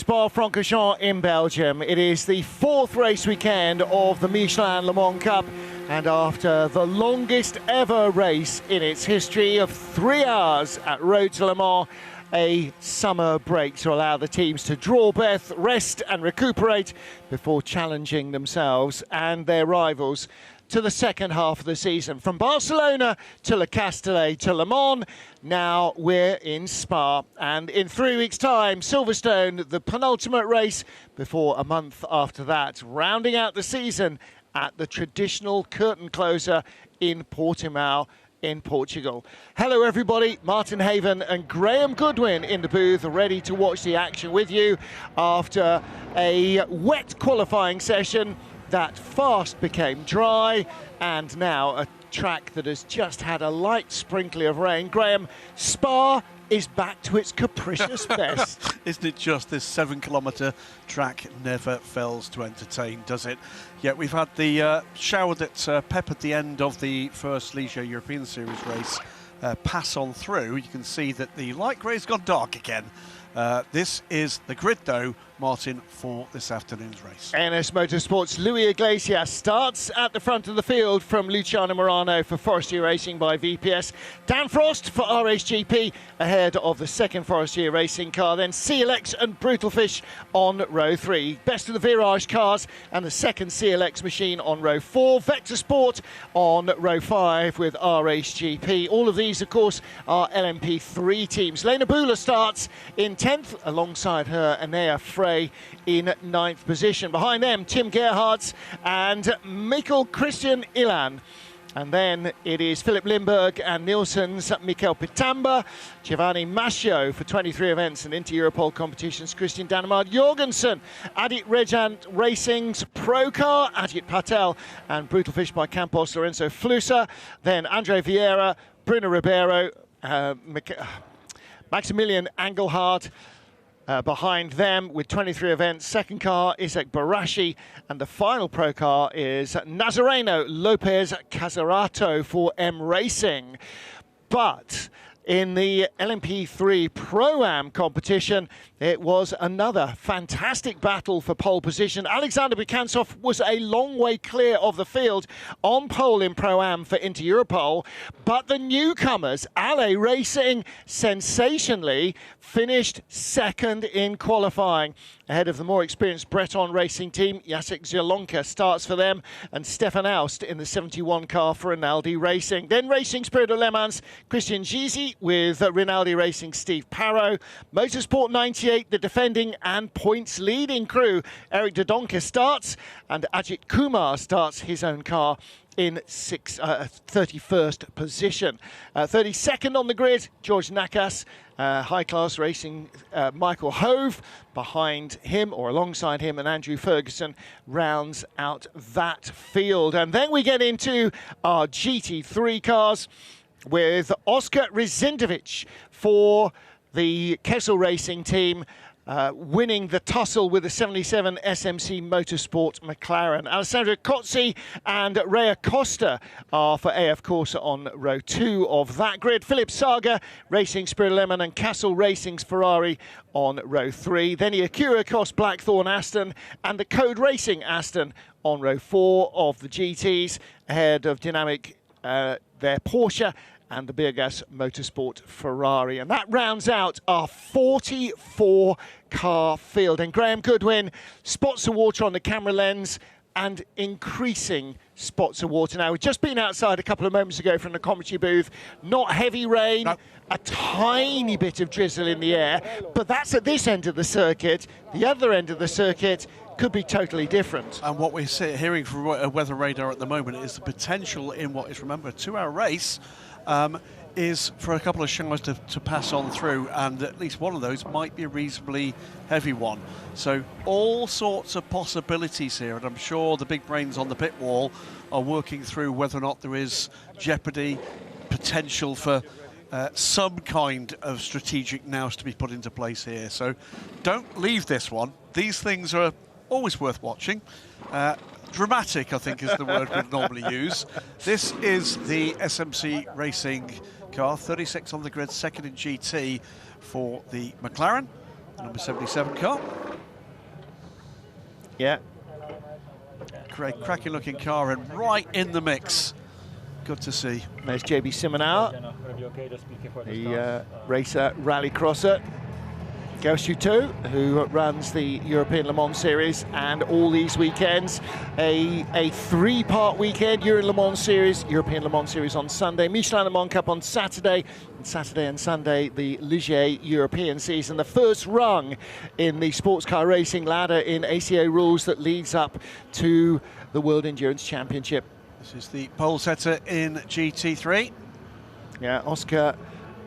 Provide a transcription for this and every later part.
Spa-Francorchamps in Belgium. It is the fourth race weekend of the Michelin Le Mans Cup, and after the longest ever race in its history of 3 hours at Road to Le Mans, a summer break to allow the teams to draw breath, rest and recuperate before challenging themselves and their rivals to the second half of the season. From Barcelona to Le Castellet to Le Mans, now we're in Spa. And in 3 weeks' time, Silverstone, the penultimate race, before a month after that, rounding out the season at the traditional curtain closer in Portimao in Portugal. Hello everybody, Martin Haven and Graham Goodwin in the booth, ready to watch the action with you after a wet qualifying session that fast became dry, and now a track that has just had a light sprinkling of rain. Graham, Spa is back to its capricious best. Isn't it just? This 7-kilometre track never fails to entertain, does it? Yeah, we've had the shower that peppered the end of the first Ligier European Series race pass on through. You can see that the light grey's gone dark again. This is the grid, though, Martin, for this afternoon's race. NS Motorsports' Louis Iglesias starts at the front of the field from Luciano Morano for Forestier Racing by VPS. Dan Frost for RHGP ahead of the second Forestier Racing car. Then CLX and Brutal Fish on row 3. Best of the Virage cars and the second CLX machine on row 4. Vector Sport on row 5 with RHGP. All of these, of course, are LMP3 teams. Lena Bula starts in 10th alongside her Enea Frey in 9th position. Behind them, Tim Gerhardt and Mikkel Christian Ilan. And then it is Philip Lindberg and Nielsen's Mikel Pitamba, Giovanni Mascio for 23 events and Inter-Europol competitions, Christian Danemar Jorgensen, Adit Rejant Racing's Pro Car, Ajit Patel and Brutal Fish by Campos Lorenzo Flusa. Then Andre Vieira, Bruno Ribeiro, Maximilian Engelhardt. Behind them with 23 events, second car Isaac Barashi, and the final pro car is Nazareno Lopez Casarato for M Racing. But in the LMP3 Pro-Am competition, it was another fantastic battle for pole position. Alexander Bukansov was a long way clear of the field on pole in Pro-Am for Inter-Europol, but the newcomers, Ale Racing, sensationally finished second in qualifying, ahead of the more experienced Breton Racing team. Jacek Zielonka starts for them, and Stefan Aust in the 71 car for Rinaldi Racing. Then Racing Spirit of Le Mans, Christian Gizy with Rinaldi Racing, Steve Parrow. Motorsport 98, the defending and points leading crew, Eric Dodonka starts, and Ajit Kumar starts his own car in 31st position. 32nd on the grid, George Nakas, high-class racing, Michael Hove behind him or alongside him, and Andrew Ferguson rounds out that field. And then we get into our GT3 cars with Oscar Rizindovic for the Kessel Racing team, winning the tussle with the 77 SMC Motorsport McLaren. Alessandro Cozzi and Ray Acosta are for AF Corsa on row 2 of that grid. Philip Saga, Racing Spirit Lemon, and Castle Racing's Ferrari on row 3. Then Akira Kos Blackthorn Aston and the Code Racing Aston on row 4 of the GTs, ahead of Dynamic, their Porsche, and the Biergas Motorsport Ferrari. And that rounds out our 44-car field. And Graham Goodwin, spots of water on the camera lens and increasing spots of water now. We've just been outside a couple of moments ago from the commentary booth. Not heavy rain, no. A tiny bit of drizzle in the air, but that's at this end of the circuit. The other end of the circuit could be totally different. And what we're hearing from Weather Radar at the moment is the potential in what is, remember, a 2-hour race, is for a couple of showers to pass on through, and at least one of those might be a reasonably heavy one. So all sorts of possibilities here, and I'm sure the big brains on the pit wall are working through whether or not there is jeopardy, potential for some kind of strategic nous to be put into place here. So don't leave this one. These things are always worth watching. Dramatic, I think, is the word we'd normally use. This is the SMC Racing car, 36 on the grid, second in GT for the McLaren, the number 77 car. Yeah. Great, cracking looking car and right in the mix. Good to see. There's JB Simonau, the racer rally crosser. Gauchu, who runs the European Le Mans Series, and all these weekends, a three-part weekend: European Le Mans Series on Sunday, Michelin Le Mans Cup on Saturday, and Sunday the Ligier European season, the first rung in the sports car racing ladder in ACA rules that leads up to the World Endurance Championship. This is the pole setter in GT3. Yeah, Oscar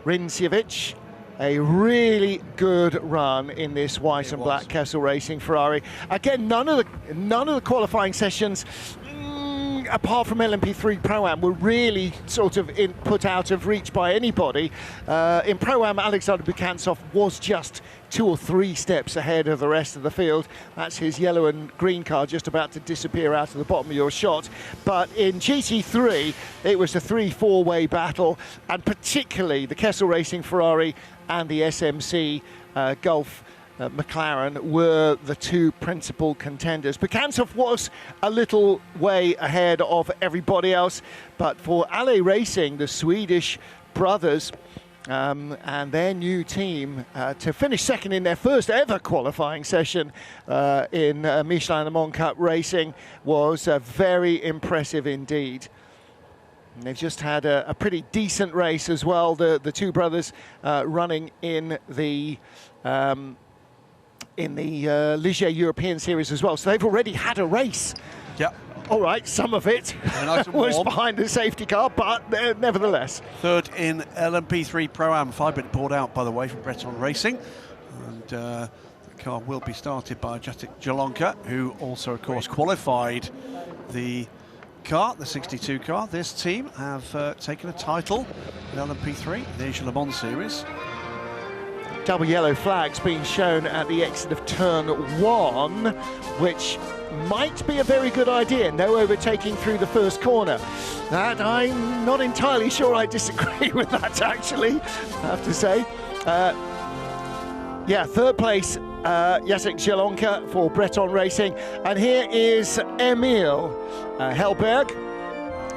Rinciewicz. A really good run in this white and black Kessel Racing Ferrari. Again, none of the qualifying sessions, apart from LMP3 Pro-Am, were really sort of put out of reach by anybody. In Pro-Am, Alexander Bukantsov was just 2 or 3 steps ahead of the rest of the field. That's his yellow and green car just about to disappear out of the bottom of your shot. But in GT3, it was a 3-4-way battle, and particularly the Kessel Racing Ferrari and the SMC Gulf McLaren were the 2 principal contenders. Bukantsov was a little way ahead of everybody else, but for Ale Racing, the Swedish brothers, and their new team to finish second in their first ever qualifying session in Michelin Le Mans Cup racing was very impressive indeed. And they've just had a pretty decent race as well, the 2 brothers running in the Ligier European Series as well. So they've already had a race. Yeah. All right, some of it nice was behind the safety car, but nevertheless. Third in LMP3 Pro-Am, 5-bit board out, by the way, from Breton Racing. And the car will be started by Jacek Jalonka, who also, of course, qualified the car, the 62 car. This team have taken a title in LMP3, the Asia Le Mans Series. Double yellow flags being shown at the exit of turn 1, which might be a very good idea. No overtaking through the first corner. That I'm not entirely sure I disagree with that, actually, I have to say. Yeah, third place, Jacek Jalonka for Breton Racing. And here is Emil Hellberg,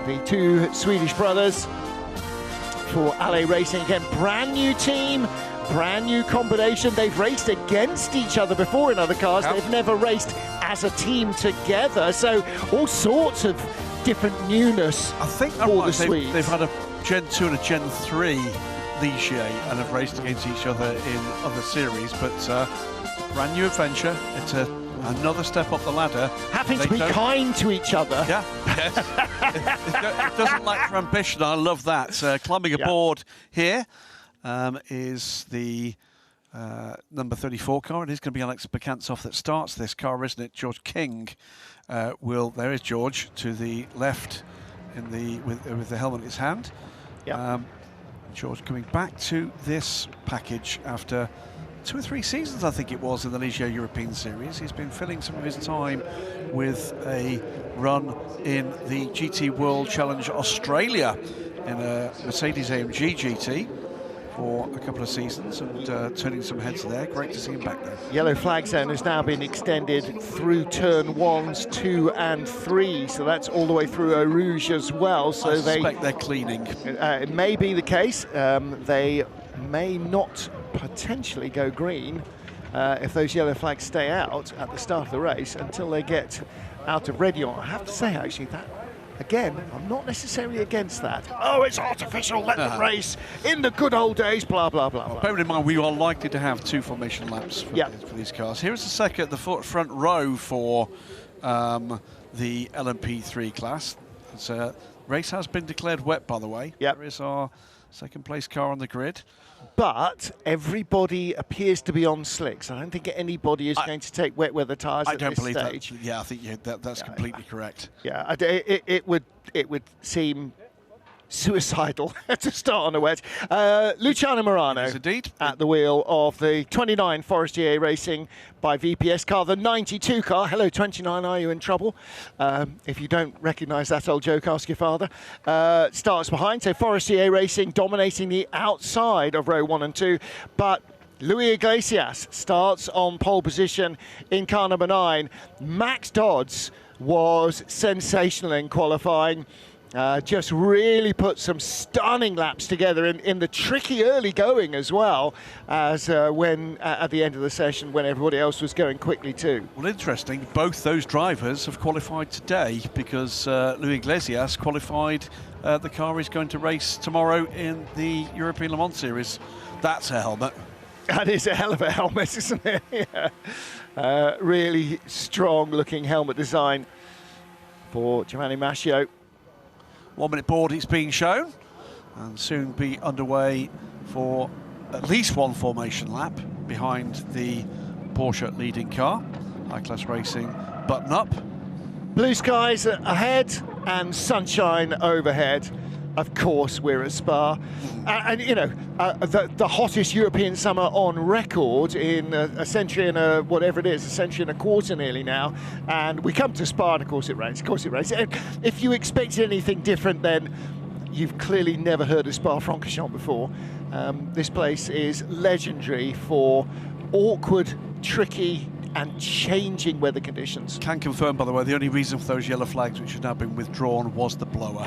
the 2 Swedish brothers for Ale Racing. Again, brand new team, brand new combination. They've raced against each other before in other cars. Yep. They've never raced as a team together, so all sorts of different newness. I think for the Swedes. They've had a Gen 2 and a Gen 3 Ligier and have raced against each other in other series, but brand new adventure. It's another step up the ladder. Having to be kind to each other. Yeah, yes. it doesn't lack for ambition. I love that. Climbing aboard here is the number 34 car. It is going to be Alex Bukantsov that starts this car, isn't it? George King there is George to the left with the helmet in his hand. Yeah. George coming back to this package after 2 or 3 seasons, I think it was, in the Ligier European Series. He's been filling some of his time with a run in the GT World Challenge Australia in a Mercedes AMG GT for a couple of seasons and turning some heads there. Great to see him back there. Yellow flag zone has now been extended through turn 1s, 2 and 3, so that's all the way through Eau Rouge as well. So I suspect they're cleaning. It may be the case. They may not potentially go green if those yellow flags stay out at the start of the race until they get out of Rédillon. I have to say, actually, that again, I'm not necessarily against that. Oh, it's artificial, let them race in the good old days, blah, blah, blah, blah. Bearing in mind, we are likely to have 2 formation laps for these cars. Here's the front row for the LMP3 class. Race has been declared wet, by the way. Yep. There is our second place car on the grid. But everybody appears to be on slicks. I don't think anybody is going to take wet weather tyres at this stage. That. Yeah, I think that's completely correct. Yeah, it would seem suicidal to start on a wet. Luciano Morano at the wheel of the 29 Forestier Racing by VPS car, the 92 car. Hello, 29, are you in trouble? If you don't recognise that old joke, ask your father. Starts behind, so Forestier Racing dominating the outside of row 1 and 2, but Luis Iglesias starts on pole position in car number 9. Max Dodds was sensational in qualifying. Just really put some stunning laps together in the tricky early going as well as when at the end of the session when everybody else was going quickly too. Well, interesting, both those drivers have qualified today because Luis Iglesias qualified the car he's going to race tomorrow in the European Le Mans Series. That's a helmet. That is a hell of a helmet, isn't it? Yeah. Really strong looking helmet design for Giovanni Mascio. 1 minute board is being shown and soon be underway for at least one formation lap behind the Porsche leading car. High class racing button up. Blue skies ahead and sunshine overhead. Of course, we're at Spa, and you know the hottest European summer on record in a century and whatever it is, a century and a quarter nearly now. And we come to Spa, and of course it rains. Of course it rains. And if you expected anything different, then you've clearly never heard of Spa-Francorchamps before. This place is legendary for awkward, tricky, and changing weather conditions. Can confirm, by the way, the only reason for those yellow flags which have now been withdrawn was the blower.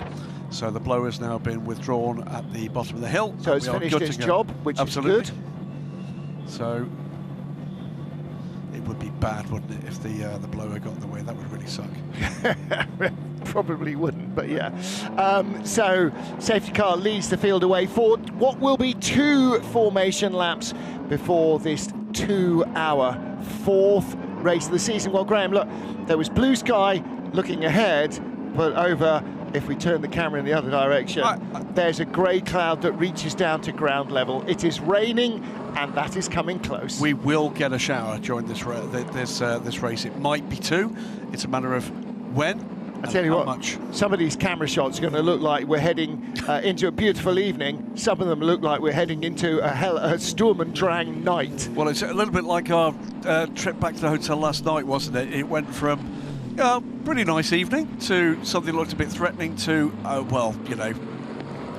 So the blower has now been withdrawn at the bottom of the hill. So it's finished its job, which Absolutely. is good. So it would be bad, wouldn't it, if the blower got in the way? That would really suck. Probably wouldn't, but yeah. So safety car leads the field away for what will be 2 formation laps before this 2-hour 4th race of the season. Well, Graham, look, there was blue sky looking ahead, but over, if we turn the camera in the other direction, there's a grey cloud that reaches down to ground level. It is raining, and that is coming close. We will get a shower during this race. It might be 2. It's a matter of when. I tell you what, some of these camera shots are going to look like we're heading into a beautiful evening. Some of them look like we're heading into a Sturm und Drang night. Well, it's a little bit like our trip back to the hotel last night, wasn't it? It went from pretty nice evening to something that looked a bit threatening to, well, you know,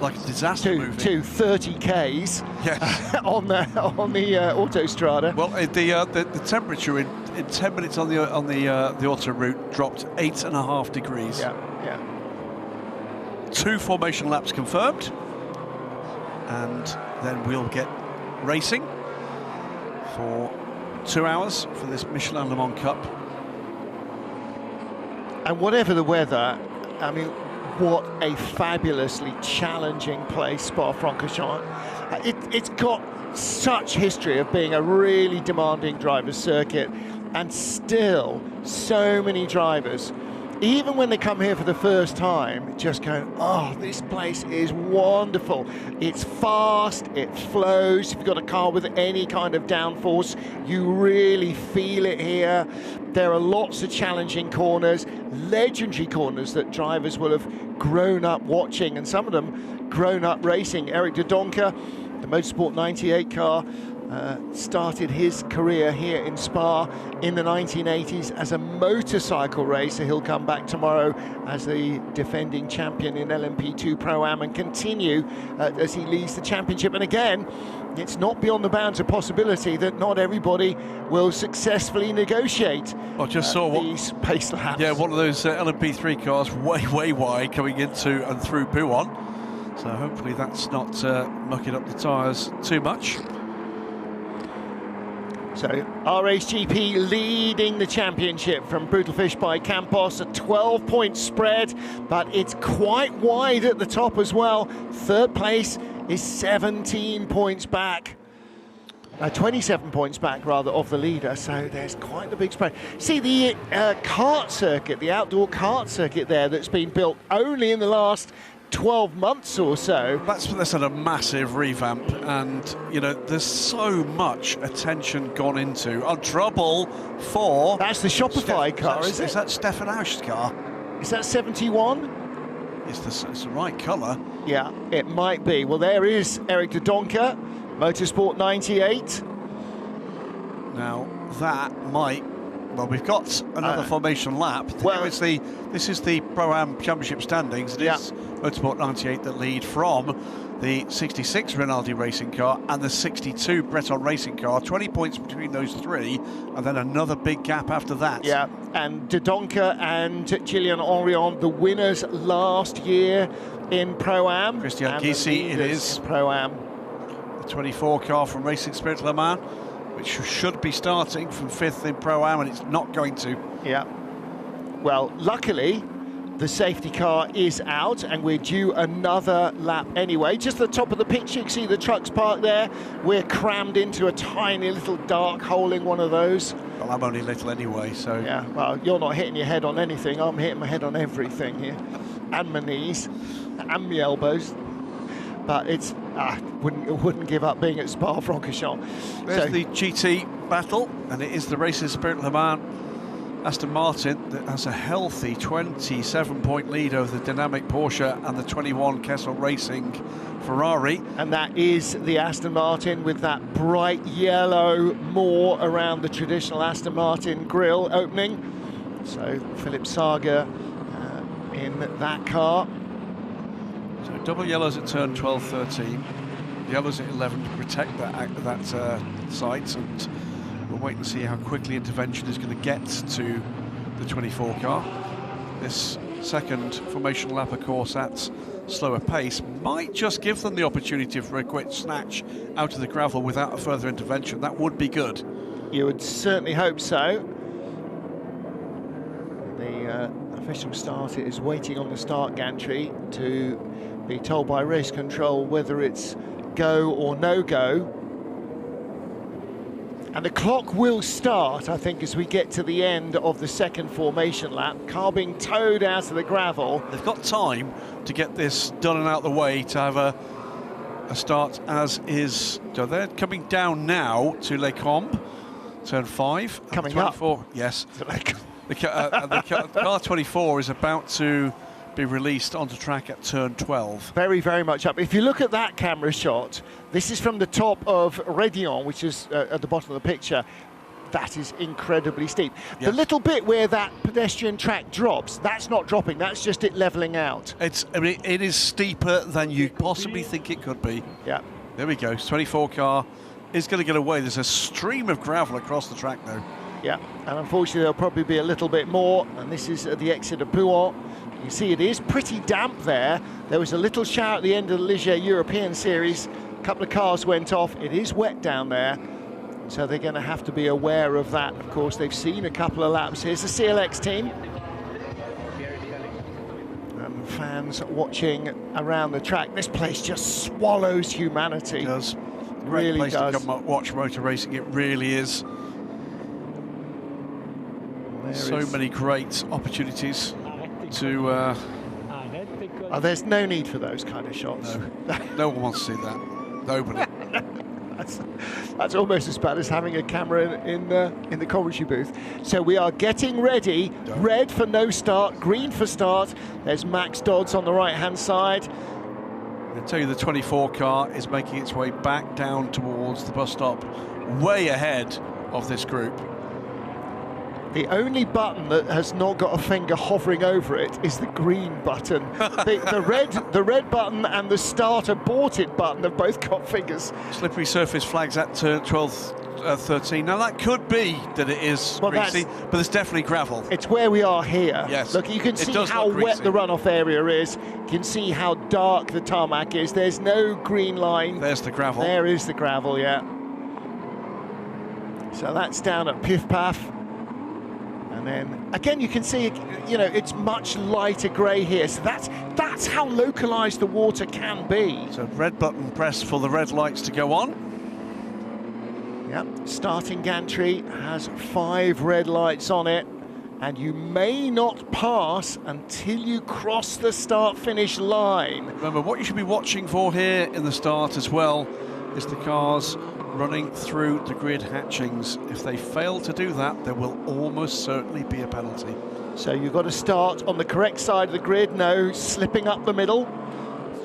like a disaster movie. To 30 Ks yes. on the autostrada. Well, the temperature in 10 minutes on the auto route dropped 8.5 degrees. Yeah, yeah. 2 formation laps confirmed, and then we'll get racing for 2 hours for this Michelin Le Mans Cup. And whatever the weather, I mean, what a fabulously challenging place Spa-Francorchamps. It's got such history of being a really demanding driver's circuit, and still so many drivers, even when they come here for the first time, just go, oh, this place is wonderful. It's fast, it flows. If you've got a car with any kind of downforce, you really feel it here. There are lots of challenging corners, legendary corners that drivers will have grown up watching, and some of them grown up racing. Eric de Donker, the Motorsport 98 car, started his career here in Spa in the 1980s as a motorcycle racer. He'll come back tomorrow as the defending champion in LMP3 Pro-Am and continue as he leads the championship. And again, it's not beyond the bounds of possibility that not everybody will successfully negotiate these pace laps. Yeah, one of those LMP3 cars way wide coming into and through Buon. So hopefully that's not mucking up the tyres too much. So RHGP leading the championship from Brutal Fish by Campos, a 12-point spread, but it's quite wide at the top as well. 3rd place is 17 points back. 27 points back, rather, of the leader, so there's quite a big spread. See, the kart circuit, the outdoor kart circuit there that's been built only in the last 12 months or so. That's had a massive revamp, and you know there's so much attention gone into trouble for. That's the Shopify car, is it? Is that Stefan Ausch's car? Is that 71? It's the right colour. Yeah, it might be. Well, there is Eric de Donker, Motorsport 98. Now that might Well, we've got another formation lap. Well, this is the Pro-Am Championship standings. It is Motorsport 98 that lead from the 66 Rinaldi racing car and the 62 Breton racing car. 20 points between those three, and then another big gap after that. Yeah, and De Doncker and Gillian Henrion, the winners last year in Pro-Am. Christian Gysi, it is. Pro-Am. The 24 car from Racing Spirit Le Mans, which should be starting from 5th in Pro-Am, and it's not going to. Yeah. Well, luckily, the safety car is out, and we're due another lap anyway. Just at the top of the pitch, you can see the trucks parked there. We're crammed into a tiny little dark hole in one of those. Well, I'm only little anyway, so... Yeah, well, you're not hitting your head on anything. I'm hitting my head on everything here. And my knees, and my elbows. But it's... wouldn't give up being at Spa-Francorchamps. There's the GT battle, and it is the Racing Spirit Le Mans Aston Martin that has a healthy 27-point lead over the dynamic Porsche and the 21 Kessel Racing Ferrari. And that is the Aston Martin with that bright yellow more around the traditional Aston Martin grille opening. So Philipp Sager in that car. So double yellows at turn 12, 13. Yellows at 11 to protect that site, and we'll wait and see how quickly intervention is going to get to the 24 car. This second formation lap, of course, at slower pace might just give them the opportunity for a quick snatch out of the gravel without a further intervention. That would be good. You would certainly hope so. The official starter is waiting on the start gantry to be told by race control whether it's go or no go. And the clock will start, I think, as we get to the end of the second formation lap. Car being towed out of the gravel. They've got time to get this done and out the way to have a start as is. So they're coming down now to Les Combes, turn 5. Coming 24, up. Yes. The car 24 is about to be released onto track at turn 12. Very, very much up. If you look at that camera shot, this is from the top of Rédillon, which is at the bottom of the picture. That is incredibly steep. Yes. The little bit where that pedestrian track drops, that's not dropping, that's just it levelling out. I mean, it is steeper than you possibly think it could be. Yeah. There we go. 24 car is going to get away. There's a stream of gravel across the track though. Yeah, and unfortunately there'll probably be a little bit more, and this is at the exit of Pouhon. You see it is pretty damp there. There was a little shower at the end of the Ligier European Series. A couple of cars went off. It is wet down there, so they're going to have to be aware of that. Of course, they've seen a couple of laps. Here's the CLX team. And fans watching around the track. This place just swallows humanity. It does. Really Great place does. to come watch motor racing. It really is. So many great opportunities to... there's no need for those kind of shots. No, no one wants to see that. Nobody. That's almost as bad as having a camera in the commentary booth. So we are getting ready. Red for no start, green for start. There's Max Dodds on the right-hand side. I tell you, the 24 car is making its way back down towards the bus stop, way ahead of this group. The only button that has not got a finger hovering over it is the green button. the red button and the start aborted button have both got fingers. Slippery surface flags at turn 12, 13. Now that could be that it is greasy, but there's definitely gravel. It's where we are here. Yes. Look, you can see how wet the runoff area is. You can see how dark the tarmac is. There's no green line. There's the gravel. There is the gravel, yeah. So that's down at Piff Paff. And then again, you can see, you know, it's much lighter grey here. So that's how localised the water can be. So red button pressed for the red lights to go on. Yep, starting gantry has 5 red lights on it, and you may not pass until you cross the start-finish line. Remember, what you should be watching for here in the start as well is the cars running through the grid hatchings. If they fail to do that, there will almost certainly be a penalty. So you've got to start on the correct side of the grid, no slipping up the middle.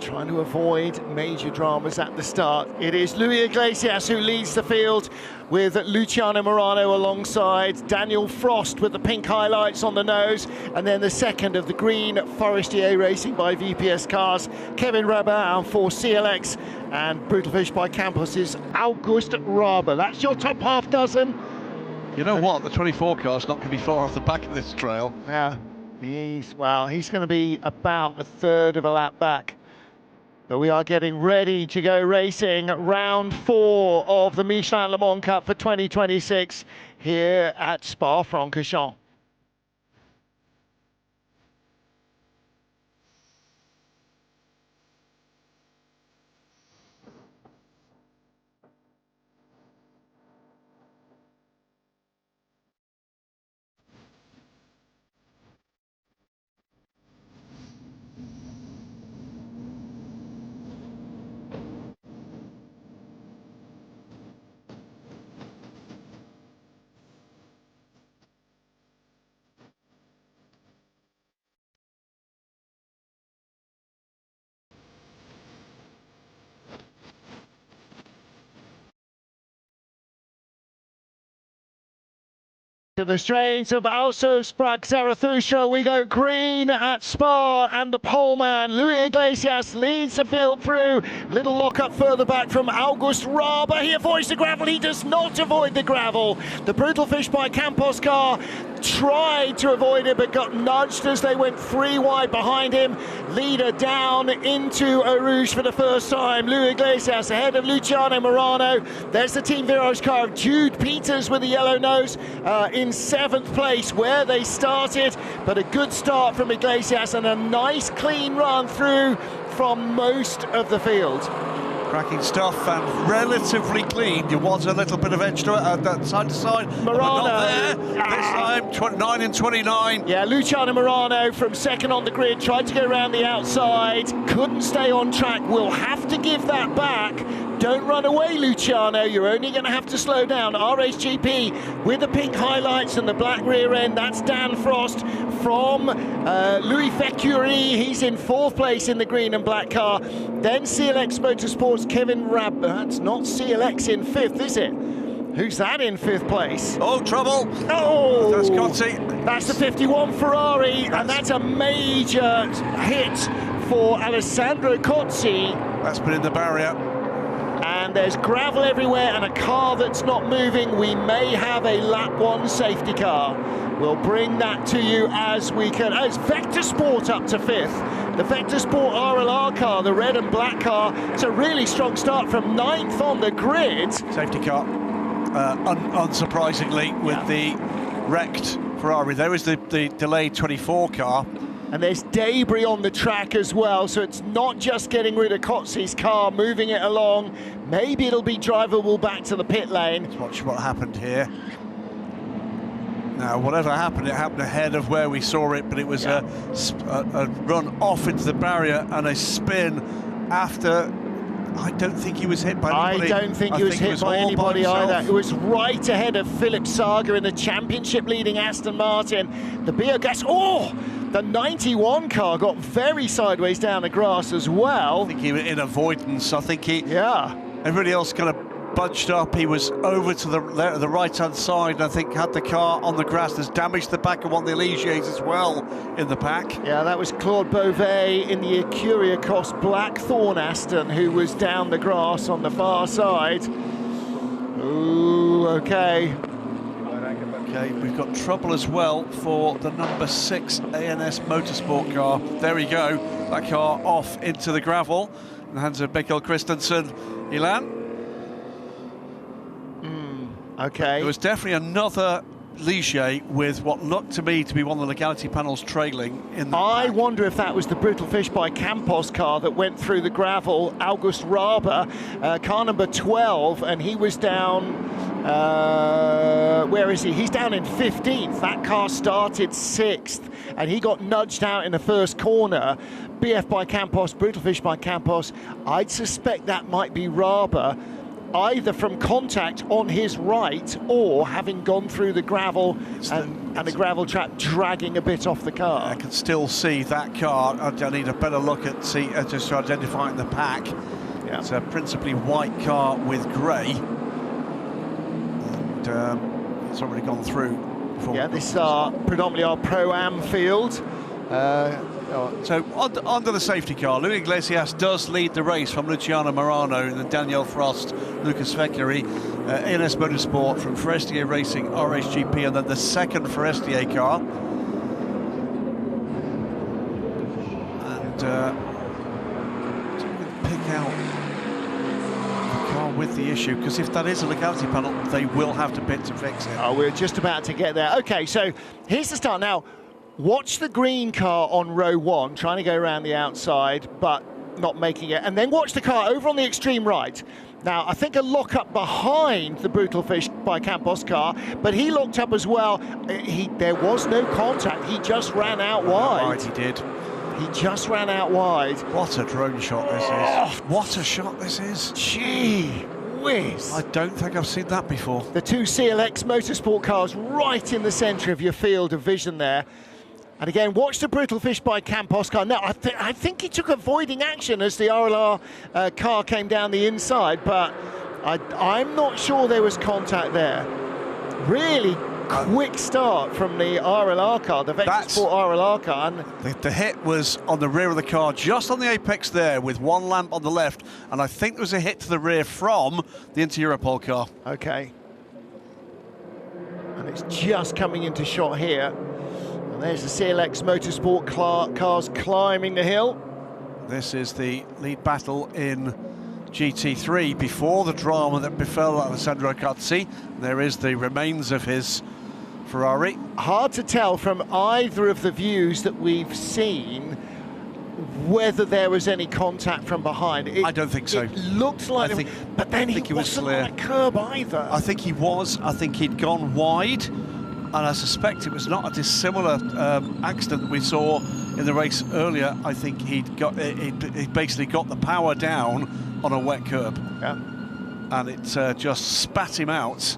trying to avoid major dramas at the start. It is Luis Iglesias who leads the field with Luciano Morano alongside Daniel Frost with the pink highlights on the nose, and then the second of the green Forestier Racing by VPS Cars, Kevin Rabin for CLX, and Brutal Fish by Campos is August Raber. That's your top half dozen. You know what? The 24 car's not going to be far off the back of this trail. Yeah, he's going to be about a third of a lap back. But we are getting ready to go racing round 4 of the Michelin Le Mans Cup for 2026 here at Spa-Francorchamps. To the straight of Also Sprach Zarathustra, we go green at Spa, and the poleman Luis Iglesias leads the field through. Little lock-up further back from August Raber. He avoids the gravel. He does not avoid the gravel. The Brutal Fish by Campos car tried to avoid it but got nudged as they went 3 wide behind him. Leader down into Eau Rouge for the first time. Luis Iglesias ahead of Luciano Morano. There's the Team Virage car of Jude Peters with the yellow nose in 7th place where they started, but a good start from Iglesias and a nice clean run through from most of the field. Cracking stuff and relatively clean. There was a little bit of edge to it, side to side. Morano. But not there. This time, 29 and 29. Yeah, Luciano Morano from second on the grid, tried to go around the outside, couldn't stay on track. We'll have to give that back. Don't run away, Luciano. You're only going to have to slow down. RHGP with the pink highlights and the black rear end. That's Dan Frost from Louis Fecurie. He's in 4th place in the green and black car. Then CLX Motorsports, Kevin Rab. That's not CLX in 5th, is it? Who's that in 5th place? Oh, trouble. Oh, that's Conti. That's the 51 Ferrari, and that's a major hit for Alessandro Cozzi. That's been in the barrier. And there's gravel everywhere and a car that's not moving. We may have a lap 1 safety car. We'll bring that to you as we can. It's Vector Sport up to 5th. The Vector Sport RLR car, the red and black car. It's a really strong start from 9th on the grid. Safety car, unsurprisingly, with the wrecked Ferrari. There was the delayed 24 car. And there's debris on the track as well, so it's not just getting rid of Cozzi's car, moving it along. Maybe it'll be drivable back to the pit lane. Let's watch what happened here. Now, whatever happened, it happened ahead of where we saw it, but it was a run off into the barrier and a spin after. I don't think he was hit by anybody. I don't think he was hit by anybody either. It was right ahead of Philip Saga in the championship-leading Aston Martin. The biogas. Oh! The 91 car got very sideways down the grass as well. I think he was in avoidance. I think he. Yeah. Everybody else kind of bunched up. He was over to the right-hand side, and I think had the car on the grass. There's damaged the back of one of the Eligiers as well in the pack. Yeah, that was Claude Beauvais in the Ecuriacos Blackthorn Aston, who was down the grass on the far side. Ooh, okay. Okay, we've got trouble as well for the number 6 ANS Motorsport car. There we go, that car off into the gravel in the hands of Mikkel Christensen. Ilan? Okay. There was definitely another Ligier with what looked to me to be one of the legality panels trailing in the I wonder if that was the Brutal Fish by Campos car that went through the gravel. August Raber, car number 12, and he was down, where is he? He's down in 15th. That car started 6th, and he got nudged out in the first corner. BF by Campos, Brutal Fish by Campos. I'd suspect that might be Raber. either from contact on his right or having gone through the gravel and a gravel trap dragging a bit off the car. I can still see that car. I need a better look at just to identify the pack. Yeah. It's a principally white car with grey, and it's already gone through. Yeah, this is predominantly our Pro-Am field. So under the safety car, Luis Iglesias does lead the race from Luciano Morano and then Daniel Frost, Lucas Vecchiari, ANS Motorsport from Forestier Racing, RHGP, and then the second Forestier car. And so we can pick out the car with the issue, because if that is a legality panel, they will have to pit to fix it. Oh, we're just about to get there. Okay, so here's the start now. Watch the green car on row 1, trying to go around the outside, but not making it. And then watch the car over on the extreme right. Now, I think a lock-up behind the Brutal Fish by Campos car, but he locked up as well. There was no contact. He just ran out wide. Right, he did. He just ran out wide. What a drone shot this is. What a shot this is. Gee whiz. I don't think I've seen that before. The two CLX Motorsport cars right in the centre of your field of vision there. And again, watch the Brutal Fish by Campos car. Now, I think he took avoiding action as the RLR car came down the inside, but I'm not sure there was contact there. Really quick start from the RLR car, the Vector Sport RLR car. And the hit was on the rear of the car, just on the apex there, with one lamp on the left, and I think there was a hit to the rear from the Inter-Europol car. Okay. And it's just coming into shot here. There's the CLX Motorsport cars climbing the hill. This is the lead battle in GT3 before the drama that befell Alessandro Cozzi. There is the remains of his Ferrari. Hard to tell from either of the views that we've seen whether there was any contact from behind. I don't think so. It looked like, but then he wasn't on a curb either. I think he was. I think he'd gone wide. And I suspect it was not a dissimilar accident that we saw in the race earlier. I think he basically got the power down on a wet curb. Yeah. And it just spat him out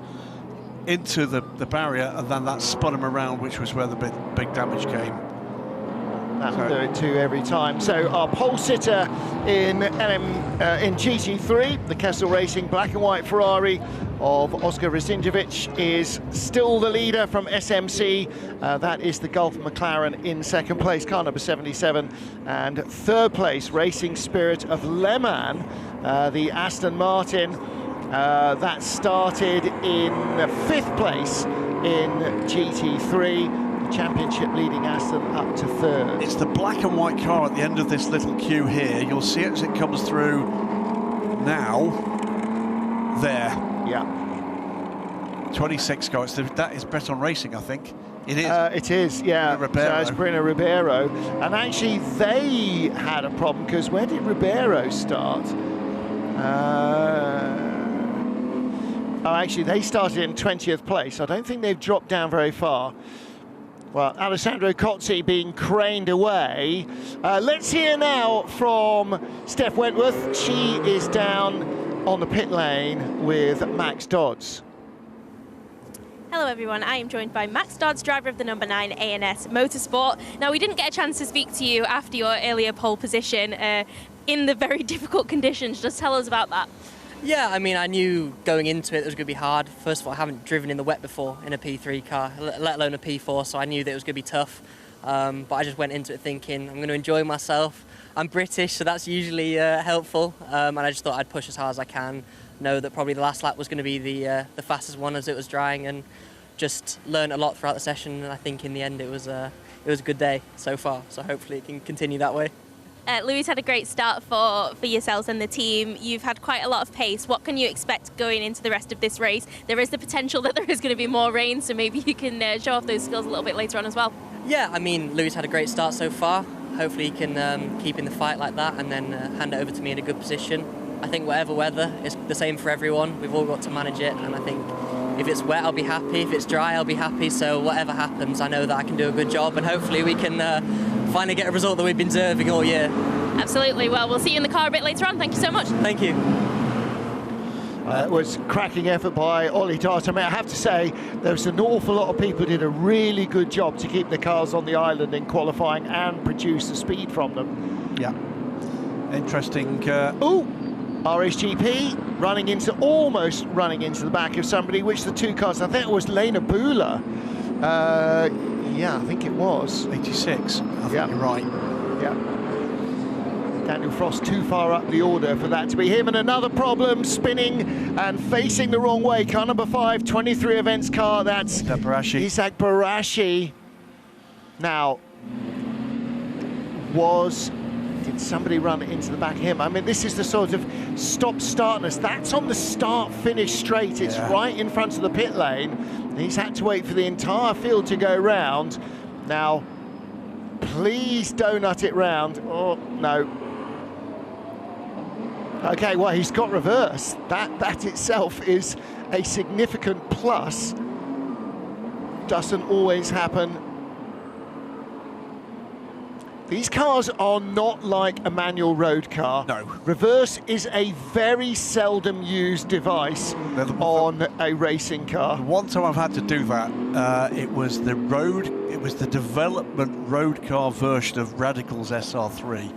into the barrier, and then that spun him around, which was where the big damage came. That'll do it too every time. So our pole sitter in GT3, the Kessel Racing black and white Ferrari of Oscar Risinjevic, is still the leader from SMC. That is the Gulf McLaren in second place, car number 77. And third place, Racing Spirit of Le Mans, the Aston Martin. That started in fifth place in GT3. Championship leading Aston up to third. It's the black and white car at the end of this little queue here. You'll see it as it comes through now. There. Yeah. 26 car. That is Breton Racing, I think. It is. It is, yeah. So it's Bruno Ribeiro. And actually, they had a problem because where did Ribeiro start? Oh, actually, they started in 20th place. I don't think they've dropped down very far. Well, Alessandro Cozzi being craned away. Let's hear now from Steph Wentworth. She is down on the pit lane with Max Dodds. Hello everyone, I am joined by Max Dodds, driver of the number 9 ANS Motorsport. Now, we didn't get a chance to speak to you after your earlier pole position in the very difficult conditions. Just tell us about that. Yeah, I mean, I knew going into it was going to be hard. First of all, I haven't driven in the wet before in a P3 car, let alone a P4, so I knew that it was going to be tough. But I just went into it thinking I'm going to enjoy myself. I'm British, so that's usually helpful. And I just thought I'd push as hard as I can, know that probably the last lap was going to be the fastest one as it was drying, and just learned a lot throughout the session. And I think in the end it was a good day so far, so hopefully it can continue that way. Louis had a great start for yourselves and the team. You've had quite a lot of pace. What can you expect going into the rest of this race? There is the potential that there is going to be more rain, so maybe you can show off those skills a little bit later on as well. Yeah, I mean, Louis had a great start so far. Hopefully he can keep in the fight like that and then hand it over to me in a good position. I think whatever weather is the same for everyone. We've all got to manage it, and I think if it's wet, I'll be happy. If it's dry, I'll be happy. So whatever happens, I know that I can do a good job, and hopefully we can finally get a result that we've been deserving all year. Absolutely. Well, we'll see you in the car a bit later on. Thank you so much. Thank you. It was cracking effort by Ollie Dart. I mean, I have to say, there was an awful lot of people who did a really good job to keep the cars on the island in qualifying and produce the speed from them. Yeah. Interesting. RSGP almost running into the back of somebody, which the two cars, I think it was Lena Bula. Yeah, I think it was. 86, I think you're right. Yeah. Daniel Frost too far up the order for that to be him, and another problem, spinning and facing the wrong way. Car number 5, 23 events car, that's Isaac Barashi. Now, did somebody run into the back of him? I mean, this is the sort of stop-startness. That's on the start-finish straight. It's right in front of the pit lane. He's had to wait for the entire field to go round. Now, please donut it round. Oh, no. Okay, well, he's got reverse. That itself is a significant plus. Doesn't always happen. These cars are not like a manual road car. No. Reverse is a very seldom used device on a racing car. The one time I've had to do that, it was the development road car version of Radical's SR3.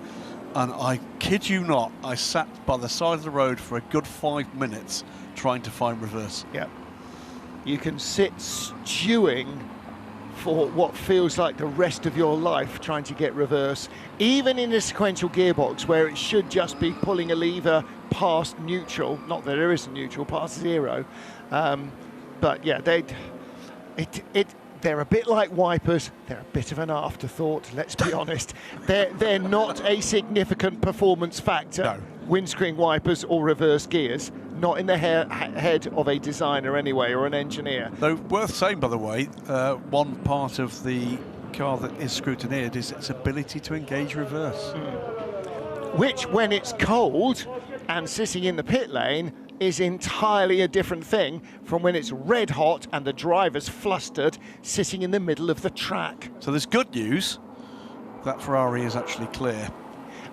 And I kid you not, I sat by the side of the road for a good 5 minutes trying to find reverse. Yeah. You can sit stewing for what feels like the rest of your life trying to get reverse, even in a sequential gearbox where it should just be pulling a lever past neutral, not that there is a neutral, past zero. But yeah, they're a bit like wipers. They're a bit of an afterthought, let's be honest. They're not a significant performance factor. No. Windscreen wipers or reverse gears, not in the head of a designer anyway, or an engineer. Though worth saying, by the way, one part of the car that is scrutineered is its ability to engage reverse. Which, when it's cold and sitting in the pit lane, is entirely a different thing from when it's red hot and the driver's flustered sitting in the middle of the track. So there's good news that Ferrari is actually clear.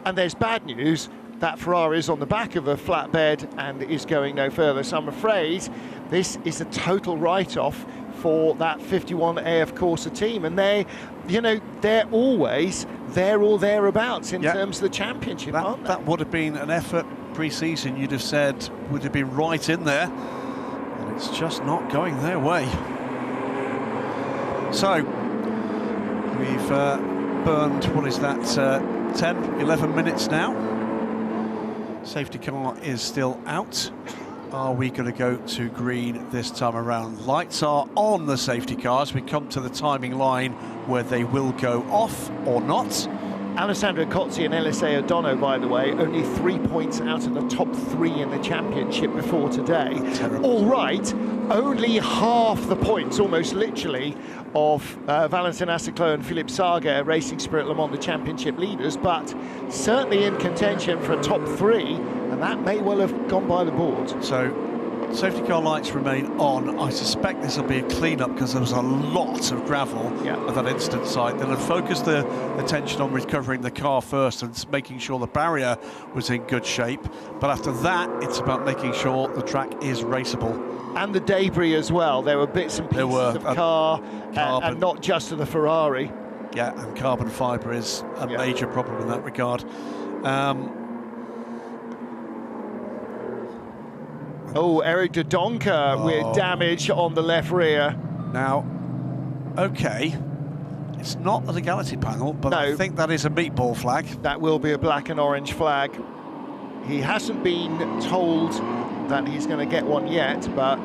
And there's bad news that Ferrari is on the back of a flatbed and is going no further. So I'm afraid this is a total write-off for that 51 AF Corsa team, and they're always there or thereabouts in terms of the championship, aren't they? That would have been an effort pre-season, you'd have said, would have been right in there, and it's just not going their way. So we've burned, what is that, 10, 11 minutes now. Safety car is still out. Are we going to go to green this time around? Lights are on the safety cars. We come to the timing line where they will go off or not. Alessandro Cozzi and LSA O'Donoghue, by the way, only 3 points out of the top 3 in the championship before today. Terrible. All right, only half the points, almost literally, of Valentin Asiclo and Philippe Saga, Racing Spirit Le Mans, the championship leaders, but certainly in contention for a top 3, and that may well have gone by the board. So safety car lights remain on. I suspect this will be a clean-up because there was a lot of gravel at that incident site. They'll have focused the attention on recovering the car first and making sure the barrier was in good shape. But after that, it's about making sure the track is raceable. And the debris as well. There were bits and pieces of car and not just of the Ferrari. Yeah, and carbon fibre is a major problem in that regard. Eric de Donker with damage on the left rear. Now, okay, it's not a legality panel, but I think that is a meatball flag. That will be a black and orange flag. He hasn't been told that he's going to get one yet, but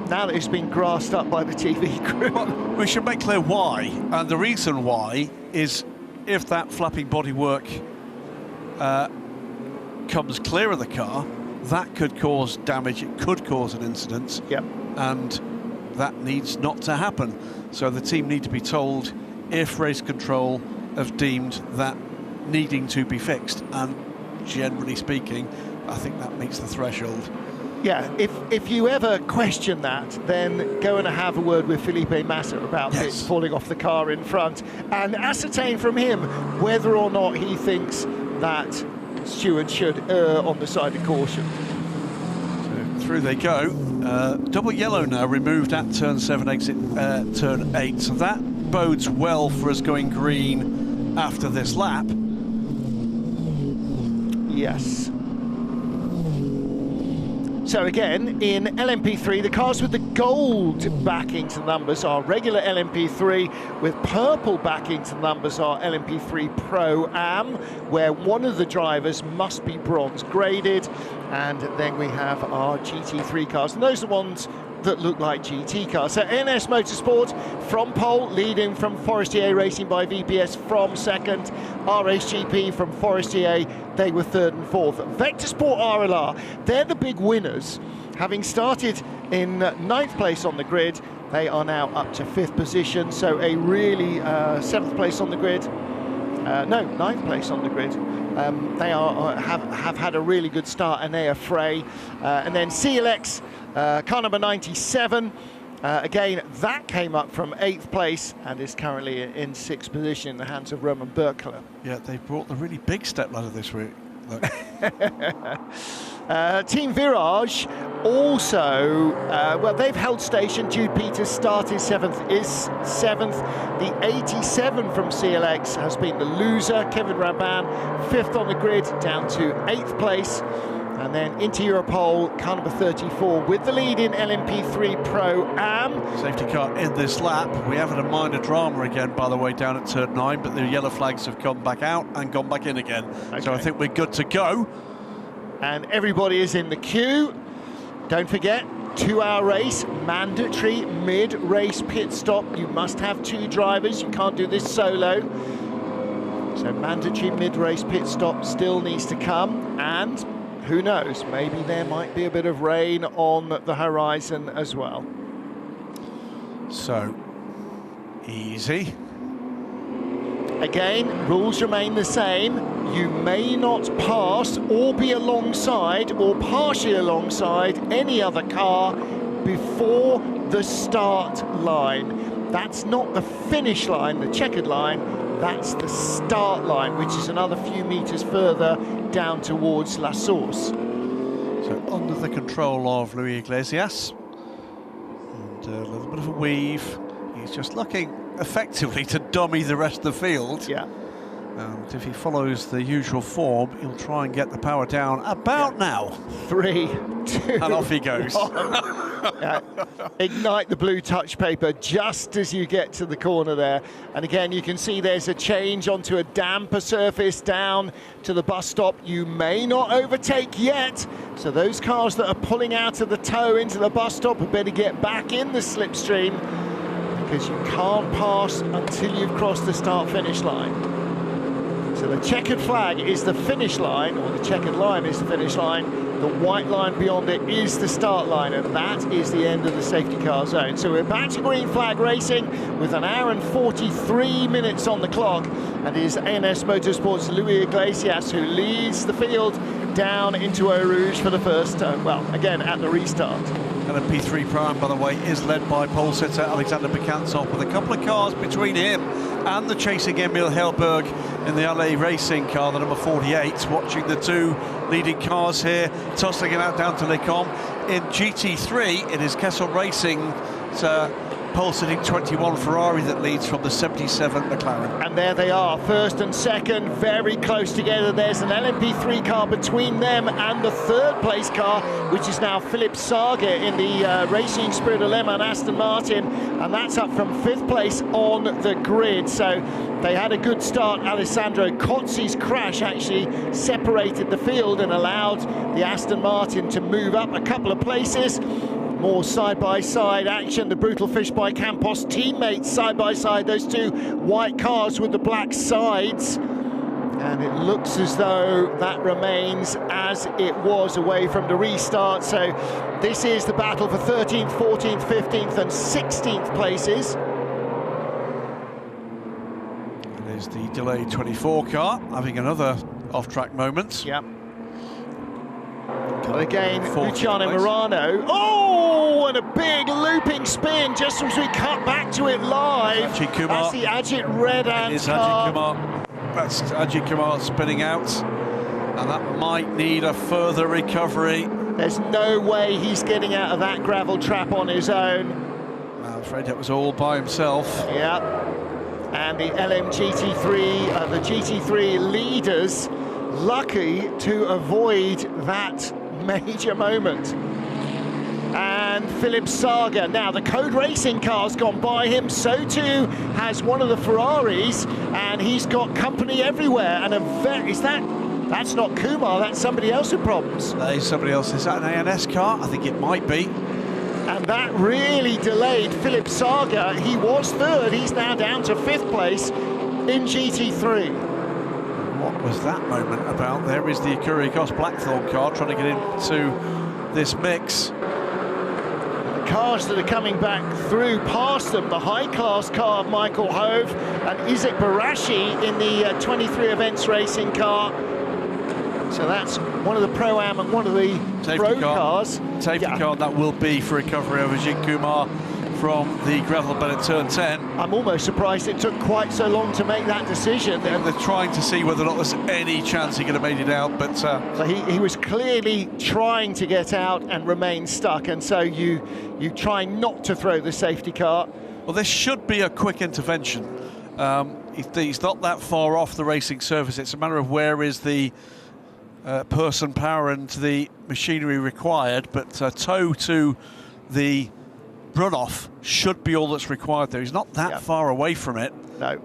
now that it's been grassed up by the TV crew. Well, we should make clear why, and the reason why is if that flapping bodywork comes clear of the car, that could cause damage, it could cause an incident, and that needs not to happen. So the team need to be told if race control have deemed that needing to be fixed, and generally speaking, I think that meets the threshold. Yeah, if you ever question that, then go and have a word with Felipe Massa about this falling off the car in front, and ascertain from him whether or not he thinks that stewards should err on the side of caution. So through they go. Double yellow now removed at turn 7, exit turn 8. So that bodes well for us going green after this lap. Yes. So again, in LMP3, the cars with the gold backing to numbers are regular LMP3, with purple backing to numbers are LMP3 Pro Am, where one of the drivers must be bronze graded, and then we have our GT3 cars, and those are the ones that look like GT cars. So ANS Motorsport from pole, leading from Forestier Racing by VPS from second. RHGP from Forestier, they were third and fourth. Vector Sport RLR, they're the big winners. Having started in ninth place on the grid, they are now up to fifth position. So a really seventh place on the grid. Ninth place on the grid. They have had a really good start, and they are fray. And then CLX, car number 97. Again, that came up from 8th place and is currently in 6th position in the hands of Roman Berkler. Yeah, they brought the really big step ladder this week. Team Virage also, well, they've held station. Jude Peters started 7th, is 7th. The 87 from CLX has been the loser. Kevin Raban, 5th on the grid, down to 8th place. And then into Europole, car number 34 with the lead in LMP3 Pro Am. Safety car in this lap. We have had a minor drama again, by the way, down at turn 9, but the yellow flags have come back out and gone back in again. Okay. So I think we're good to go. And everybody is in the queue. Don't forget, 2-hour race, mandatory mid-race pit stop. You must have 2 drivers. You can't do this solo. So mandatory mid-race pit stop still needs to come, and who knows, maybe there might be a bit of rain on the horizon as well. So, easy. Again, rules remain the same. You may not pass or be alongside or partially alongside any other car before the start line. That's not the finish line, the checkered line, that's the start line, which is another few meters further down towards La Source. So under the control of Luis Iglesias, and a little bit of a weave. He's just looking effectively to dummy the rest of the field. Yeah. And if he follows the usual form, he'll try and get the power down about now. 3, 2, and off he goes. Ignite the blue touch paper just as you get to the corner there. And again, you can see there's a change onto a damper surface down to the bus stop. You may not overtake yet. So those cars that are pulling out of the tow into the bus stop had better get back in the slipstream, because you can't pass until you've crossed the start-finish line. So the checkered flag is the finish line, or the checkered line is the finish line. The white line beyond it is the start line, and that is the end of the safety car zone. So we're back to green flag racing with 1 hour and 43 minutes on the clock, and it is ANS Motorsport's Luis Iglesias who leads the field down into Eau Rouge for the first, well, again, at the restart. LMP3 Pro, by the way, is led by pole sitter Alexander Bekantsov, with a couple of cars between him and the chasing Emil Helberg in the LA Racing car, the number 48, watching the 2 leading cars here, tussling it out down to Le Mans. In GT3, it is Kessel Racing, pole sitting 21 Ferrari that leads from the 77 McLaren. And there they are, first and second, very close together. There's an LMP3 car between them and the third place car, which is now Philipp Sage in the Racing Spirit of Le Mans Aston Martin, and that's up from 5th place on the grid. So they had a good start. Alessandro Cozzi's crash actually separated the field and allowed the Aston Martin to move up a couple of places. More side-by-side action. The Brutal Fish by Campos teammates side-by-side, those 2 white cars with the black sides. And it looks as though that remains as it was away from the restart. So this is the battle for 13th, 14th, 15th and 16th places. There's the delayed 24 car having another off-track moment. Yep. But again, Luciano place. Morano. Oh, and a big looping spin just as we cut back to it live. Ajit Kumar. That's the Ajit Redans car. Ajit Kumar. That's Ajit Kumar spinning out, and that might need a further recovery There's no way he's getting out of that gravel trap on his own. I'm afraid it was all by himself. Yeah. And the LMGT3, the GT3 leaders, lucky to avoid that major moment. And Philipp Sager. Now the Code Racing car's gone by him, so too has one of the Ferraris, and he's got company everywhere. And that's not Kumar, that's somebody else with problems. That is somebody else. Is that an ANS car? I think it might be. And that really delayed Philipp Sager. He was third, he's now down to 5th place in GT3. What was that moment about? There is the Kyrgios Blackthorn car trying to get into this mix. Cars that are coming back through past them, the high-class car of Michael Hove and Isaac Barashi in the 23 events racing car. So that's one of the Pro-Am and one of the road cars. Safety car, that will be for recovery over Ajit Kumar from the gravel bed at turn 10. I'm almost surprised it took quite so long to make that decision. They're trying to see whether or not there's any chance he could have made it out, but... So he was clearly trying to get out and remain stuck, and so you try not to throw the safety car. Well, this should be a quick intervention. He's not that far off the racing surface. It's a matter of where is the person power and the machinery required, but tow to the runoff should be all that's required there. He's not that far away from it. No.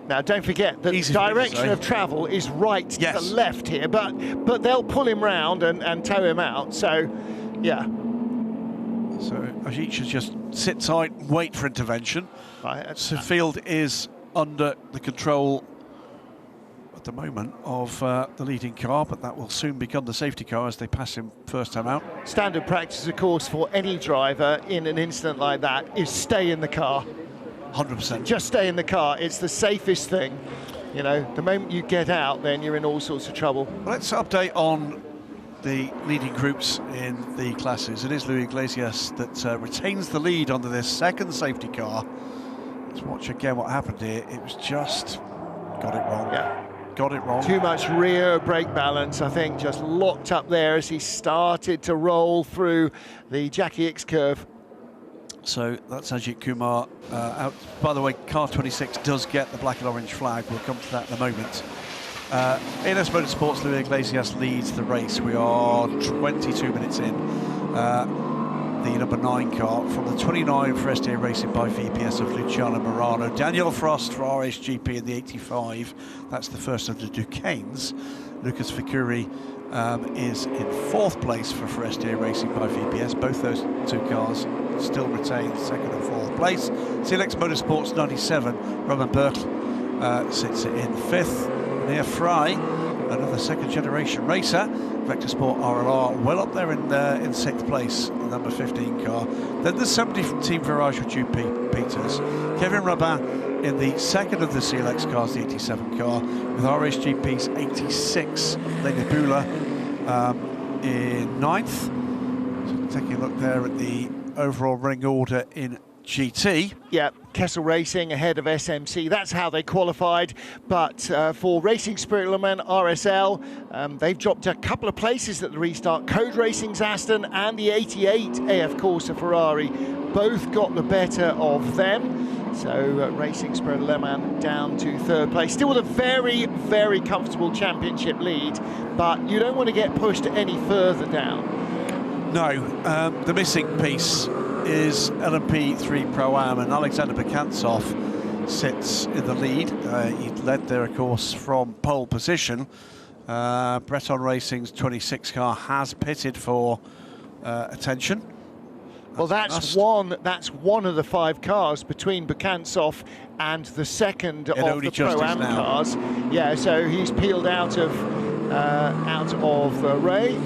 Now, don't forget that the direction of travel is right to the left here, but they'll pull him round and tow him out. So, yeah. So Ajit should just sit tight, wait for intervention. Right. So field is under the control at the moment of the leading car, but that will soon become the safety car as they pass him first time out. Standard practice, of course, for any driver in an incident like that is stay in the car. 100%. Just stay in the car. It's the safest thing. You know, the moment you get out, then you're in all sorts of trouble. Let's update on the leading groups in the classes. It is Luis Iglesias that retains the lead under this second safety car. Let's watch again what happened here. It was just got it wrong. Yeah. Got it wrong. Too much rear brake balance, I think, just locked up there as he started to roll through the Jackie X curve. So that's Ajit Kumar out. By the way, car 26 does get the black and orange flag. We'll come to that in a moment. ANS Motorsports, Luis Iglesias leads the race. We are 22 minutes in. The number 9 car from the 29 for STA Racing by VPS of Luciano Morano. Daniel Frost for RSGP in the 85. That's the first of the Duquesnes. Lucas Ficuri is in 4th place for STA Racing by VPS. Both those two cars still retain 2nd and 4th place. CLX Motorsports 97. Roman Berkel sits in 5th. Near Fry, another 2nd generation racer. Vector Sport RLR well up there in 6th place, the number 15 car. Then there's somebody from Team Virage with Jude Peters. Kevin Rabin in the 2nd of the CLX cars, the 87 car, with RSGP's 86. Lena Bula in 9th. So taking a look there at the overall ring order in GT. Yeah, Kessel Racing ahead of SMC. That's how they qualified. But for Racing Spirit Le Mans RSL, they've dropped a couple of places at the restart. Code Racing's Aston and the 88 AF Corsa Ferrari both got the better of them. So Racing Spirit Le Mans down to 3rd place. Still with a very, very comfortable championship lead, but you don't want to get pushed any further down. No, the missing piece is LMP3 Pro-Am, and Alexander Bekantsov sits in the lead. He led there, of course, from pole position. Breton Racing's 26 car has pitted for attention. Well, that's one of the 5 cars between Bekantsov and the 2nd of the Pro-Am cars. Yeah, so he's peeled out of Ray.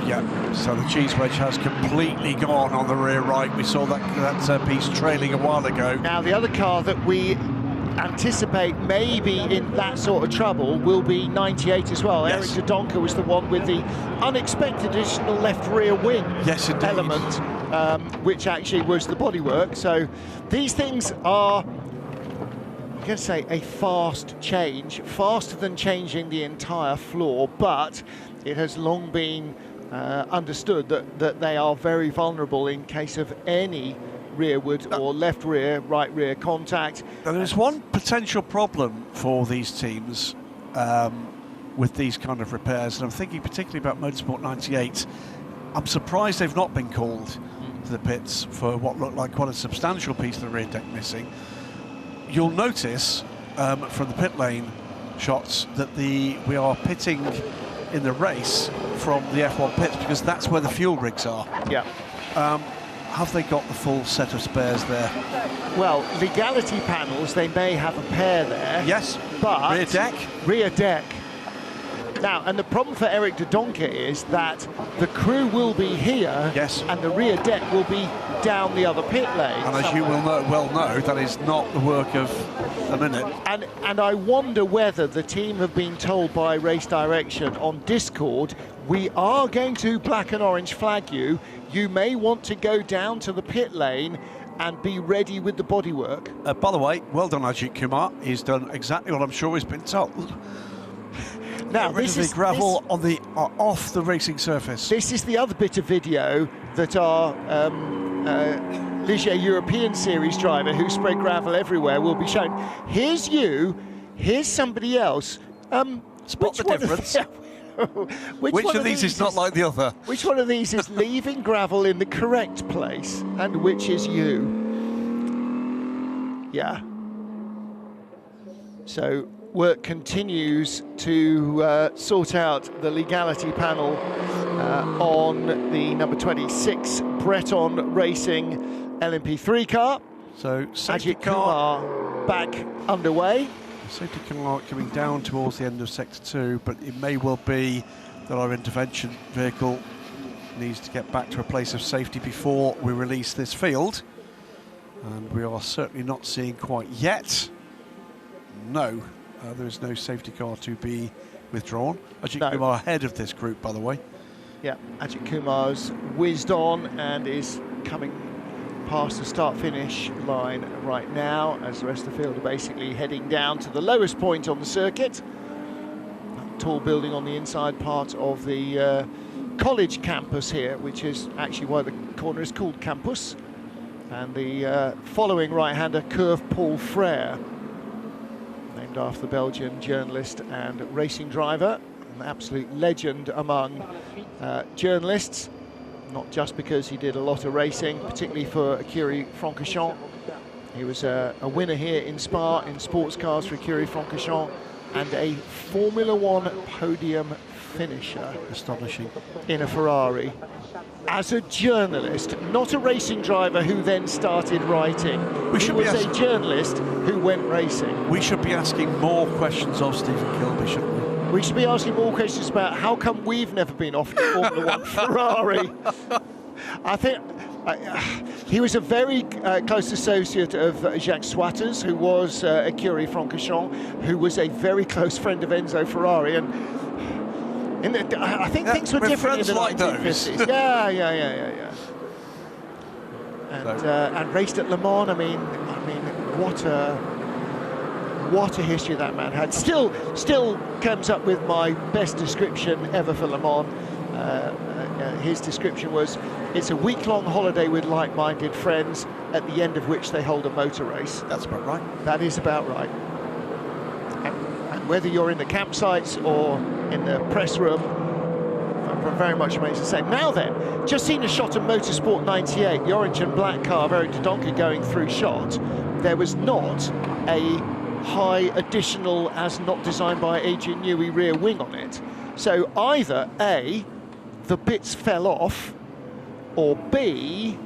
Yeah, so the cheese wedge has completely gone on the rear right. We saw that piece trailing a while ago. Now, the other car that we anticipate maybe in that sort of trouble will be 98 as well. Yes. Eric Dodonka was the one with the unexpected additional left rear wing element, which actually was the bodywork. So these things are I'm going to say a fast change, faster than changing the entire floor, but it has long been understood that they are very vulnerable in case of any rearward or left rear, right rear contact. Now, there's one potential problem for these teams with these kind of repairs, and I'm thinking particularly about Motorsport 98. I'm surprised they've not been called to the pits for what looked like quite a substantial piece of the rear deck missing. You'll notice from the pit lane shots that we are pitting in the race from the F1 pits because that's where the fuel rigs are. Yeah. Have they got the full set of spares there? Well, legality panels, they may have a pair there. Yes, but rear deck. Rear deck. Now, and the problem for Eric de Doncker is that the crew will be here, yes, and the rear deck will be down the other pit lane. And as you will well know, that is not the work of a minute. And I wonder whether the team have been told by race direction on Discord, we are going to black and orange flag you. You may want to go down to the pit lane and be ready with the bodywork. By the way, well done, Ajit Kumar. He's done exactly what I'm sure he's been told. Now, this is the gravel on the off the racing surface. This is the other bit of video that our Ligier European Series driver who spread gravel everywhere will be shown. Here's you, here's somebody else. Spot the difference. Which of these is not like the other? Which one of these is leaving gravel in the correct place and which is you? Yeah. So work continues to sort out the legality panel on the number 26 Breton Racing LMP3 car. So safety Ajit car Kumar back underway. Safety car coming down towards the end of sector 2, but it may well be that our intervention vehicle needs to get back to a place of safety before we release this field, and we are certainly not seeing quite yet. No, there is no safety car to be withdrawn. Ajit Kumar ahead of this group, by the way. Yeah, Ajit Kumar's whizzed on and is coming past the start-finish line right now, as the rest of the field are basically heading down to the lowest point on the circuit. That tall building on the inside part of the college campus here, which is actually why the corner is called Campus. And the following right-hander, Curve Paul Frère, named after the Belgian journalist and racing driver, an absolute legend among journalists. Not just because he did a lot of racing, particularly for Curie-Francorchamps. He was a winner here in Spa in sports cars for Curie-Francorchamps and a Formula One podium finisher. Astonishing. In a Ferrari. As a journalist, not a racing driver who then started writing. He was a journalist who went racing. We should be asking more questions of Stephen Kilby, shouldn't we? We should be asking more questions about how come we've never been off the Formula One Ferrari. I think he was a very close associate of Jacques Swatters, who was a Curie-Francorchamps, who was a very close friend of Enzo Ferrari, and I think things were different in the 1950s. Yeah. And raced at Le Mans. I mean, what a history that man had. Still comes up with my best description ever for Le Mans. His description was, it's a week-long holiday with like-minded friends, at the end of which they hold a motor race. That's about right. That is about right. And whether you're in the campsites or in the press room, very much remains the same. Now then, just seen a shot of Motorsport 98, the orange and black car of Eric de Doncker going through shot. There was not a high additional, as not designed by Adrian Newey, rear wing on it. So either A, the bits fell off, or B,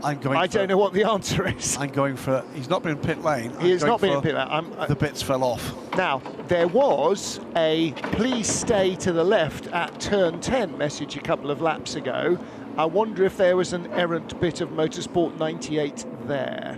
I don't know what the answer is. I'm going for, he's not been in pit lane. He has not been in pit lane. The bits fell off. Now, there was a please stay to the left at turn 10 message a couple of laps ago. I wonder if there was an errant bit of Motorsport 98 there.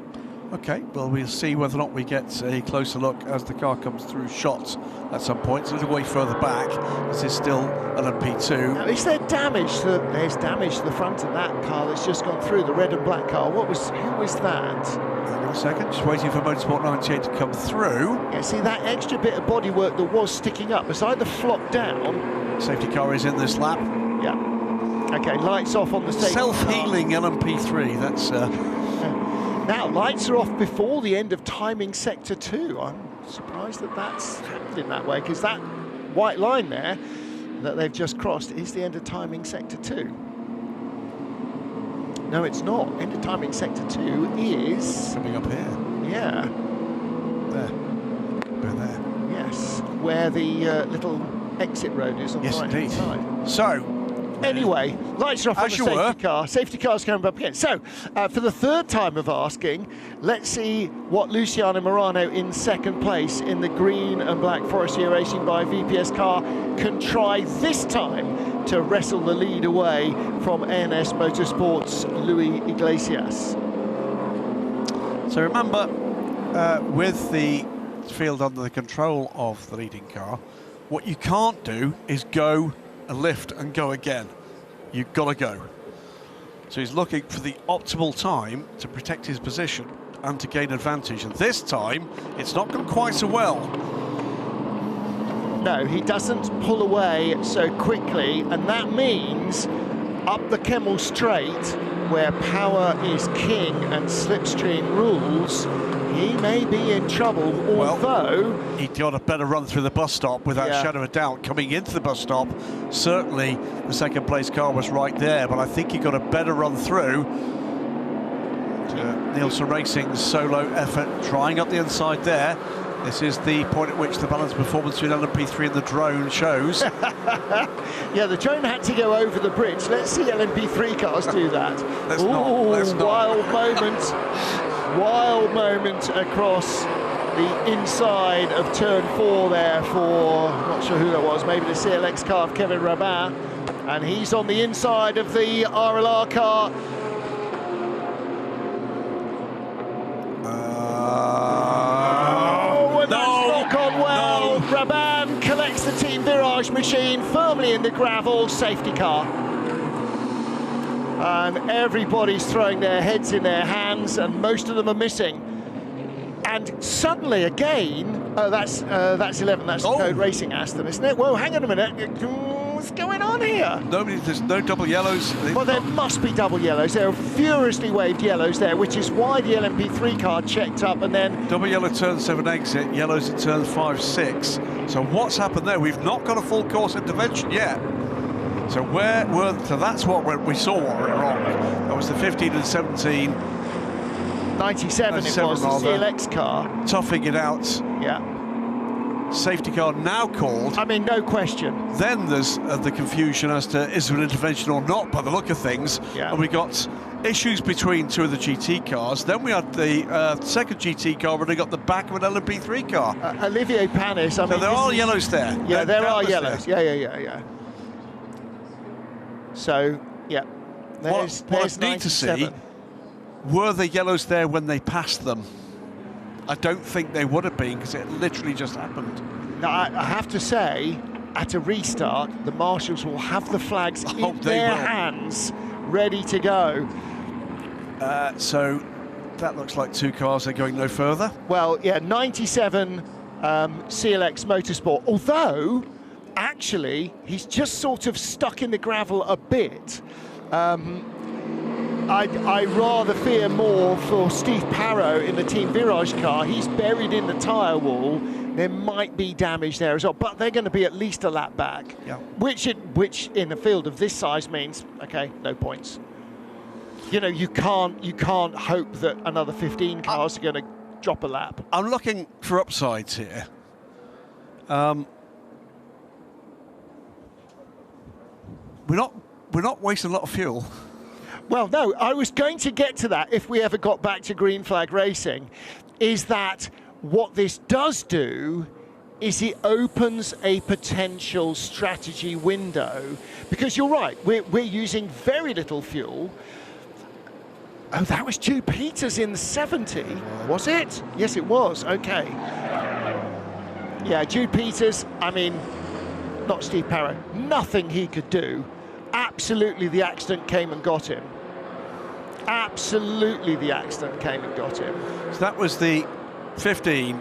Okay, well, we'll see whether or not we get a closer look as the car comes through shots at some point. It's a little way further back. This is still LMP2. Now, is there damage to there's damage to the front of that car that's just gone through, the red and black car? Who was that? Hang on a second, just waiting for Motorsport 98 to come through. Yeah, see that extra bit of bodywork that was sticking up has either flopped down. Safety car is in this lap. Yeah. Okay, lights off on the safety car. Self-healing LMP3, that's... Now, lights are off before the end of timing sector 2. I'm surprised that that's happened in that way, because that white line there that they've just crossed is the end of timing sector 2. No, it's not. End of timing sector 2 is... coming up here. Yeah. There. Go there. Yes, where the little exit road is on the right-hand side. So... Anyway, lights are off on the safety car. Safety car's coming up again. So, for the third time of asking, let's see what Luciano Morano in second place in the green and black Forestier Racing by VPS car can try this time to wrestle the lead away from ANS Motorsports' Luis Iglesias. So remember, with the field under the control of the leading car, what you can't do is go a lift and go again. You've got to go. So he's looking for the optimal time to protect his position and to gain advantage. And this time, it's not gone quite so well. No, he doesn't pull away so quickly, and that means up the Kemmel Straight, where power is king and slipstream rules, he may be in trouble, although... Well, he got a better run through the bus stop without a shadow of a doubt. Coming into the bus stop, certainly the second place car was right there, but I think he got a better run through. Nielsen Racing's solo effort, trying up the inside there. This is the point at which the balanced performance between LMP3 and the drone shows. Yeah, the drone had to go over the bridge. Let's see LMP3 cars do that. Let's not. Wild moment across the inside of turn 4 there for, not sure who that was, maybe the CLX car of Kevin Rabin. And he's on the inside of the RLR car. Rabin collects the Team Virage machine firmly in the gravel. Safety car. And everybody's throwing their heads in their hands, and most of them are missing. And suddenly again, that's 11, that's Code Racing Aston, isn't it? Whoa, hang on a minute. What's going on here? There's no double yellows. Well, there must be double yellows. There are furiously waved yellows there, which is why the LMP3 car checked up and then... Double yellow turn 7 exit, yellows at turn 5, 6. So what's happened there? We've not got a full course intervention yet. So that's what we saw what went wrong. That was the 15 and 17. 97 it was, the CLX car. Toughing it out. Yeah. Safety car now called. I mean, no question. Then there's the confusion as to is there an intervention or not by the look of things. Yeah. And we got issues between two of the GT cars. Then we had the second GT car running up the back of an LMP3 car. Olivier Panis. I mean, there are yellows there. Yeah, there are yellows. Yeah. So, yeah. There's what I need to see, were the yellows there when they passed them? I don't think they would have been, because it literally just happened. Now, I have to say, at a restart, the marshals will have the flags in their hands, ready to go. So that looks like two cars are going no further. Well, yeah, 97 CLX Motorsport, although, actually, he's just sort of stuck in the gravel a bit. I rather fear more for Steve Parrow in the Team Virage car. He's buried in the tyre wall. There might be damage there as well, but they're going to be at least a lap back. Yeah. Which in a field of this size means, okay, no points. You know, you can't hope that another 15 cars are going to drop a lap. I'm looking for upsides here. We're not wasting a lot of fuel. Well, no, I was going to get to that if we ever got back to green flag racing, is that what this does do is it opens a potential strategy window, because you're right, we're using very little fuel. Oh, that was Jude Peters in the 70, was it? Yes, it was, okay. Yeah, Jude Peters, I mean, not Steve Parrow, nothing he could do. Absolutely, the accident came and got him. Absolutely, the accident came and got him. So that was the 15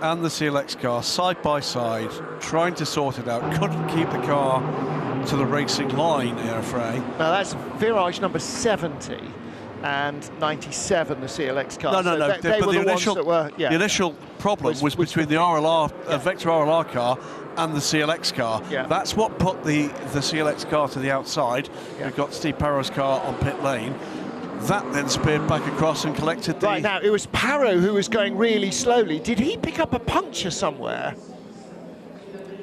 and the CLX car side by side, trying to sort it out. Couldn't keep the car to the racing line, Airfray. Now that's virage number 70 and 97, the CLX car. No. They were the initial, ones that were, the initial problem was between the RLR, Vector RLR car and the CLX car. Yeah. That's what put the CLX car to the outside. Yeah. We've got Steve Parrow's car on pit lane. That then speared back across and collected the... Right, now, it was Parrow who was going really slowly. Did he pick up a puncture somewhere?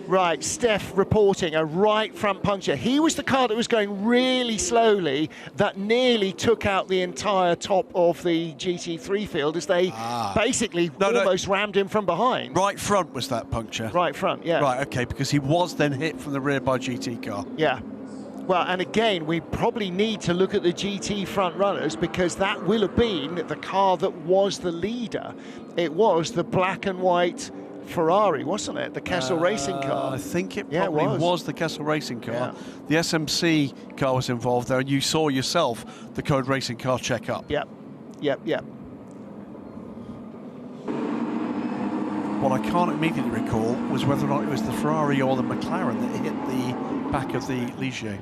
Right, Steph reporting a right front puncture. He was the car that was going really slowly that nearly took out the entire top of the GT3 field as they basically almost rammed him from behind. Right front was that puncture? Right front, yeah. Right, okay, because he was then hit from the rear by a GT car. Yeah. Well, and again, we probably need to look at the GT front runners because that will have been the car that was the leader. It was the black and white Ferrari, wasn't it? The Kessel Racing car. I think it probably was the Kessel Racing car. Yeah. The SMC car was involved there, and you saw yourself the Code Racing car check up. Yep. What I can't immediately recall was whether or not it was the Ferrari or the McLaren that hit the back of the Ligier.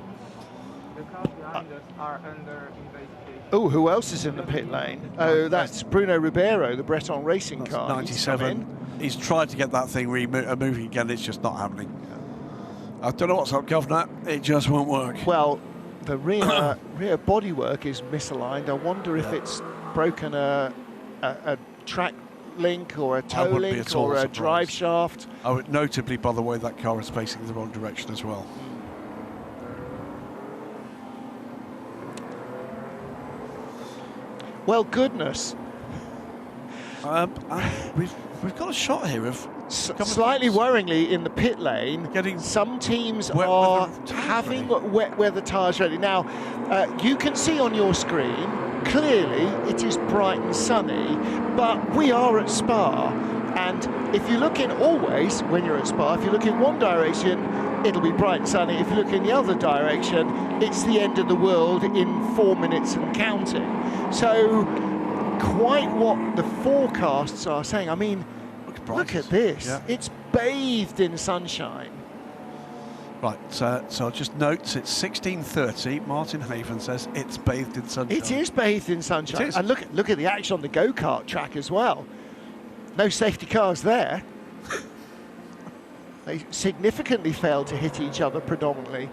The cars behind us are under investigation. Oh, who else is in the pit lane? Oh, that's Bruno Ribeiro, the Breton Racing car. 97. He's tried to get that thing moving again. It's just not happening. I don't know what's up, Governor. It just won't work. Well, the rear bodywork is misaligned. I wonder if it's broken a track link or a toe link or a drive shaft. Oh, notably, by the way, that car is facing the wrong direction as well. Well, goodness. We've got a shot here of slightly worryingly in the pit lane. Some teams are having wet weather tyres ready. Now, you can see on your screen clearly it is bright and sunny, but we are at Spa, and if you look in always when you're at Spa, if you look in one direction, it'll be bright and sunny. If you look in the other direction, it's the end of the world in 4 minutes and counting. So, quite what the forecasts are saying. I mean, look at this. Yeah. It's bathed in sunshine. Right, so just notes it's 16:30. Martin Haven says it's bathed in sunshine. It is bathed in sunshine. And look at the action on the go-kart track as well. No safety cars there. They significantly failed to hit each other predominantly.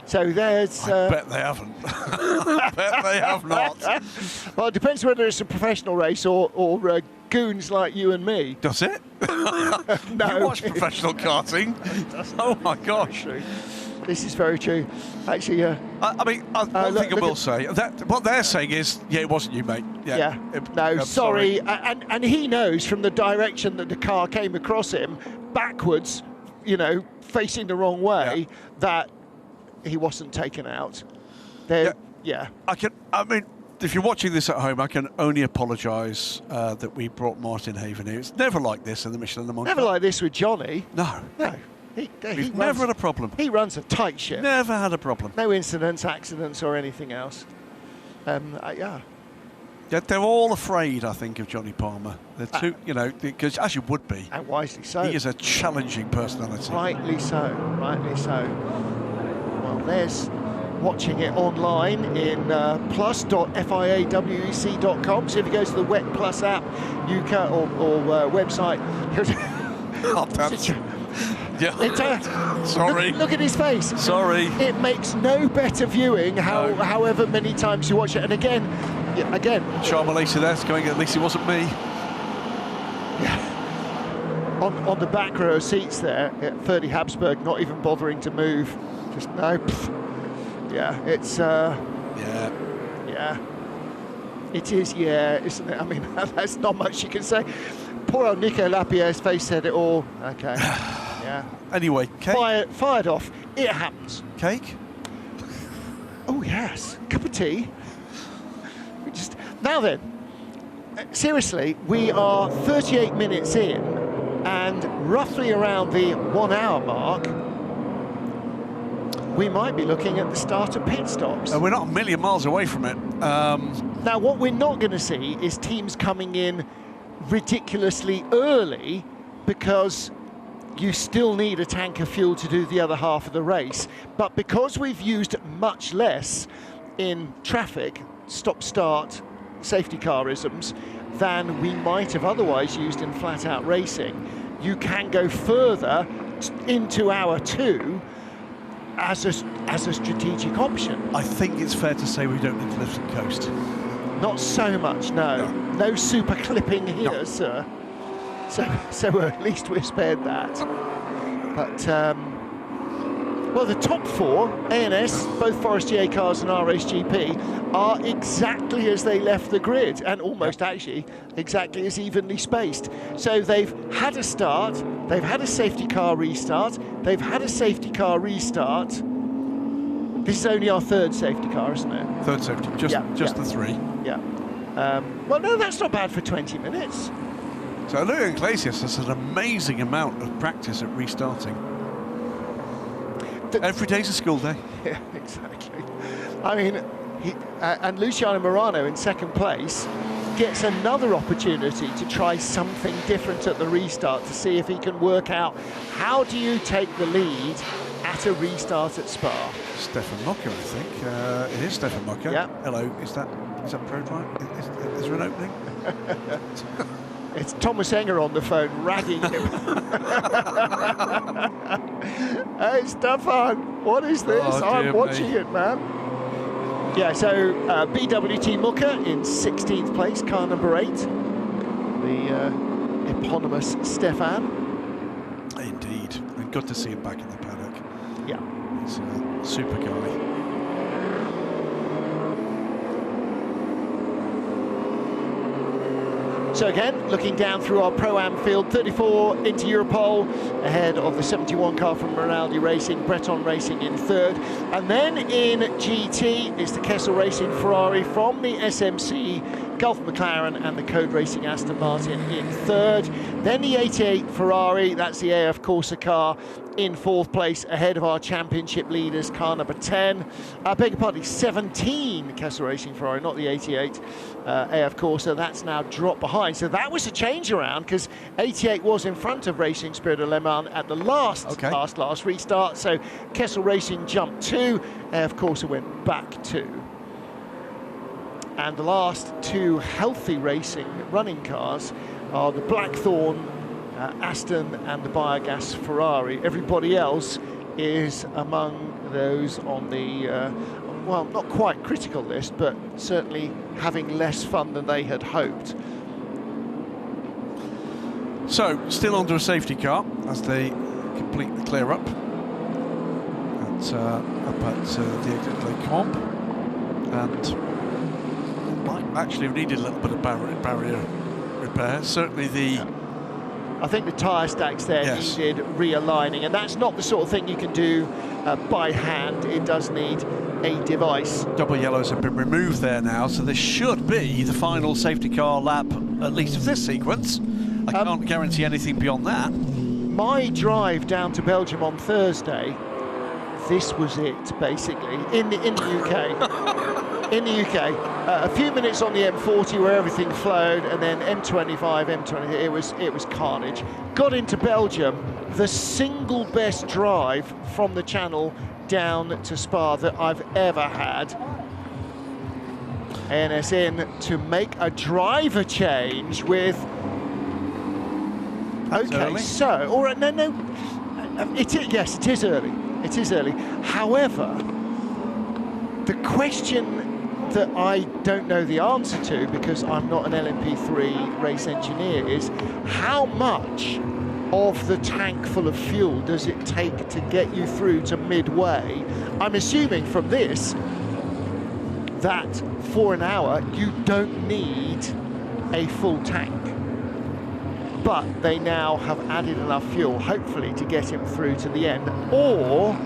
So there's... I bet they haven't. I bet they have not. Well, it depends whether it's a professional race or goons like you and me. Does it? No. You watch professional karting? Oh my gosh. This is very true. Actually, one thing I will say, that what they're saying is, it wasn't you, mate. Sorry. And he knows from the direction that the car came across him, backwards, facing the wrong way, that he wasn't taken out. If you're watching this at home, I can only apologise that we brought Martin Haven here. It's never like this in the Michelin Le Mans Cup. Never like this with Johnny. No. We've never had a problem. He runs a tight ship. Never had a problem. No incidents, accidents, or anything else. They're all afraid, I think, of Johnny Palmer. They're too, because as you would be. And wisely so. He is a challenging personality. Rightly so. Well, there's watching it online in plus.fiawec.com. So if you go to the Wet Plus app, you can, or website. Sorry. Look at his face. Sorry. It makes no better viewing however many times you watch it. And again. Charmalisa there's going, at least it wasn't me. Yeah. On the back row of seats there, Ferdy Habsburg not even bothering to move. Just no. Yeah, it's. Yeah. It is, isn't it? I mean, that's not much you can say. Poor old Nico Lapierre's face said it all. Okay. Yeah. Anyway, cake. Fired off. It happens. Cake? Oh, yes. Cup of tea. Now then, seriously, we are 38 minutes in, and roughly around the 1 hour mark, we might be looking at the start of pit stops. We're not a million miles away from it. Now, what we're not going to see is teams coming in ridiculously early, because you still need a tank of fuel to do the other half of the race. But because we've used much less in traffic, stop-start, safety car-isms, than we might have otherwise used in flat-out racing, you can go further into hour 2 as a strategic option. I think it's fair to say we don't need to lift and coast. Not so much, no. No super clipping here, No. sir. So at least we're spared that. But, well, the top 4, A&S, both Forestier cars and RSGP, are exactly as they left the grid, and almost actually exactly as evenly spaced. So they've had a start, they've had a safety car restart, they've had a safety car restart. This is only our 3rd safety car, isn't it? 3rd safety, just the 3. Yeah. Well, no, that's not bad for 20 minutes. So Leo Iglesias has an amazing amount of practice at restarting. Every day's a school day. Yeah, exactly. I mean, and Luciano Morano in 2nd place gets another opportunity to try something different at the restart, to see if he can work out how do you take the lead at a restart at Spa. Stefan Mocker, I think. It is Stefan Mocker. Yeah. Hello, is that Pro Drive? Is there an opening? It's Thomas Enger on the phone, ragging him. Hey, Stefan, what is this? Oh, I'm dear watching me. it, man. Yeah, so BWT Mucker in 16th place, car number 8. The eponymous Stefan. Indeed. And good to see him back in the paddock. Yeah. He's a super guy. So again, looking down through our Pro-Am field, 34 into Europol, ahead of the 71 car from Rinaldi Racing, Breton Racing in 3rd. And then in GT, it's the Kessel Racing Ferrari from the SMC, Gulf McLaren and the Code Racing Aston Martin in 3rd. Then the 88 Ferrari, that's the AF Corsa car, in 4th place, ahead of our championship leaders, car number 10. I beg your pardon, 17 Kessel Racing Ferrari, not the 88 AF Corsa. That's now dropped behind. So that was a change around, because 88 was in front of Racing Spirit of Le Mans at the last restart. So Kessel Racing jumped 2, AF Corsa went back 2. And the last 2 healthy racing running cars are the Blackthorn Aston and the Biogas Ferrari. Everybody else is among those on the, well, not quite critical list, but certainly having less fun than they had hoped. So, still under a safety car as they complete the clear up up at the exit Le Comp. And might actually have needed a little bit of barrier repair. Certainly the... I think the tyre stacks there needed realigning, and that's not the sort of thing you can do by hand. It does need a device. Double yellows have been removed there now, so this should be the final safety car lap, at least of this sequence. I can't guarantee anything beyond that. My drive down to Belgium on Thursday, this was it, basically, in the UK. In the UK, a few minutes on the M40 where everything flowed, and then M25, M20, it was carnage. Got into Belgium, the single best drive from the channel down to Spa that I've ever had. ANS in to make a driver change with... Okay, so, all right, no, yes, it is early. It is early. However, the question that I don't know the answer to, because I'm not an LMP3 race engineer, is how much of the tank full of fuel does it take to get you through to midway? I'm assuming from this that for an hour you don't need a full tank. But they now have added enough fuel, hopefully, to get him through to the end. Or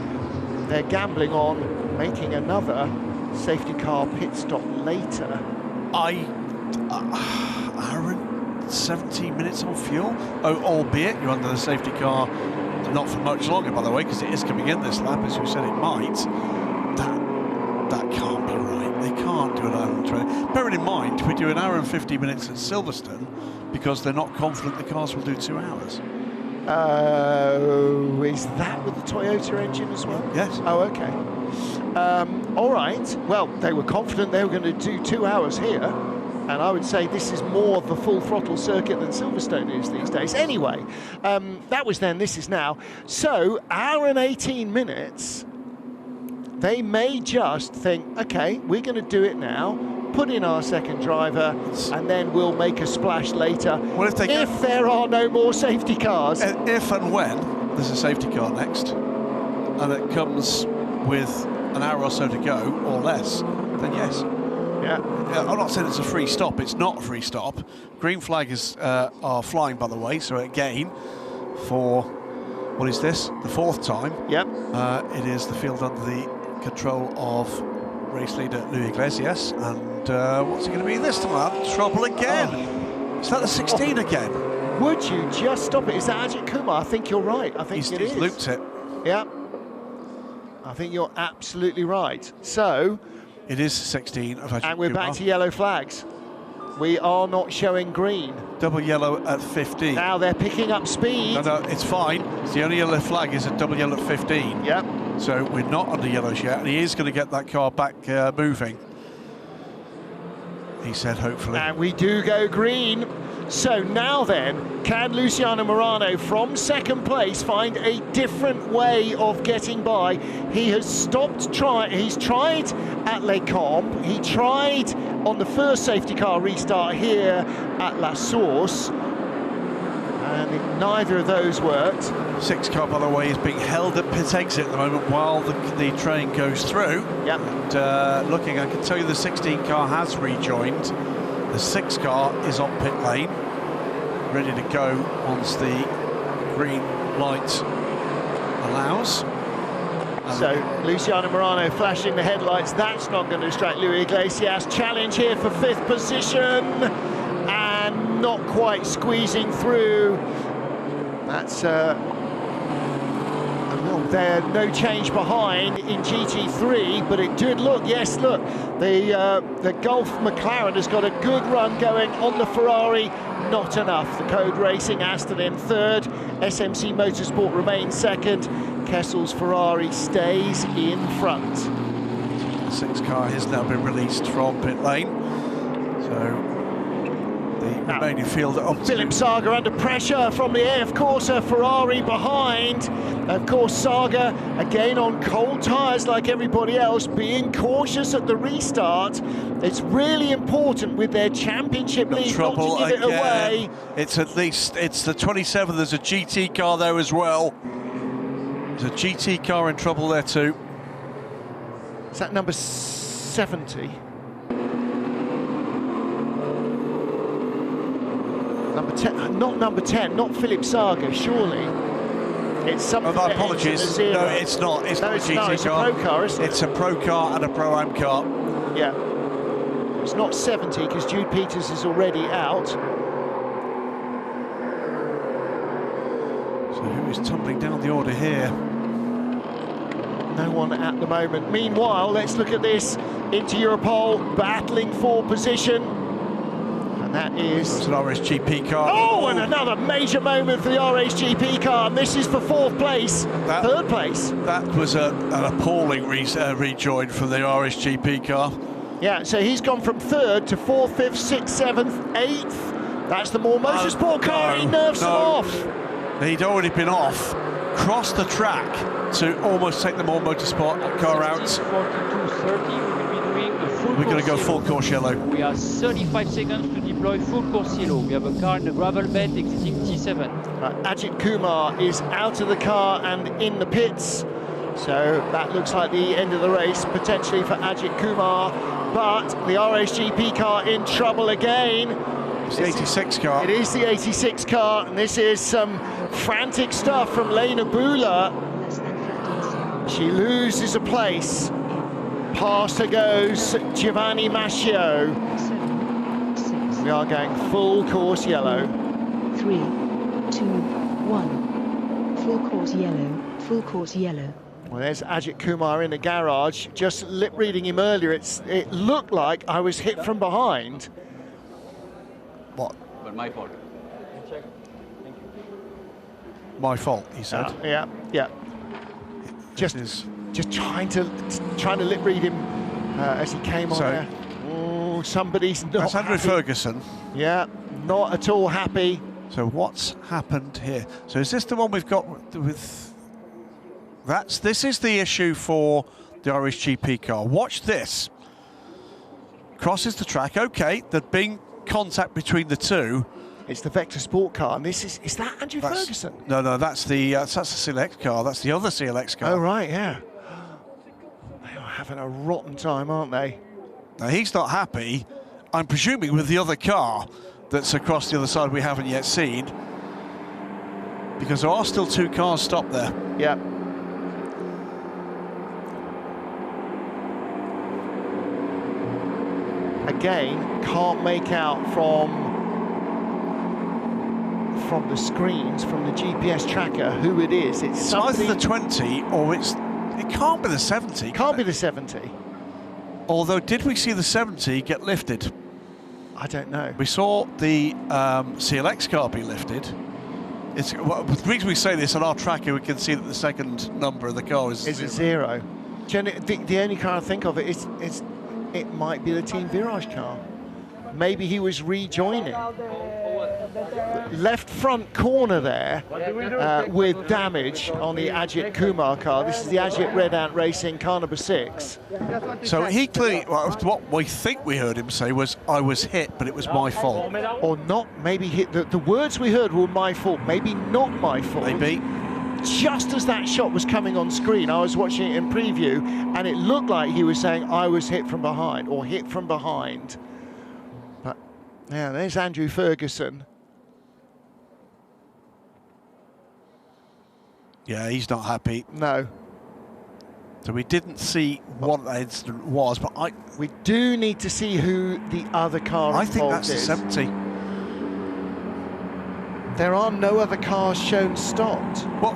they're gambling on making another safety car pit stop later. Aaron, 17 minutes on fuel? Oh, albeit you're under the safety car not for much longer, by the way, because it is coming in this lap, as you said it might. That can't be right. They can't do an hour and 20 bearing in mind, we do 1 hour and 50 minutes at Silverstone because they're not confident the cars will do 2 hours. Is that with the Toyota engine as well? Yes. Oh, okay. All right. Well, they were confident they were going to do 2 hours here, and I would say this is more of a full throttle circuit than Silverstone is these days. Anyway, that was then, this is now. So, hour and 18 minutes, they may just think, okay, we're going to do it now, put in our second driver, and then we'll make a splash later. Well, if there are no more safety cars. If and when there's a safety car next, and it comes with an hour or so to go, or less, then yes. Yeah. I'm not saying it's a free stop. It's not a free stop. Green flag are flying, by the way. So again, for what is this? The 4th time. Yep. It is the field under the control of race leader Luis Iglesias, and what's it going to be this time? Trouble again. Oh. Is that the 16 again? Would you just stop it? Is that Ajit Kumar? I think you're right. I think He's looped it. Yeah. I think you're absolutely right. So it is 16 of Ajit and we're Kumar. back to yellow flags. We are not showing green. Double yellow at 15. Now they're picking up speed. No, it's fine. It's the only yellow flag is a double yellow at 15. Yep. So we're not under yellows yet, and he is going to get that car back moving. He said, hopefully. And we do go green. So now then, can Luciano Morano from second place find a different way of getting by? He has stopped trying. He's tried at Les Combes. He tried on the first safety car restart here at La Source. And neither of those worked. 6 car, by the way, is being held at pit exit at the moment while the train goes through. Yep. And looking, I can tell you the 16 car has rejoined. The 6 car is on pit lane, ready to go once the green light allows. So Luciano Morano flashing the headlights. That's not going to distract Luis Iglesias. Challenge here for 5th position, and not quite squeezing through. That's well, there no change behind in GT3, but it did look. Yes, look, the Gulf McLaren has got a good run going on the Ferrari. Not enough. The Code Racing Aston in 3rd. SMC Motorsport remains 2nd. Kessel's Ferrari stays in front. The 6 car has now been released from pit lane. So the remaining field up. Philip Saga under pressure from the air. Of course, a Ferrari behind. Of course, Saga again on cold tyres like everybody else, being cautious at the restart. It's really important with their championship lead not to give it away. It's at least, it's the 27. There's a GT car there as well. There's a GT car in trouble there too. Is that number 70? Number 10, not number 10, not Philip Saga, surely. It's something. Oh, apologies. No, it's not. It's not a GT car. It's a pro car, isn't it? It's a pro car and a pro-am car. Yeah. It's not 70 because Jude Peters is already out. So who is tumbling down the order here? No one at the moment. Meanwhile, let's look at this. Into Europol, battling for position. And that is... It's an RSGP car. Oh, and another major moment for the RSGP car. And this is for 4th place, 3rd place. That was an appalling rejoin from the RSGP car. Yeah, so he's gone from 3rd to 4th, 5th, 6th, 7th, 8th. That's the More Motorsport car. He nerfs them off. He'd already been off, crossed the track to almost take the More Motorsport car out. 42.30, we're going to go full course yellow. We have 35 seconds to deploy full course yellow. We have a car in the gravel bed exiting T7. Ajit Kumar is out of the car and in the pits. So that looks like the end of the race, potentially for Ajit Kumar. But the RSGP car in trouble again. It's the 86 car. It is the 86 car, and this is some frantic stuff from Lena Bula. She loses a place. Past her goes Giovanni Mascio. We are going full course yellow. 3, 2, 1. Full course yellow. Full course yellow. Well, there's Ajit Kumar in the garage. Just lip reading him earlier, it looked like I was hit from behind. What? But my fault. My fault, he said. Yeah. Just trying to lip read him as he came on there. Oh, somebody's not That's Andrew happy. Ferguson. Yeah, not at all happy. So what's happened here? So is this the one we've got with... This is the issue for the Irish GP car. Watch this. Crosses the track. Okay, there's been contact between the two. It's the Vector Sport car, and is that Andrew Ferguson? No, that's the CLX car. That's the other CLX car. Oh, right, yeah. They are having a rotten time, aren't they? Now, he's not happy, I'm presuming, with the other car that's across the other side we haven't yet seen, because there are still two cars stopped there. Yeah. Again, can't make out from the screens, from the GPS tracker, who it is. It's either the 20 or it can't be the 70. Can't be the 70. Although, did we see the 70 get lifted? I don't know. We saw the CLX car be lifted. The reason we say this on our tracker, we can see that the second number of the car is a zero. The only car I think of it might be the Team Virage car. Maybe he was rejoining. Left front corner there with damage on the Ajit Kumar car. This is the Ajit Red Ant Racing car number 6. So he clearly, what we think we heard him say was, I was hit, but it was my fault. Or not, maybe hit. The words we heard were my fault, maybe not my fault. Maybe. Just as that shot was coming on screen, I was watching it in preview, and it looked like he was saying, I was hit from behind, or hit from behind. But, yeah, there's Andrew Ferguson. Yeah, he's not happy. No. So we didn't see what that incident was, but we do need to see who the other car I think that's is. the 70. There are no other cars shown stopped. Well,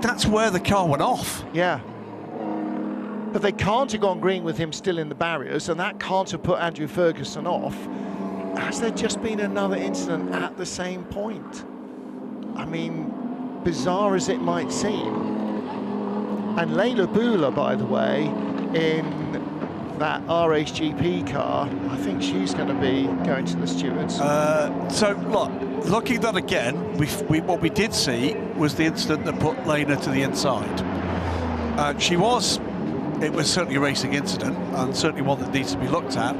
that's where the car went off. Yeah. But they can't have gone green with him still in the barriers, and that can't have put Andrew Ferguson off. Has there just been another incident at the same point? I mean, bizarre as it might seem. And Layla Bula, by the way, in that RHGP car, I think she's going to be going to the stewards. So, look, looking at that again, what we did see was the incident that put Layla to the inside. It was certainly a racing incident, and certainly one that needs to be looked at.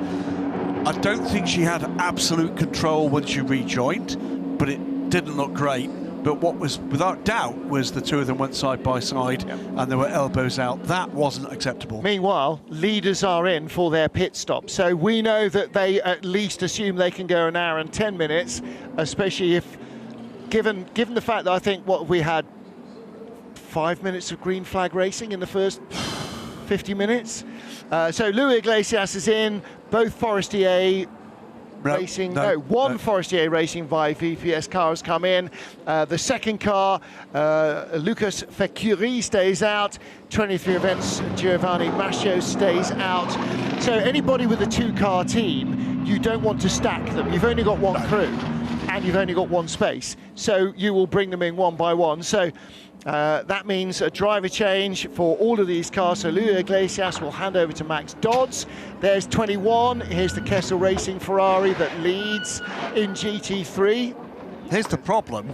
I don't think she had absolute control when she rejoined, but it didn't look great. But what was, without doubt, was the two of them went side by side, and there were elbows out. That wasn't acceptable. Meanwhile, leaders are in for their pit stop. So we know that they at least assume they can go an hour and 10 minutes, especially if, given the fact that I think, what we had 5 minutes of green flag racing in the first 50 minutes. So Louis Iglesias is in, both Forestier Racing, one Forestier Racing by VPS car has come in. The second car, Lucas Fecuri stays out. 23 events, Giovanni Mascio stays out. So anybody with a two-car team, you don't want to stack them. You've only got one crew, and you've only got one space. So you will bring them in one by one. So that means a driver change for all of these cars. So Louis Iglesias will hand over to Max Dodds. There's 21. Here's the Kessel Racing Ferrari that leads in GT3. Here's the problem,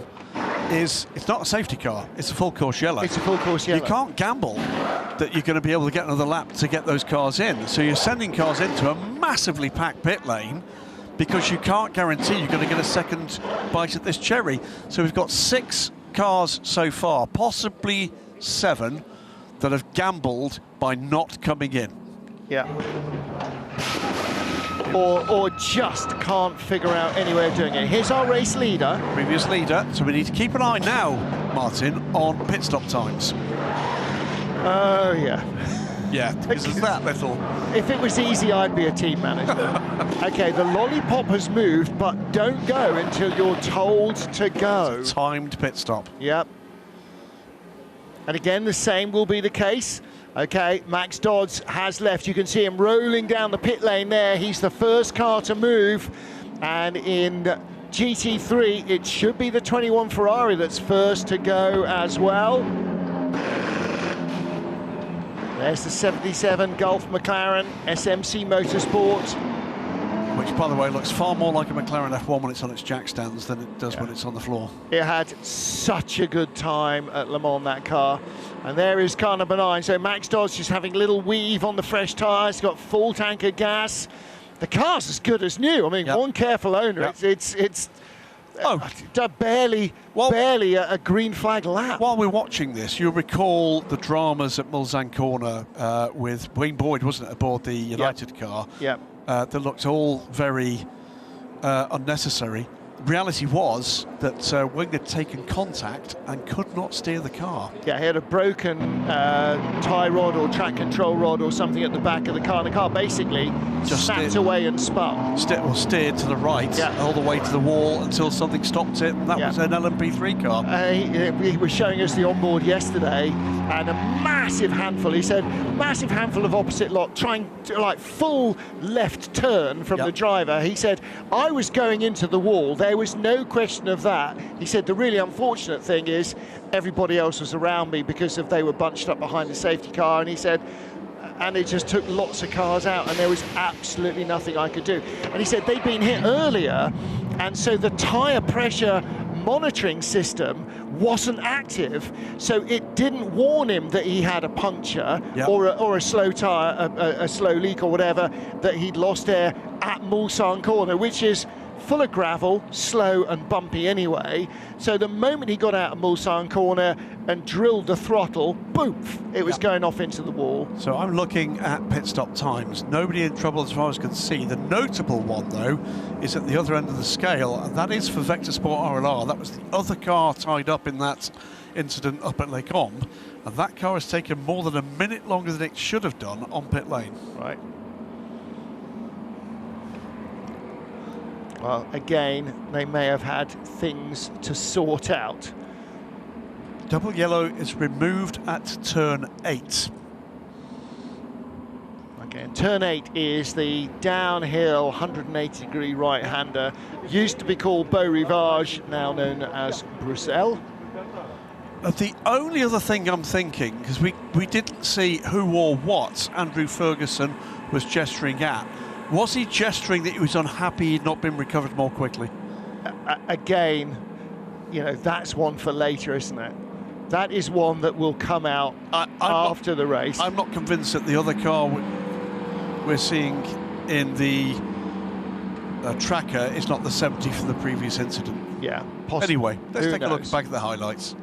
is it's not a safety car, it's a full course yellow. It's a full course yellow. You can't gamble that you're going to be able to get another lap to get those cars in. So you're sending cars into a massively packed pit lane because you can't guarantee you're going to get a second bite at this cherry. So we've got 6 cars so far, possibly 7, that have gambled by not coming in. Yeah. Or just can't figure out any way of doing it. Here's our race leader. Previous leader, so we need to keep an eye now, Martin, on pit stop times. Oh, yeah. Yeah, because it's that little. If it was easy, I'd be a team manager. Okay, the lollipop has moved, but don't go until you're told to go. It's a timed pit stop. Yep. And again, the same will be the case. Okay, Max Dodds has left. You can see him rolling down the pit lane there. He's the first car to move. And in GT3, it should be the 21 Ferrari that's first to go as well. There's the 77 Gulf McLaren SMC Motorsport. Which, by the way, looks far more like a McLaren F1 when it's on its jack stands than it does when it's on the floor. It had such a good time at Le Mans, that car. And there is car number 9. So Max Dodds just having a little weave on the fresh tyres, got full tank of gas. The car's as good as new. I mean, one careful owner, it's barely a green flag lap. While we're watching this, you'll recall the dramas at Mulsanne Corner with Wayne Boyd, wasn't it, aboard the United car? Yep. That looked all very unnecessary. The reality was that Wing had taken contact and could not steer the car. Yeah, he had a broken tie rod or track control rod or something at the back of the car. The car basically just snapped away and spun. Steered to the right, all the way to the wall until something stopped it. And that was an LMP3 car. He was showing us the onboard yesterday, and a massive handful. He said, massive handful of opposite lot, trying to, like, full left turn from the driver. He said, I was going into the wall. There was no question of that. He said, the really unfortunate thing is everybody else was around me because they were bunched up behind the safety car. And he said, and it just took lots of cars out, and there was absolutely nothing I could do. And he said they'd been hit earlier, and so the tyre pressure monitoring system wasn't active, so it didn't warn him that he had a puncture or a slow tyre, a slow leak or whatever, that he'd lost air at Mulsanne Corner, which is full of gravel, slow and bumpy anyway. So the moment he got out of Mulsanne Corner and drilled the throttle, boom, it was going off into the wall. So I'm looking at pit stop times. Nobody in trouble as far as I can see. The notable one, though, is at the other end of the scale, and that is for Vector Sport RLR. That was the other car tied up in that incident up at Les Combes, and that car has taken more than a minute longer than it should have done on pit lane. Right. Well, again, they may have had things to sort out. Double yellow is removed at turn 8. Again, turn 8 is the downhill 180-degree right-hander. Used to be called Beau Rivage, now known as Bruxelles. The only other thing I'm thinking, because we didn't see who or what Andrew Ferguson was gesturing at. Was he gesturing that he was unhappy he'd not been recovered more quickly? Again, you know, that's one for later, isn't it? That is one that will come out after the race. I'm not convinced that the other car we're seeing in the tracker is not the 70 from the previous incident. Yeah, possibly. Anyway, let's take a look back at the highlights.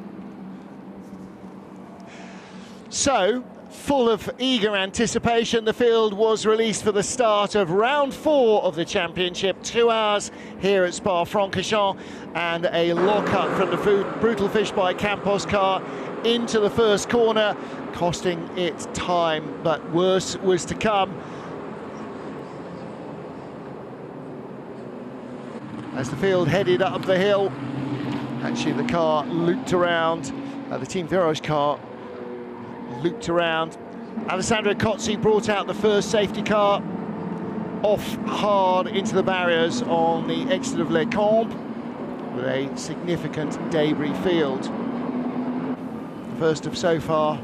So, full of eager anticipation, the field was released for the start of round 4 of the championship. 2 hours here at Spa-Francorchamps, and a lock-up from the Brutal Fish by Campos car into the first corner, costing it time, but worse was to come. As the field headed up the hill, actually the car looped around, the Team Virage car looped around. Alessandro Cozzi brought out the first safety car, off hard into the barriers on the exit of Les Combes with a significant debris field. First of so far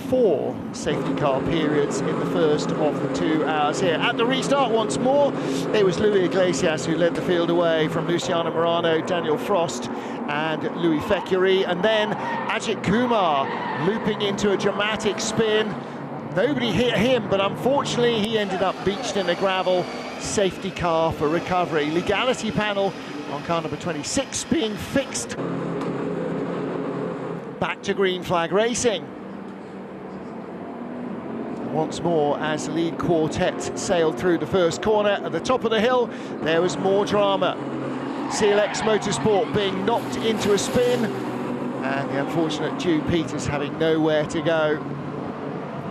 4 safety car periods in the first of the 2 hours here. At the restart once more, it was Louis Iglesias who led the field away from Luciano Morano, Daniel Frost and Louis Fecchiuri, and then Ajit Kumar looping into a dramatic spin. Nobody hit him, but unfortunately he ended up beached in the gravel. Safety car for recovery. Legality panel on car number 26 being fixed. Back to green flag racing. Once more, as the lead quartet sailed through the first corner, at the top of the hill, there was more drama. CLX Motorsport being knocked into a spin, and the unfortunate Jude Peters having nowhere to go.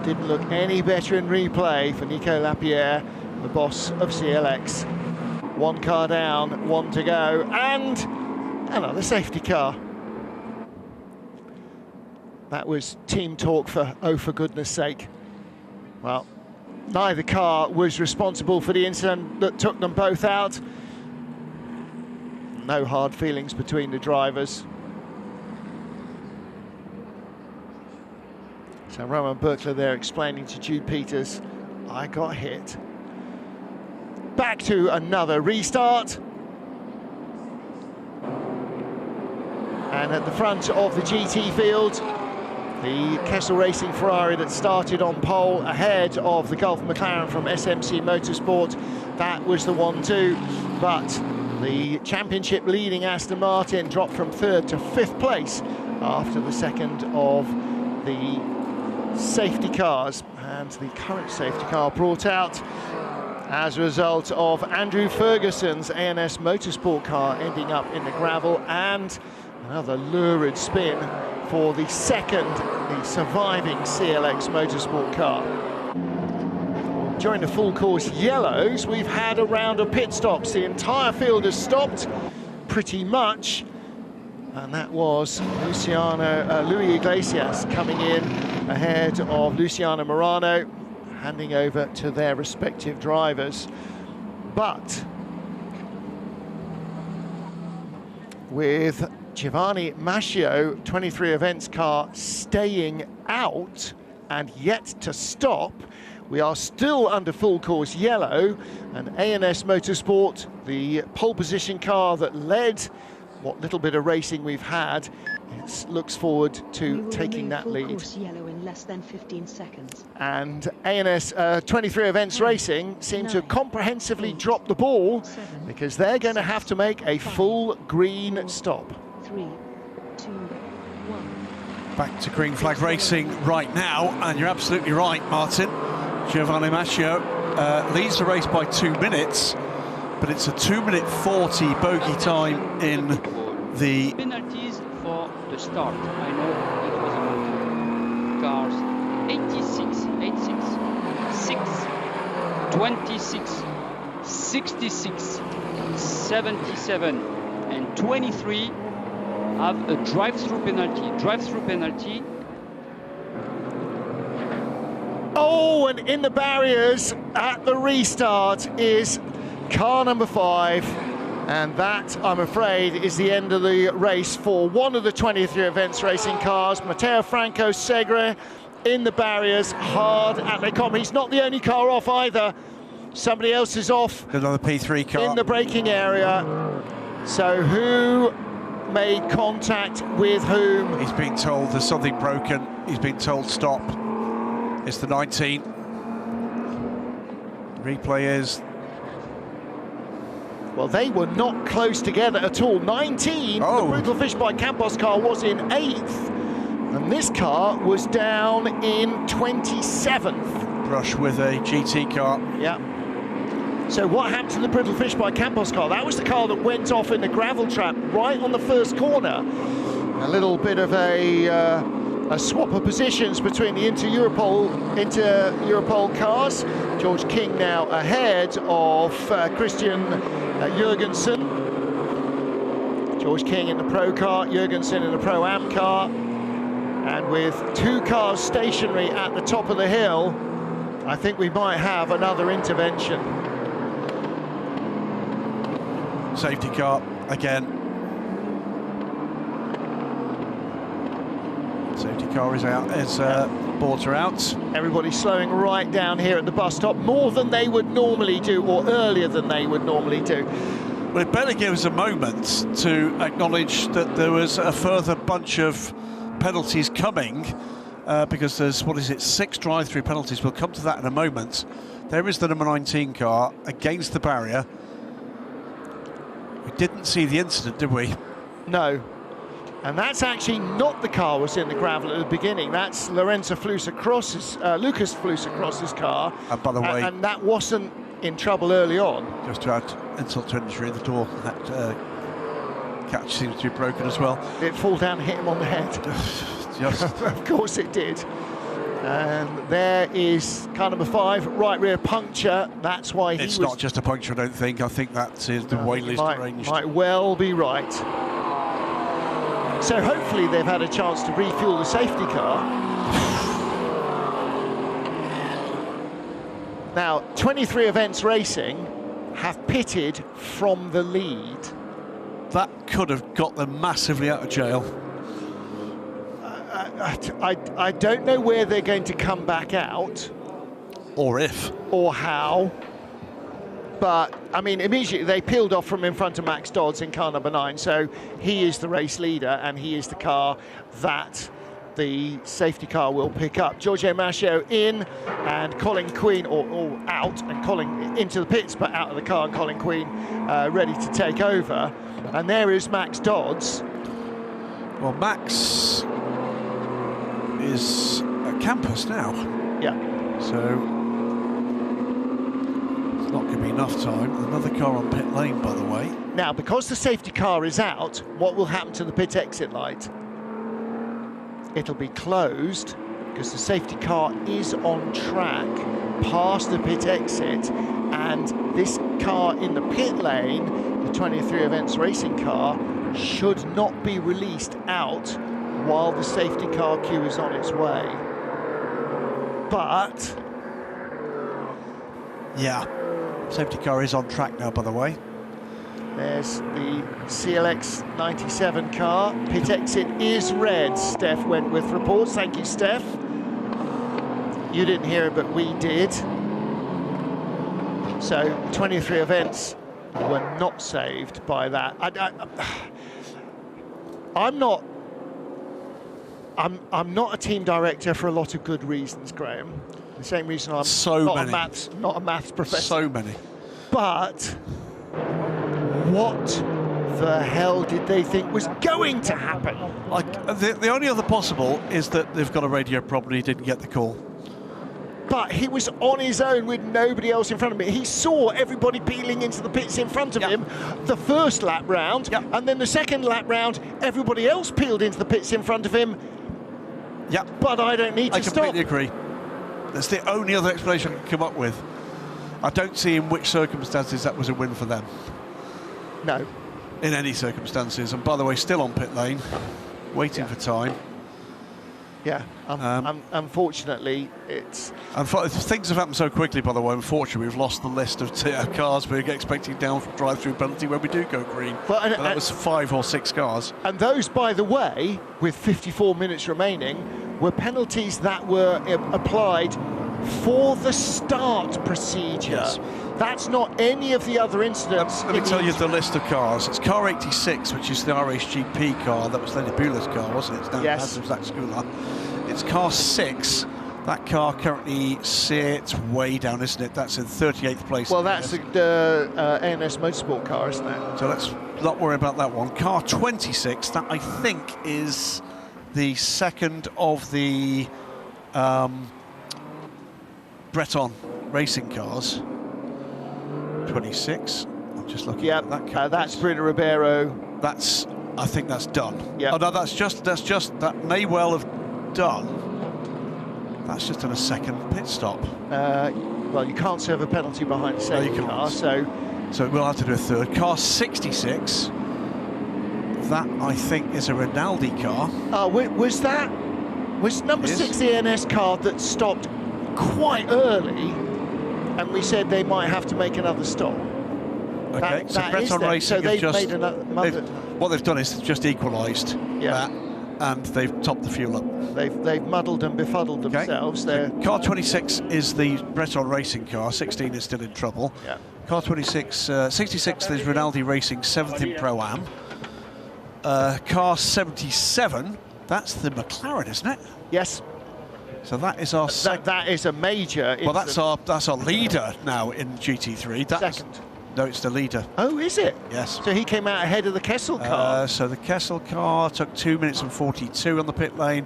Didn't look any better in replay for Nico Lapierre, the boss of CLX. 1 car down, 1 to go, and another safety car. That was team talk for, oh, for goodness sake. Well, neither car was responsible for the incident that took them both out. No hard feelings between the drivers. So Roman Berkler there explaining to Jude Peters, I got hit. Back to another restart. And at the front of the GT field, the Kessel Racing Ferrari that started on pole ahead of the Gulf McLaren from SMC Motorsport. That was the 1-2, but the championship leading Aston Martin dropped from 3rd to 5th place after the second of the safety cars, and the current safety car brought out as a result of Andrew Ferguson's ANS Motorsport car ending up in the gravel, and another lurid spin for the surviving CLX Motorsport car. During the full course yellows, we've had a round of pit stops. The entire field has stopped pretty much, and that was Louis Iglesias coming in ahead of Luciano Morano, handing over to their respective drivers. But with Giovanni Mascio, 23 events car, staying out and yet to stop, we are still under full course yellow, and ANS Motorsport, the pole position car that led what little bit of racing we've had, looks forward to taking that lead. Course yellow in less than 15 seconds. And ANS 23 Events Racing seem to comprehensively drop the ball, because they're going to have to make a full green stop. 3, 2, 1. Back to green flag racing right now, and you're absolutely right, Martin. Giovanni Mascio leads the race by 2 minutes, but it's a 2-minute 40 bogey time in the penalties for the start. I know it was about cars 86, 6, 26, 66, 77, and 23 have a drive-through penalty. Oh, and in the barriers at the restart is car number 5, and that, I'm afraid, is the end of the race for one of the 23 Events Racing cars. Matteo Franco Segre in the barriers, hard at the come. He's not the only car off either. Somebody else is off. Another P3 car in the braking area. So who made contact with whom? He's been told there's something broken. He's been told stop. It's the 19. Replay is... Well, they were not close together at all. 19, the Brutal Fish by Campos car was in 8th, and this car was down in 27th. Brush with a GT car. Yeah. So what happened to the Brutal Fish by Campos car? That was the car that went off in the gravel trap right on the first corner. A little bit of a swap of positions between the Inter-Europol cars. George King now ahead of Christian Jurgensen. George King in the Pro car, Jurgensen in the Pro-Am car. And with 2 cars stationary at the top of the hill, I think we might have another intervention. Safety car again. Safety car is out, boards are out. Everybody's slowing right down here at the bus stop, more than they would normally do, or earlier than they would normally do. Well, it better give us a moment to acknowledge that there was a further bunch of penalties coming, because there's, 6 drive-through penalties. We'll come to that in a moment. There is the number 19 car against the barrier. We didn't see the incident, did we? No. And that's actually not the car that was in the gravel at the beginning. That's Lucas Flusacross's car. And by the way, and that wasn't in trouble early on. Just to add insult to injury, the door, that catch seems to be broken as well. Did it fall down and hit him on the head? Of course it did. And there is car number 5, right rear puncture. That's why he It's not just a puncture, I don't think. I think that is the way he's arranged. Might well be right. So hopefully they've had a chance to refuel the safety car. Now, 23 Events Racing have pitted from the lead. That could have got them massively out of jail. I don't know where they're going to come back out. Or if. Or how. But, I mean, immediately they peeled off from in front of Max Dodds in car number 9, so he is the race leader and he is the car that the safety car will pick up. Giorgio Mascio in and Colin Queen, or out, and Colin into the pits, but out of the car, and Colin Queen ready to take over. And there is Max Dodds. Well, Max is at campus now. Yeah. So it's not going to be enough time. Another car on pit lane, by the way. Now, because the safety car is out, what will happen to the pit exit light? It'll be closed because the safety car is on track past the pit exit, and this car in the pit lane, the 23 Events Racing car, should not be released out while the safety car queue is on its way. But yeah, safety car is on track now, by the way. there's the CLX 97 car. Pit exit is red. Steph Wentworth reports. Thank you, Steph. You didn't hear it, but we did. So 23 Events were not saved by that. I'm not a team director for a lot of good reasons, Graham. The same reason I'm not a maths professor. So many. But what the hell did they think was going to happen? The only other possible is that they've got a radio problem and he didn't get the call. But he was on his own with nobody else in front of him. He saw everybody peeling into the pits in front of him the first lap round, and then the second lap round, everybody else peeled into the pits in front of him. Yeah, but I don't need to stop. I completely agree. That's the only other explanation I can come up with. I don't see in which circumstances that was a win for them. No. In any circumstances. And by the way, still on pit lane, waiting for time. Yeah, unfortunately, it's... Things have happened so quickly, by the way. Unfortunately, we've lost the list of cars we're expecting down for drive-through penalty when we do go green. But that was 5 or 6 cars. And those, by the way, with 54 minutes remaining, were penalties that were applied for the start procedure. Yes. That's not any of the other incidents. Let me tell you the list of cars. It's car 86, which is the RHGP car. That was Lenny Bueller's car, wasn't it? It's now Zach Skula. It's car 6. That car currently sits way down, isn't it? That's in 38th place. Well, that's the ANS Motorsport car, isn't it? So let's not worry about that one. Car 26, that I think is the second of the Breton racing cars. 26. I'm just looking at that. That's Bruno Ribeiro. I think that's done. Yeah. Oh no, that's just that may well have done. That's just on a second pit stop. Well, you can't serve a penalty behind a safety car, so we'll have to do a third. Car 66. That I think is a Rinaldi car. Was number 6 the ANS car that stopped quite early, and we said they might have to make another stop? Okay, so Breton Racing have just made what they've done is just equalised that, and they've topped the fuel up. They've muddled and befuddled themselves. So car 26 is the Breton Racing car. 16 is still in trouble. Yeah. Car 26, 66 is Rinaldi Racing, 7th in Pro-Am. Car 77, that's the McLaren, isn't it? Yes. So that is our that is a major. Well, that's our leader now in GT3. Second. No, it's the leader. Oh, is it? Yes. So he came out ahead of the Kessel car. So the Kessel car took 2 minutes and 42 on the pit lane,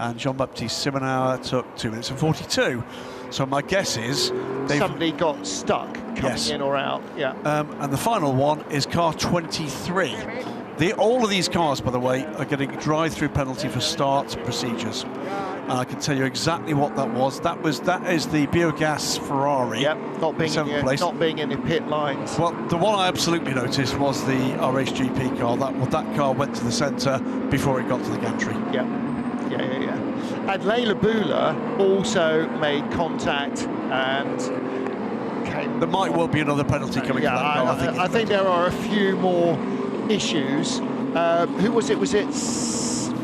and Jean-Baptiste Simonauer took 2 minutes and 42. So my guess is somebody got stuck coming in or out. Yeah. And the final one is car 23. All of these cars, by the way, are getting drive-through penalty for start procedures. and I can tell you exactly what that was. That is the biogas Ferrari. Yep, not being in the pit lines. Well, the one I absolutely noticed was the RHGP car. That car went to the centre before it got to the gantry. Yep. Yeah. And Leila Bula also made contact and came. There might well be another penalty coming for that car. I think there are a few more issues. Who was it? Was it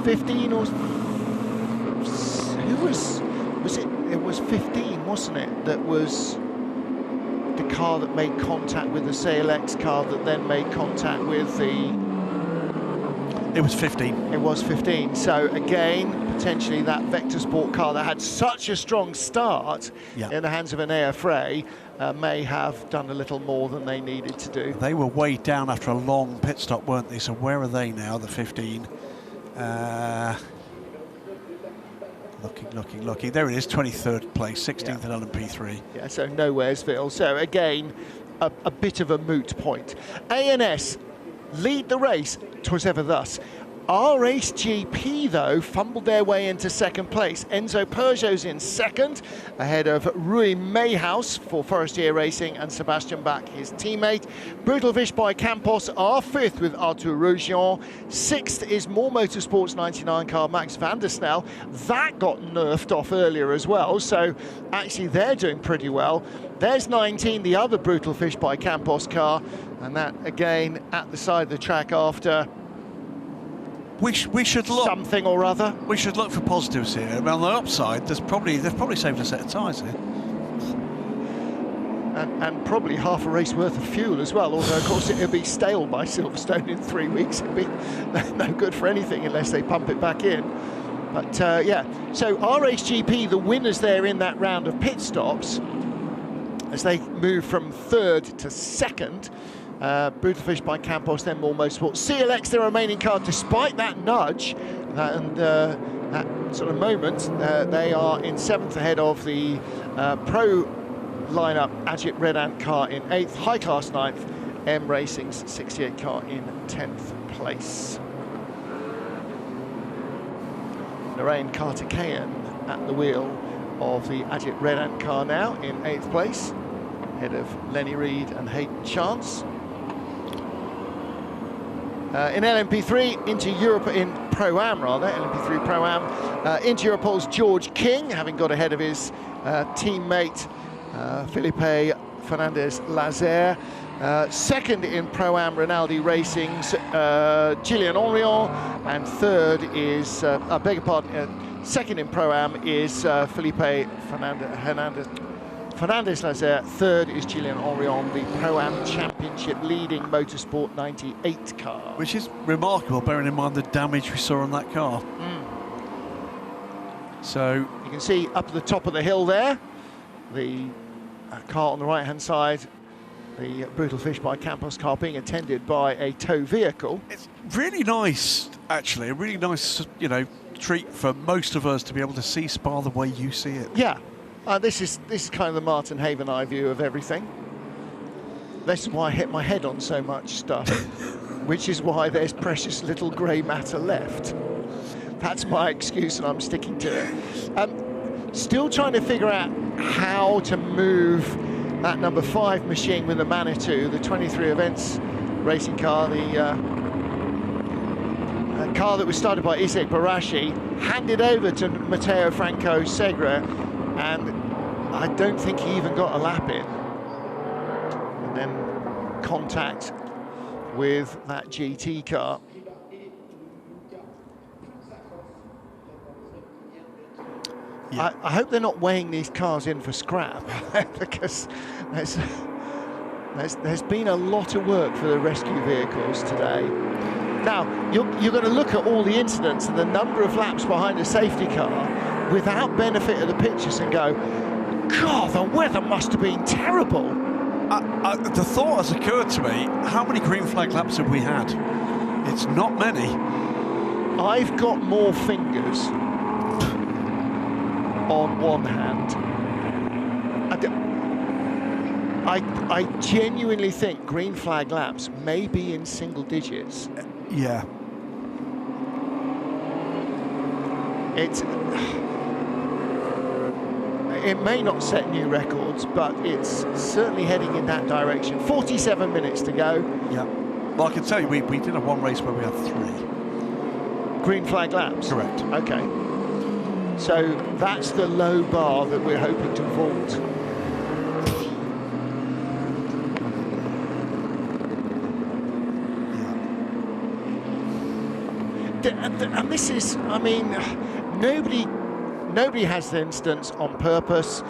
15 or who was it? It was 15, wasn't it? That was the car that made contact with the CLX car that then made contact with the. It was 15. It was 15. So again, potentially that Vector Sport car that had such a strong start in the hands of Enea Frey may have done a little more than they needed to do. They were way down after a long pit stop, weren't they? So where are they now, the 15? Looking. There it is, 23rd place, 16th at LMP3. Yeah, so nowheresville. So again, a bit of a moot point. ANS lead the race, 'twas ever thus. RHGP, though, fumbled their way into second place. Enzo Peugeot's in second, ahead of Rui Mayhouse for Forestier Racing and Sebastian Bach, his teammate. Brutal Fish by Campos are fifth with Artur Rougion. Sixth is More Motorsports 99 car Max van der Snel. That got nerfed off earlier as well, so actually they're doing pretty well. There's 19, the other Brutal Fish by Campos car, and that again at the side of the track after we should look something or other. We should look for positives here. I mean, on the upside, they've probably saved a set of tyres here, and probably half a race worth of fuel as well. Although of course it'll be stale by Silverstone in 3 weeks. It'll be no good for anything unless they pump it back in. But yeah, so RHGP, the winners there in that round of pit stops, as they move from third to second. Brutal Fish by Campos, then More Motorsport. CLX, the remaining car, despite that nudge and that sort of moment, they are in seventh ahead of the Pro lineup Agit Red Ant car in eighth, High Class ninth, M Racing's 68 car in 10th place. Lorraine Carter-Cayan at the wheel of the Agit Red Ant car now in 8th place, ahead of Lenny Reed and Hayden Chance. In LMP3, into Europe in Pro-Am rather, LMP3 Pro-Am, into Europol's George King, having got ahead of his teammate Felipe Fernandez-Lazer. Second in Pro-Am Rinaldi Racing's Gillian Henrion, and third is, I beg your pardon, second in Pro-Am is Felipe Fernandez-Lazer, third is Gillian Henrion, the Pro-Am Championship leading Motorsport 98 car. Which is remarkable, bearing in mind the damage we saw on that car. So you can see up at the top of the hill there, the car on the right-hand side, the Brutal Fish by Campos car being attended by a tow vehicle. It's really nice, actually, a really nice, treat for most of us to be able to see Spa the way you see it. Yeah. This is kind of the Martin Haven eye view of everything. This is why I hit my head on so much stuff, which is why there's precious little grey matter left. That's my excuse, and I'm sticking to it. Still trying to figure out how to move that number 5 machine with the Manitou, the 23 events racing car, the car that was started by Isaac Barashi, handed over to Matteo Franco Segre, and I don't think he even got a lap in. And then contact with that GT car. Yeah. I hope they're not weighing these cars in for scrap, because there's been a lot of work for the rescue vehicles today. Now, you're going to look at all the incidents and the number of laps behind a safety car without benefit of the pictures and go, God, the weather must have been terrible. The thought has occurred to me, how many green flag laps have we had? It's not many. I've got more fingers on one hand. I genuinely think green flag laps may be in single digits. Yeah. it may not set new records, but it's certainly heading in that direction. 47 minutes to go. Yeah. Well, I can tell you, we did a one race where we had 3 green flag laps. Correct. Okay. So that's the low bar that we're hoping to vault. And this is, I mean, nobody has the instance on purpose.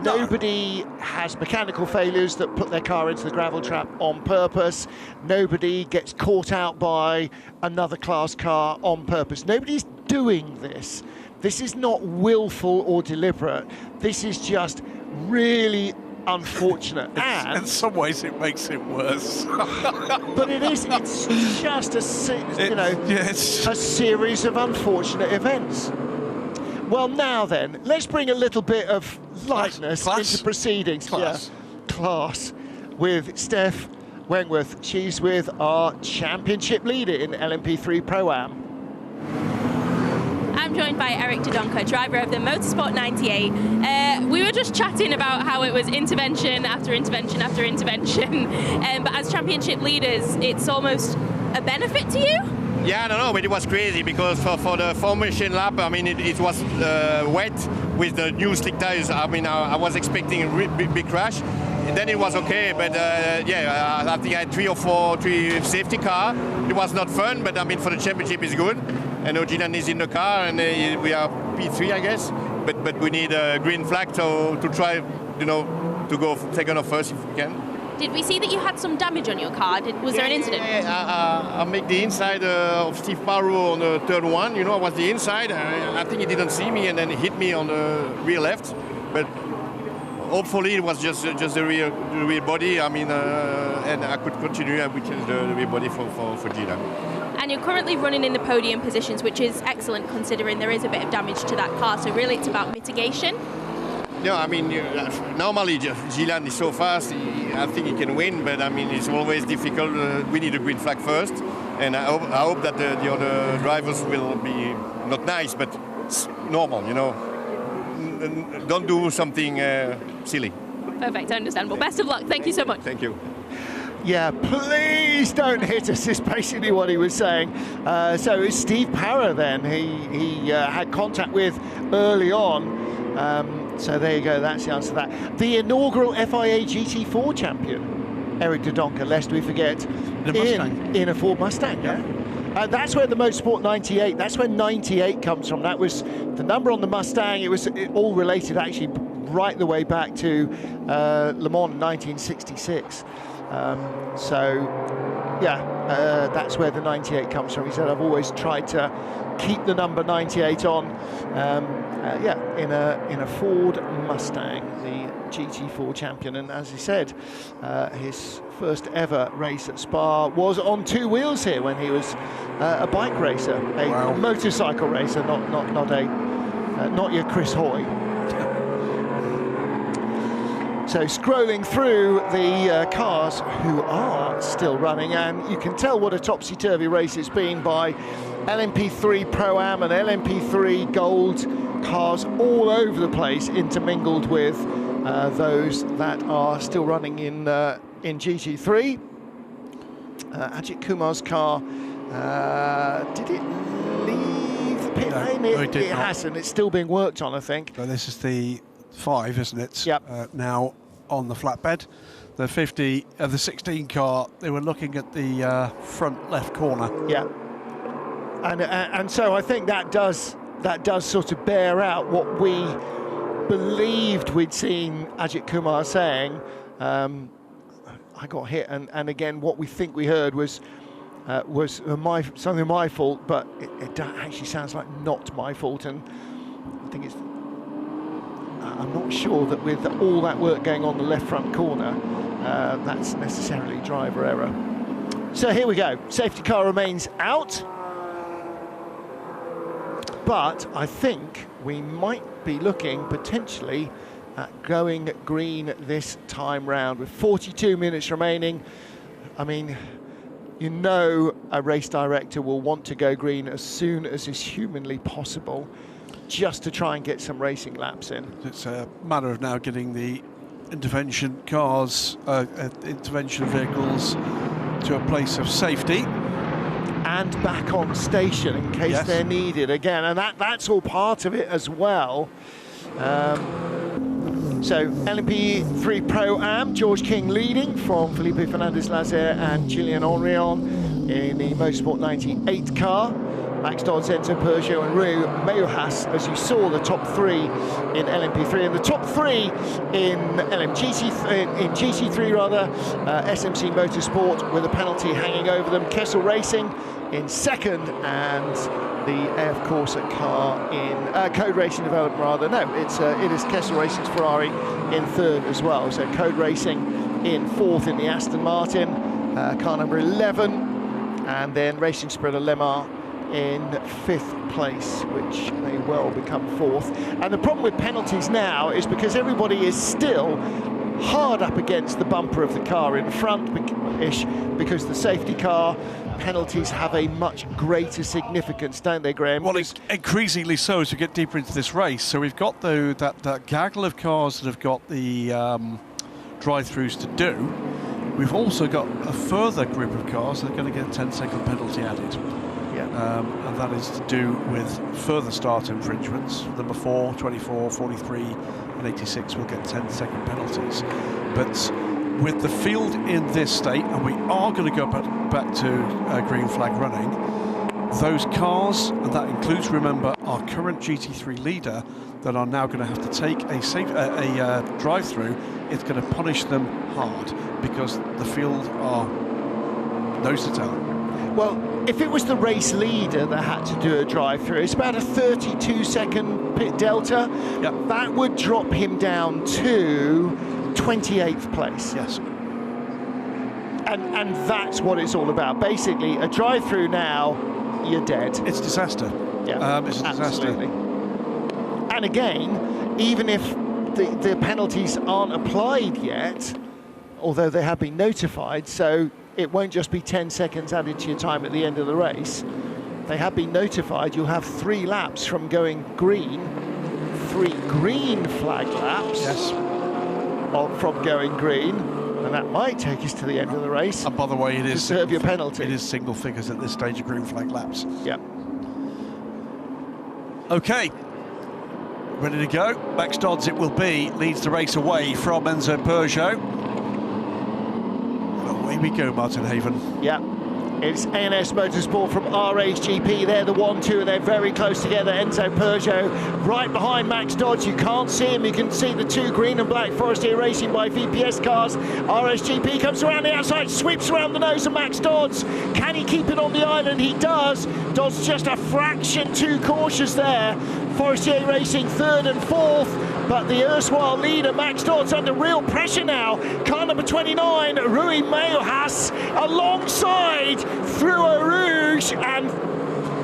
No. Nobody has mechanical failures that put their car into the gravel trap on purpose. Nobody gets caught out by another class car on purpose. Nobody's doing this. This is not willful or deliberate. This is just really unfortunate. And in some ways it makes it worse. But it's just a series of unfortunate events. Well, now then, let's bring a little bit of lightness into proceedings. Class. Yeah. Class with Steph Wentworth. She's with our championship leader in LMP3 Pro-Am. I'm joined by Eric Dodonka, driver of the Motorsport 98. We were just chatting about how it was intervention after intervention after intervention, but as championship leaders, it's almost a benefit to you? Yeah, I don't know, but it was crazy because for the formation lap, I mean, it was wet with the new slick tires. I mean, I was expecting a big crash. And then it was okay, but I think I had 3 safety car. It was not fun, but I mean, for the championship, it's good. And Gillian is in the car, and we are P3, I guess. But we need a green flag to try, to go second or first if we can. Did we see that you had some damage on your car? Was there an incident? I make the inside of Steve Barrow on the third one. I was the inside. I think he didn't see me, and then he hit me on the rear left. But hopefully it was just the rear body. I mean, and I could continue with the rear body for Gillian. And you're currently running in the podium positions, which is excellent considering there is a bit of damage to that car. So really, it's about mitigation. No, I mean, normally Gillian is so fast, I think he can win, but I mean, it's always difficult. We need a green flag first, and I hope that the other drivers will be not nice, but normal, Don't do something silly. Perfect, understandable. Best of luck. Thank you so much. Thank you. Yeah, please don't hit us, is basically what he was saying. So it's Steve Parra then, he had contact with early on. So there you go, that's the answer to that. The inaugural FIA GT4 champion, Eric Dodonka, lest we forget, in a Ford Mustang, yeah? That's where the Motorsport 98, that's where 98 comes from. That was the number on the Mustang. It was all related actually right the way back to Le Mans 1966. That's where the 98 comes from. He said, I've always tried to keep the number 98 on, in a Ford Mustang, the GT4 champion. And as he said, his first ever race at Spa was on 2 wheels here when he was a bike racer, a motorcycle racer, not your Chris Hoy. So scrolling through the cars who are still running, and you can tell what a topsy-turvy race it's been by LMP3 Pro-Am and LMP3 Gold cars all over the place, intermingled with those that are still running in GT3. Ajit Kumar's car, did it leave the pit lane? It hasn't. It's still being worked on, I think. So this is the 5, isn't it? Yep. Now on the flatbed, the 50 of the 16 car, they were looking at the front left corner. Yeah, and so I think that does sort of bear out what we believed we'd seen Ajit Kumar saying. I got hit, and again, what we think we heard was something my fault, but it actually sounds like not my fault, and I think I'm not sure that with all that work going on the left front corner, that's necessarily driver error. So here we go. Safety car remains out, but I think we might be looking potentially at going green this time round with 42 minutes remaining. I mean, a race director will want to go green as soon as is humanly possible. just to try and get some racing laps in. It's a matter of now getting the intervention cars, intervention vehicles to a place of safety. And back on station in case they're needed again. And that's all part of it as well. So LMP3 Pro Am, George King leading from Felipe Fernandez-Lazer and Gillian Henrion in the Motorsport 98 car. Max Dodds, Enzo Peugeot and Rui Meiohas, as you saw, the top 3 in LMP3 and the top 3 in GT3 rather. SMC Motorsport with a penalty hanging over them. Kessel Racing in second, and the AF Corsa car in Code Racing Development rather. No, it is Kessel Racing's Ferrari in third as well. So Code Racing in fourth in the Aston Martin, car number 11, and then Racing Spirit Le Mans in 5th place, which may well become 4th. And the problem with penalties now is because everybody is still hard up against the bumper of the car in front-ish, because the safety car, penalties have a much greater significance, don't they, Graham? Well, it's increasingly so as we get deeper into this race. So we've got that gaggle of cars that have got the drive-throughs to do. We've also got a further group of cars that are going to get a 10-second penalty added. And that is to do with further start infringements. Number 4, 24, 43 and 86 will get 10-second penalties. But with the field in this state, and we are going to go back to green flag running, those cars, and that includes, remember, our current GT3 leader, that are now going to have to take a drive-through, it's going to punish them hard because the field are nose to tail. Well, if it was the race leader that had to do a drive-through, it's about a 32-second pit delta. Yep. That would drop him down to 28th place. Yes. And that's what it's all about. Basically, a drive-through now, you're dead. It's disaster. Yeah, it's a disaster. Absolutely. And again, even if the penalties aren't applied yet, although they have been notified, so it won't just be 10 seconds added to your time at the end of the race. They have been notified. You'll have 3 laps from going green, 3 green flag laps from going green, and that might take us to the end of the race. And by the way, it is serve your penalty. It is single figures at this stage of green flag laps. Yeah. Okay, ready to go. Max Dodds it will be, leads the race away from Enzo Peugeot. Away we go, Martin Haven. Yeah, it's A&S Motorsport from RHGP. They're the 1-2, and they're very close together. Enzo Peugeot right behind Max Dodds. You can't see him. You can see the 2 green and black Forestier Racing by VPS cars. RHGP comes around the outside, sweeps around the nose of Max Dodds. Can he keep it on the island? He does. Dodds just a fraction too cautious there. Forestier Racing 3rd and 4th, but the erstwhile leader Max Dodds under real pressure now. Car number 29, Rui Meiohas, alongside through Eau Rouge, and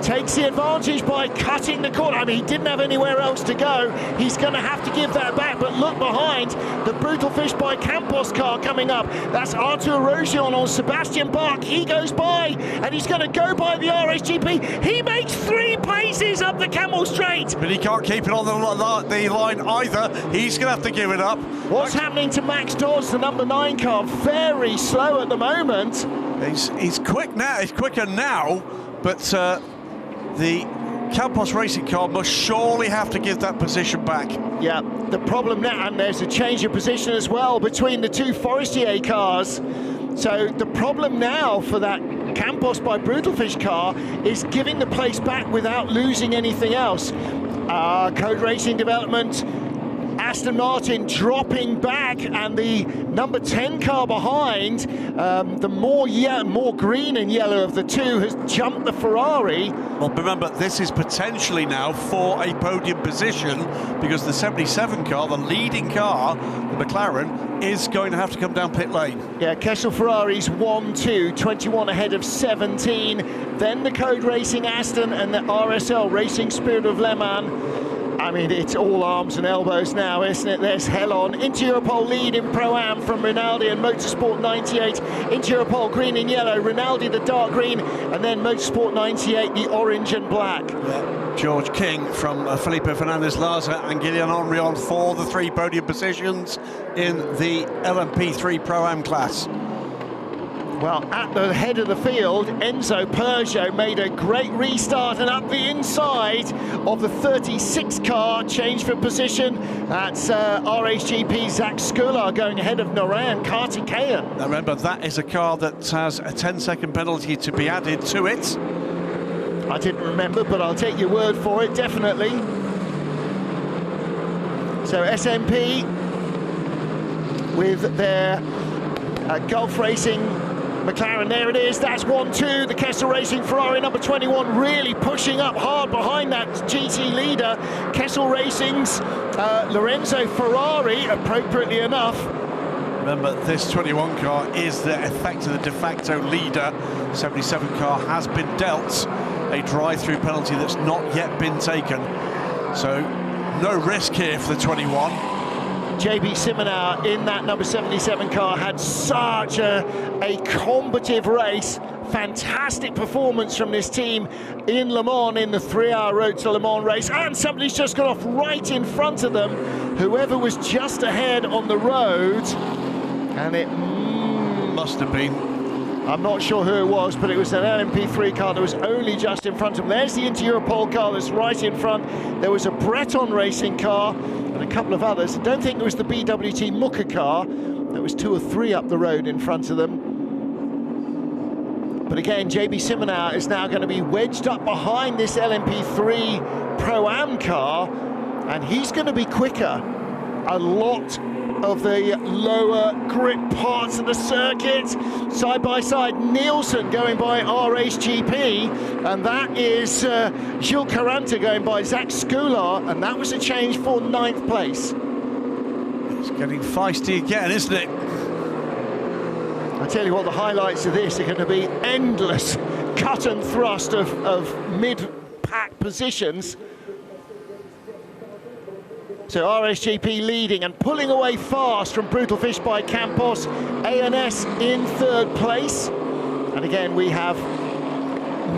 takes the advantage by cutting the corner. I mean, he didn't have anywhere else to go. He's going to have to give that back, but look behind, the Brutal Fish by Campos car coming up. That's Artur Rogion on Sebastian Bach. He goes by, and he's going to go by the RSGP. He makes 3 paces up the Camel Straight. But he can't keep it on the line either. He's going to have to give it up. What's happening to Max Dodds, the number 9 car? Very slow at the moment. He's quick now. He's quicker now, but the Campos Racing car must surely have to give that position back. Yeah, the problem now, and there's a change of position as well between the 2 Forestier cars. So the problem now for that Campos by Brutal Fish car is giving the place back without losing anything else. Code Racing Development, Aston Martin dropping back, and the number 10 car behind, the more green and yellow of the 2, has jumped the Ferrari. Well, remember, this is potentially now for a podium position, because the 77 car, the leading car, the McLaren, is going to have to come down pit lane. Yeah, Kessel Ferrari's 1-2, 21 ahead of 17. Then the Code Racing Aston and the RSL Racing Spirit of Le Mans. I mean, it's all arms and elbows now, isn't it? There's hell on. Into Europol lead in Pro-Am from Rinaldi and Motorsport 98. Into Europol green and yellow, Rinaldi the dark green, and then Motorsport 98 the orange and black. Yeah. George King from Felipe Fernandez-Laza and Guillaume Henrion for the 3 podium positions in the LMP3 Pro-Am class. Well, at the head of the field, Enzo Peugeot made a great restart, and up the inside of the 36 car, changed for position. That's RHGP Zach Skular going ahead of Noran Kartikeyan. Now remember, that is a car that has a 10-second penalty to be added to it. I didn't remember, but I'll take your word for it, definitely. So SMP with their Gulf Racing McLaren, there it is, that's 1-2. The Kessel Racing Ferrari number 21 really pushing up hard behind that GT leader. Kessel Racing's Lorenzo Ferrari, appropriately enough. Remember, this 21 car is the effectively the de facto leader. 77 car has been dealt a drive-through penalty that's not yet been taken. So no risk here for the 21. JB Simonau in that number 77 car had such a combative race. Fantastic performance from this team in Le Mans in the 3-hour Road to Le Mans race, and somebody's just got off right in front of them, whoever was just ahead on the road, and it must have been, I'm not sure who it was, but it was an LMP3 car that was only just in front of them. There's the Inter-Europol car that's right in front. There was a Breton Racing car and a couple of others. I don't think it was the BWT Muka car. There was 2 or 3 up the road in front of them. But again, JB Simonau is now going to be wedged up behind this LMP3 Pro-Am car, and he's going to be quicker. A lot of the lower grip parts of the circuit. Side by side, Nielsen going by RHGP, and that is Gilles Caranta going by Zach Skular, and that was a change for 9th place. It's getting feisty again, isn't it? I tell you what, the highlights of this are going to be endless cut and thrust of mid-pack positions. So RSGP leading and pulling away fast from Brutal Fish by Campos. ANS in 3rd place. And again, we have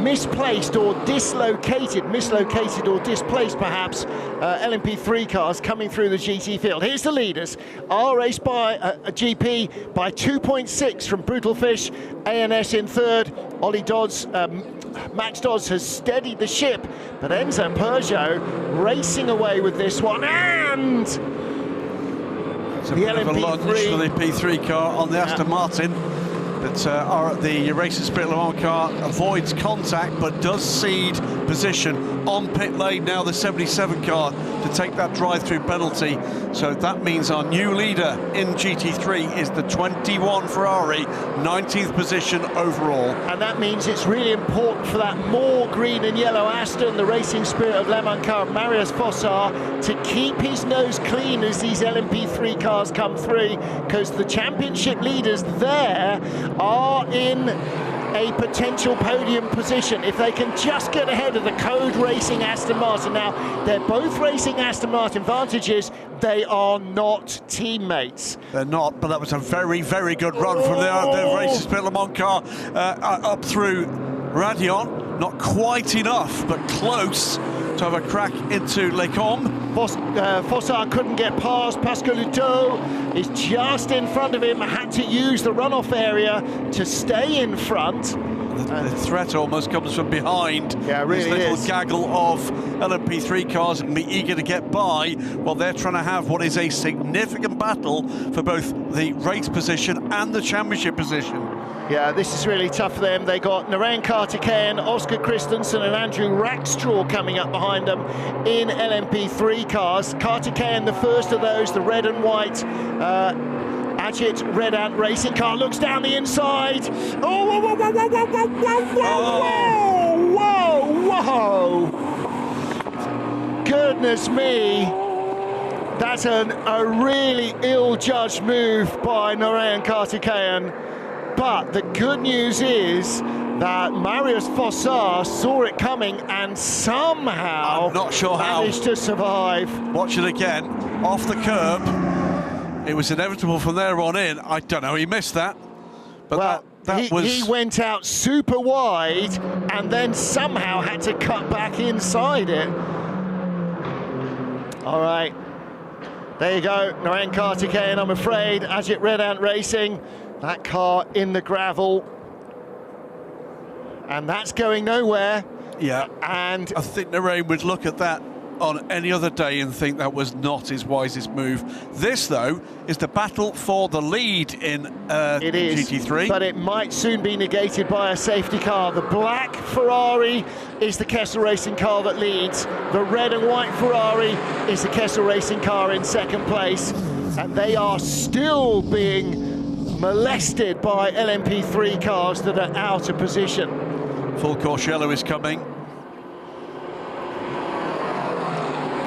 misplaced or displaced perhaps, LMP3 cars coming through the GT field. Here's the leaders. R-Race by GP by 2.6 from Brutal Fish. ANS in 3rd. Ollie Dodds, Max Dodds has steadied the ship, but Enzo Peugeot racing away with this one, and it's a the bit of a lunge for the P3 car on the Aston Martin. But the Racing Spirit Le Mans car avoids contact but does cede position on pit lane now, the 77 car, to take that drive-through penalty. So that means our new leader in GT3 is the 21 Ferrari, 19th position overall. And that means it's really important for that more green and yellow Aston, the Racing Spirit of Le Mans car, Marius Fossard, to keep his nose clean as these LMP3 cars come through, because the championship leaders there are in a potential podium position if they can just get ahead of the Code Racing Aston Martin. Now, they're both racing Aston Martin Vantages. They are not teammates. They're not, but that was a very, very good run from the Racing Spirit Le Mans car up through Radion. Not quite enough, but close to have a crack into Les Combes. Fossard couldn't get past. Pascal Luteau is just in front of him, had to use the runoff area to stay in front. The threat almost comes from behind. Yeah, it really this little is. gaggle of LMP3 cars and be eager to get by while they're trying to have what is a significant battle for both the race position and the championship position. Yeah, this is really tough for them. They got Naran Kartikeyan, Oscar Christensen and Andrew Rackstraw coming up behind them in LMP3 cars. Kartikeyan, the first of those, the red and white Agit Red Ant racing car, looks down the inside. Oh, whoa, whoa, whoa, whoa, whoa, whoa, whoa, whoa, whoa. Goodness me. That's a really ill-judged move by Naran Kartikeyan. But the good news is that Marius Fossard saw it coming and somehow I'm not sure how. managed to survive. Watch it again, off the curb. It was inevitable from there on in. I don't know, he missed that. But Well, he went out super wide and then somehow had to cut back inside it. All right, there you go, Narain Karthikeyan, I'm afraid, Ajit Red Ant Racing, that car in the gravel. And that's going nowhere. Yeah, and I think Narain would look at that on any other day and think that was not his wisest move. This, though, is the battle for the lead in it is, GT3. but it might soon be negated by a safety car. The black Ferrari is the Kessel Racing car that leads. The red and white Ferrari is the Kessel Racing car in second place. And they are still being molested by LMP3 cars that are out of position. Full course yellow is coming.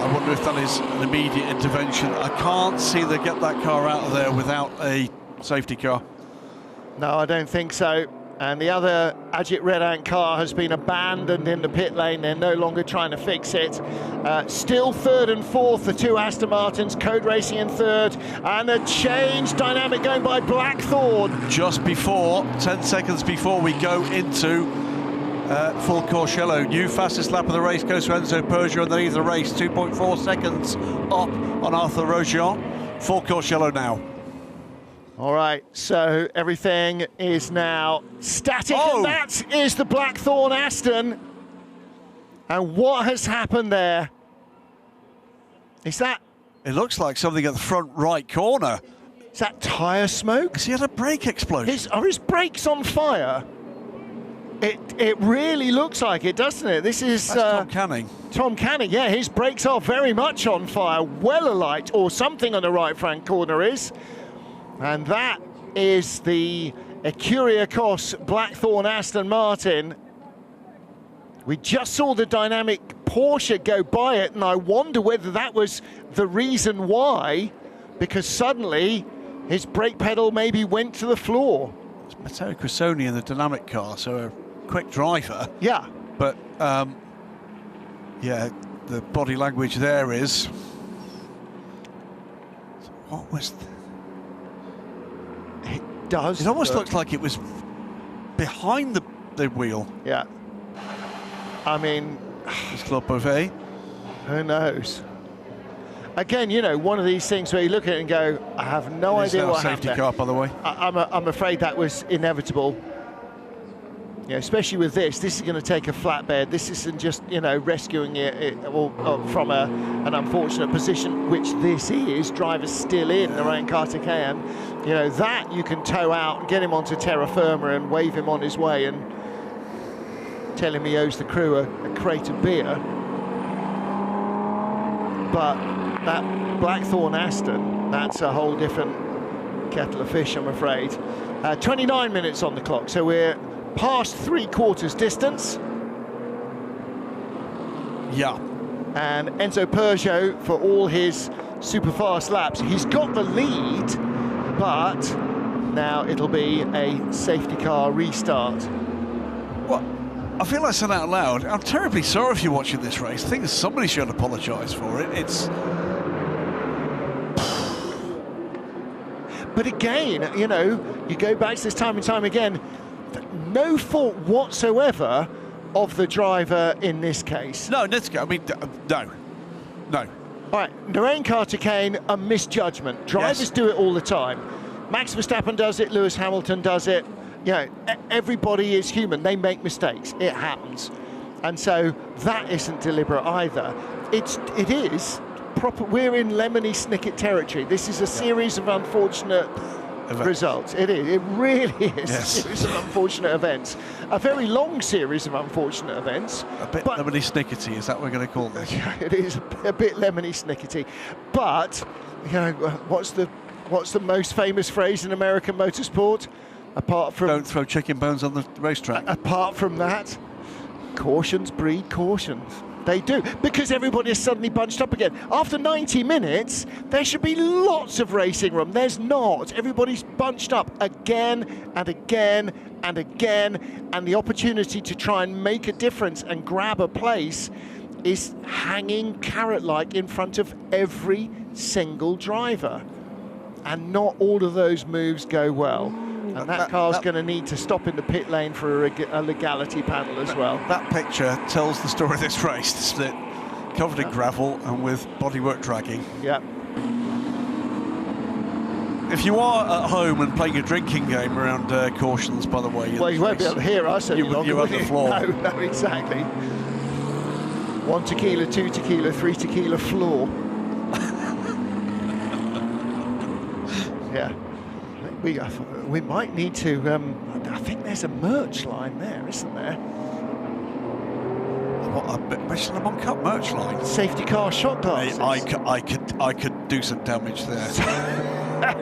I wonder if that is an immediate intervention. I can't see they get that car out of there without a safety car. No, I don't think so. And the other Ajit Red Ant car has been abandoned in the pit lane. They're no longer trying to fix it. Still third and fourth, the two Aston Martins, Code Racing in third. And a change dynamic going by Blackthorn. Just before, 10 seconds before we go into full course yellow. New fastest lap of the race goes to Enzo Peugeot and they leave the race. 2.4 seconds up on Arthur Grosjean. Full course yellow now. All right, so everything is now static, and that is the Blackthorn Aston. And what has happened there? Is that... It looks like something at the front right corner. Is that tyre smoke? Has he had a brake explosion? Are his brakes on fire? It really looks like it, doesn't it? This is... That's Tom Canning. Tom Canning, yeah, his brakes are very much on fire, well alight, or something on the right-front corner is. And that is the Ecurie-Cos Blackthorn Aston Martin. We just saw the dynamic Porsche go by it, and I wonder whether that was the reason why, because suddenly his brake pedal maybe went to the floor. It's Matteo Cressoni in the dynamic car, so a quick driver. Yeah. But, yeah, the body language there is... What was... It almost looked like it was behind the wheel. Yeah. I mean... It's Claude Beauvais. Who knows? Again, you know, one of these things where you look at it and go, I have no idea what happened there. Safety car, by the way. I'm afraid that was inevitable. You know, especially with this is going to take a flatbed. This isn't just, you know, rescuing it from an unfortunate position, which this is. Driver's still in, Narain Karthikeyan. You know, that you can tow out and get him onto terra firma and wave him on his way and tell him he owes the crew a crate of beer. But that Blackthorn Aston, that's a whole different kettle of fish, I'm afraid. 29 minutes on the clock, so we're past 3/4 distance. Yeah. And Enzo Peugeot, for all his super fast laps, he's got the lead, but now it'll be a safety car restart. Well, I feel like saying out loud, I'm terribly sorry if you're watching this race. I think somebody should apologise for it. It's... But again, you know, you go back to this time and time again, no fault whatsoever of the driver in this case. No, I mean, no. All right, Narain Karthikeyan, a misjudgment. Drivers do it all the time. Max Verstappen does it, Lewis Hamilton does it. You know, everybody is human. They make mistakes. It happens. And so that isn't deliberate either. It is proper. We're in Lemony Snicket territory. This is a series of unfortunate results. It is. It really is a series of unfortunate events. A very long series of unfortunate events. A bit Lemony Snickety, is that what we're going to call this? Yeah, it is a bit Lemony Snickety. But, you know, what's the most famous phrase in American motorsport? Apart from... Don't throw chicken bones on the racetrack. Apart from that, cautions breed cautions. They do, because everybody is suddenly bunched up again. After 90 minutes, there should be lots of racing room. There's not. Everybody's bunched up again and again and again, and the opportunity to try and make a difference and grab a place is hanging carrot-like in front of every single driver. And not all of those moves go well. And that car's going to need to stop in the pit lane for a legality panel as well. That picture tells the story of this race. The split covered in gravel and with bodywork dragging. Yeah. If you are at home and playing a drinking game around cautions, by the way... Well, you won't be able to hear us any longer. You're on the floor. No, exactly. 1 tequila, 2 tequila, 3 tequila floor. Yeah. We might need to... I think there's a merch line there, isn't there? What, a Michelin Le Mans Cup merch line? Safety car shot glasses. I could do some damage there. I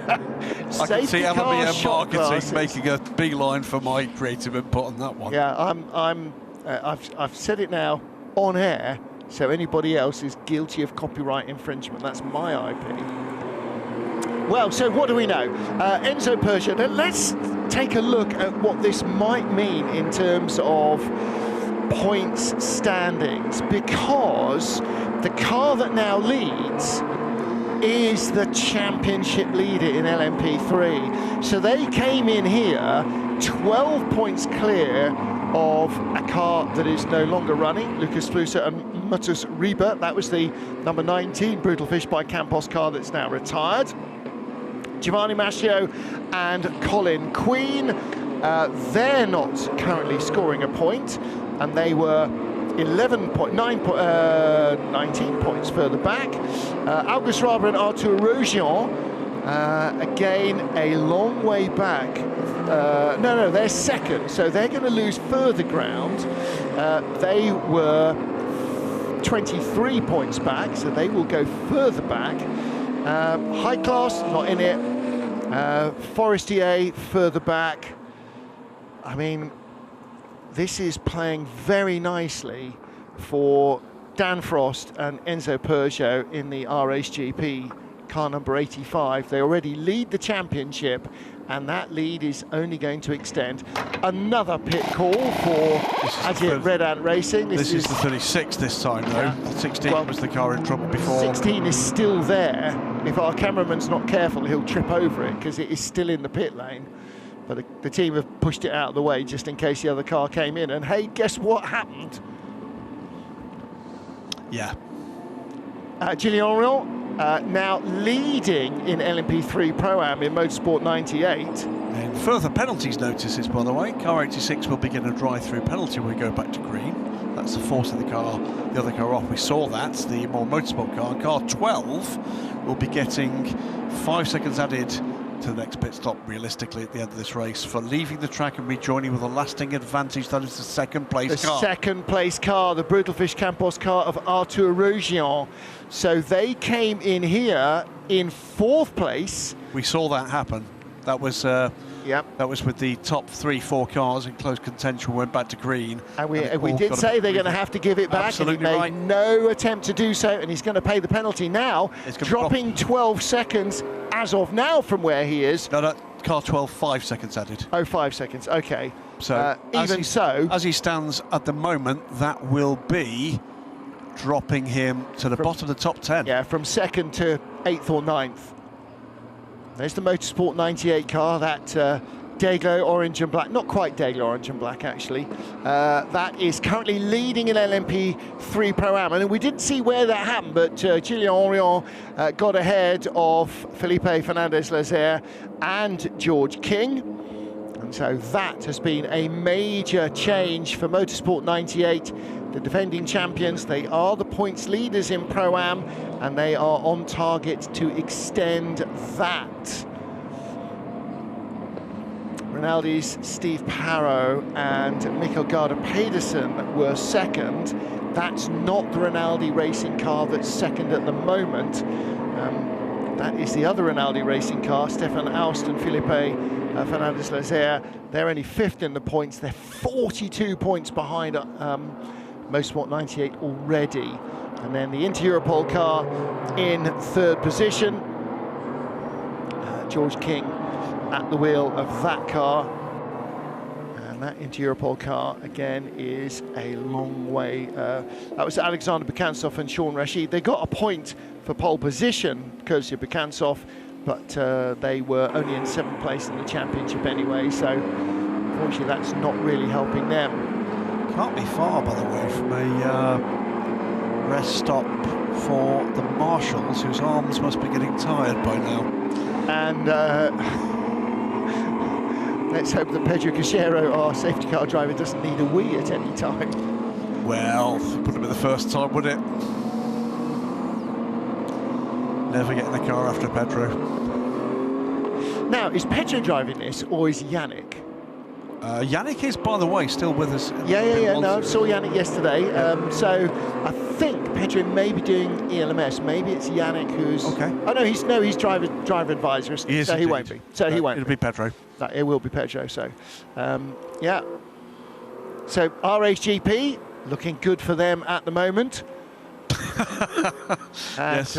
can see LMP3 Marketing making a beeline for my creative input on that one. Yeah, I've said it now on air, so anybody else is guilty of copyright infringement. That's my IP. Well, so what do we know? Enzo Peugeot. Let's take a look at what this might mean in terms of points standings, because the car that now leads is the championship leader in LMP3. So they came in here 12 points clear of a car that is no longer running, Lucas Flusser and Mutus Rieber. That was the number 19 Brutal Fish by Campos car that's now retired. Giovanni Mascio and Colin Queen, they're not currently scoring a point, and they were 19 points further back. Auguste Raber and Arthur Rogion, again a long way back. No, they're second, so they're going to lose further ground. They were 23 points back, so they will go further back. High Class, not in it. Forestier, further back. I mean, this is playing very nicely for Dan Frost and Enzo Peugeot in the RHGP car number 85. They already lead the championship, and that lead is only going to extend. Another pit call for Ajit Red Ant Racing. This is the 36 this time, though. Yeah. 16 was the car in trouble before. 16 is still there. If our cameraman's not careful, he'll trip over it because it is still in the pit lane. But the team have pushed it out of the way just in case the other car came in. And hey, guess what happened? Yeah. Gilles Henriot now leading in LMP3 Pro-Am in Motorsport 98. And further penalties notices, by the way. Car 86 will begin a drive-through penalty when we go back to green. That's the forcing the other car off. We saw that, the more motorsport car. Car 12 will be getting 5 seconds added to the next pit stop, realistically, at the end of this race, for leaving the track and rejoining with a lasting advantage. That is the second place car. The second place car, the Brutal Fish Campos car of Arthur Rogion. So they came in here in 4th place. We saw that happen. That was that was with the top 3-4 cars in close contention. Went back to green, and we did say they're going to have to give it back. Absolutely, and he made no attempt to do so, and he's going to pay the penalty now, dropping 12 seconds as of now from where he is. No, car 12, 5 seconds added. Oh, 5 seconds. Okay. So as he stands at the moment, that will be dropping him to the bottom of the top 10. Yeah, from 2nd to 8th or 9th. There's the Motorsport 98 car, that Dayglow orange and black, not quite Dayglow orange and black actually. That is currently leading in LMP3 Pro-Am. And we didn't see where that happened, but Gilles Henriot got ahead of Felipe Fernandez-Lazer and George King. And so that has been a major change for Motorsport 98. The defending champions, they are the points leaders in Pro-Am, and they are on target to extend that. Rinaldi's Steve Parrow and Mikkel Garda-Pedersen were second. That's not the Rinaldi racing car that's second at the moment. That is the other Rinaldi racing car, Stefan Aust and Felipe Fernandez-Lazer. They're only 5th in the points. They're 42 points behind Motorsport 98 already. And then the Inter-Europol car in 3rd position. George King at the wheel of that car. And that Inter-Europol car, again, is a long way. That was Alexander Bekantsov and Sean Rashid. They got a point for pole position, courtesy of Bekantsov, but they were only in 7th place in the championship anyway, so unfortunately that's not really helping them. Can't be far, by the way, from a rest stop for the marshals, whose arms must be getting tired by now. And let's hope that Pedro Cachero, our safety car driver, doesn't need a wee at any time. Well, wouldn't be the first time, would it? Never get in the car after Pedro. Now, is Pedro driving this, or is Yannick? Yannick is, by the way, still with us. Yeah. No, I saw Yannick yesterday. So I think Pedro may be doing ELMS. Maybe it's Yannick who's. Okay. Oh no, he's driver advisor. He is, so indeed. He won't be. So he won't. It'll be Pedro. No, it will be Pedro. So, yeah. So RHGP looking good for them at the moment. And, yes.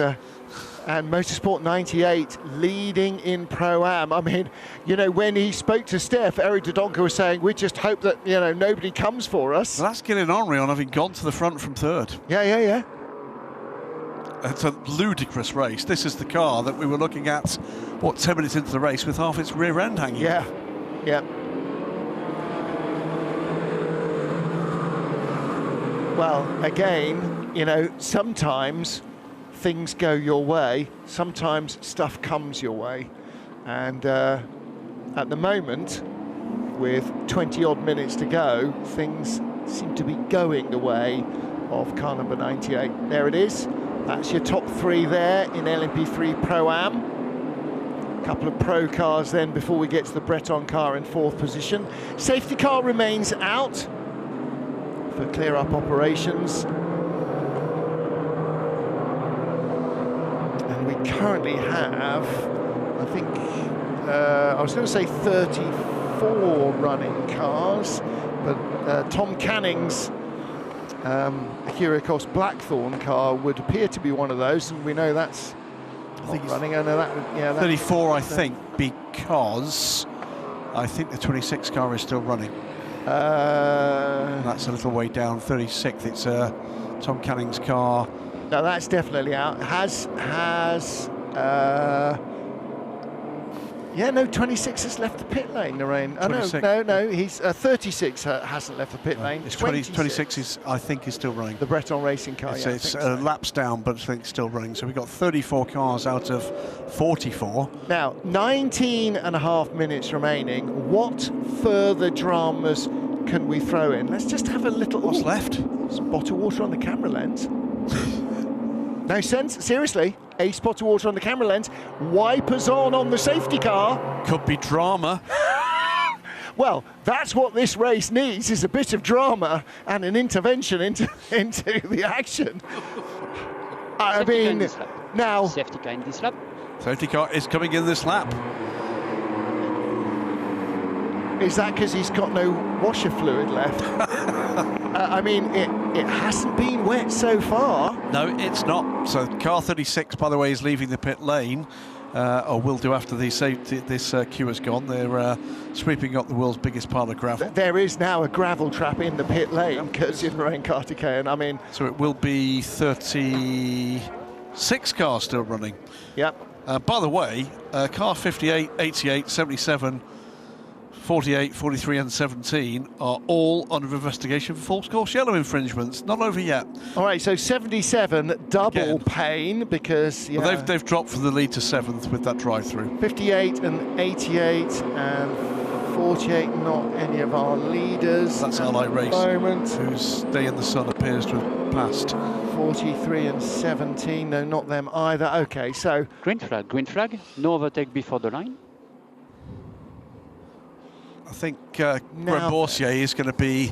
And Motorsport 98 leading in Pro-Am. I mean, you know, when he spoke to Steph, Eric Dodonka was saying, we just hope that, you know, nobody comes for us. Well, that's getting Henry on having gone to the front from 3rd. Yeah. It's a ludicrous race. This is the car that we were looking at, 10 minutes into the race with half its rear end hanging. Yeah. Well, again, you know, sometimes things go your way, sometimes stuff comes your way, and at the moment, with 20 odd minutes to go, things seem to be going the way of car number 98. There it is. That's your top 3 there in LMP3 Pro-Am. A couple of pro cars then before we get to the Breton car in 4th position. Safety car remains out for clear-up operations. We currently have, I think, I was going to say 34 running cars, but Tom Canning's Kyrgios Blackthorn car would appear to be one of those, and we know that's running. I know that. Yeah, 34, I think, because I think the 26 car is still running. That's a little way down. 36th. It's Tom Canning's car. No, that's definitely out. 26 has left the pit lane, Narain. Oh, no, he's 36 hasn't left the pit lane. It's 26 is, I think, is still running. The Breton racing car, it's laps down, but I think still running. So we've got 34 cars out of 44. Now, 19 and a half minutes remaining. What further dramas can we throw in? Let's just have a little... What's left? Spot of water on the camera lens. No sense, seriously. A spot of water on the camera lens. Wipers on the safety car. Could be drama. Well, that's what this race needs, is a bit of drama and an intervention into the action. I mean, now... Safety car in this lap. Safety car is coming in this lap. Is that because he's got no washer fluid left? I mean, it hasn't been wet so far. No, it's not. So car 36, by the way, is leaving the pit lane, or will do after this queue has gone. They're sweeping up the world's biggest pile of gravel. There is now a gravel trap in the pit lane, courtesy of Lorraine Carticayan. I mean... So it will be 36 cars still running. Yep. By the way, car 58, 88, 77, 48, 43 and 17 are all under investigation for false course yellow infringements. Not over yet. All right, so 77, double pain, because... Yeah. Well, they've dropped from the lead to 7th with that drive-through. 58 and 88 and 48, not any of our leaders. That's Ally Race, moment. whose day in the sun appears to have passed. 43 and 17, no, not them either. Okay, so... Green flag, no overtake before the line. I think Greg Boursier is going to be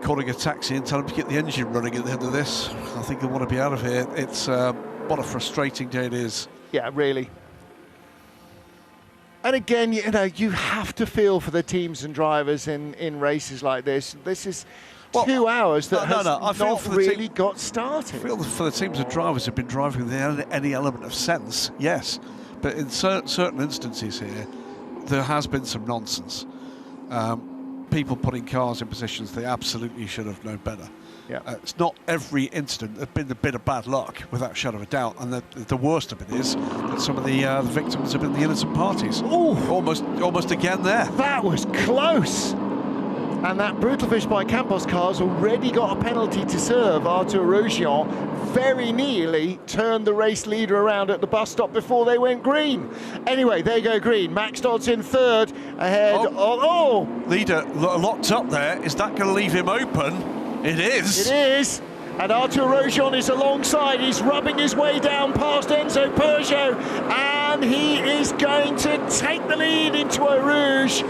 calling a taxi and telling him to get the engine running at the end of this. I think he'll want to be out of here. It's what a frustrating day it is. Yeah, really. And again, you know, you have to feel for the teams and drivers in races like this. This is 2 hours that has I feel not for the really got started. I feel for the teams of drivers who've been driving with any element of sense, yes. But in certain instances here, there has been some nonsense. People putting cars in positions they absolutely should have known better. Yeah. It's not every incident that's been a bit of bad luck, without a shadow of a doubt. And the worst of it is that some of the victims have been the innocent parties. Ooh, almost again there. that was close. And that brutal fish by Campos car's already got a penalty to serve. Arthur Rogion very nearly turned the race leader around at the bus stop before they went green. Anyway, they go green. Max Dodds in third, ahead of... Leader locked up there. Is that going to leave him open? It is. It is. And Arthur Rogion is alongside. He's rubbing his way down past Enzo Peugeot. And he is going to take the lead into Eau Rouge.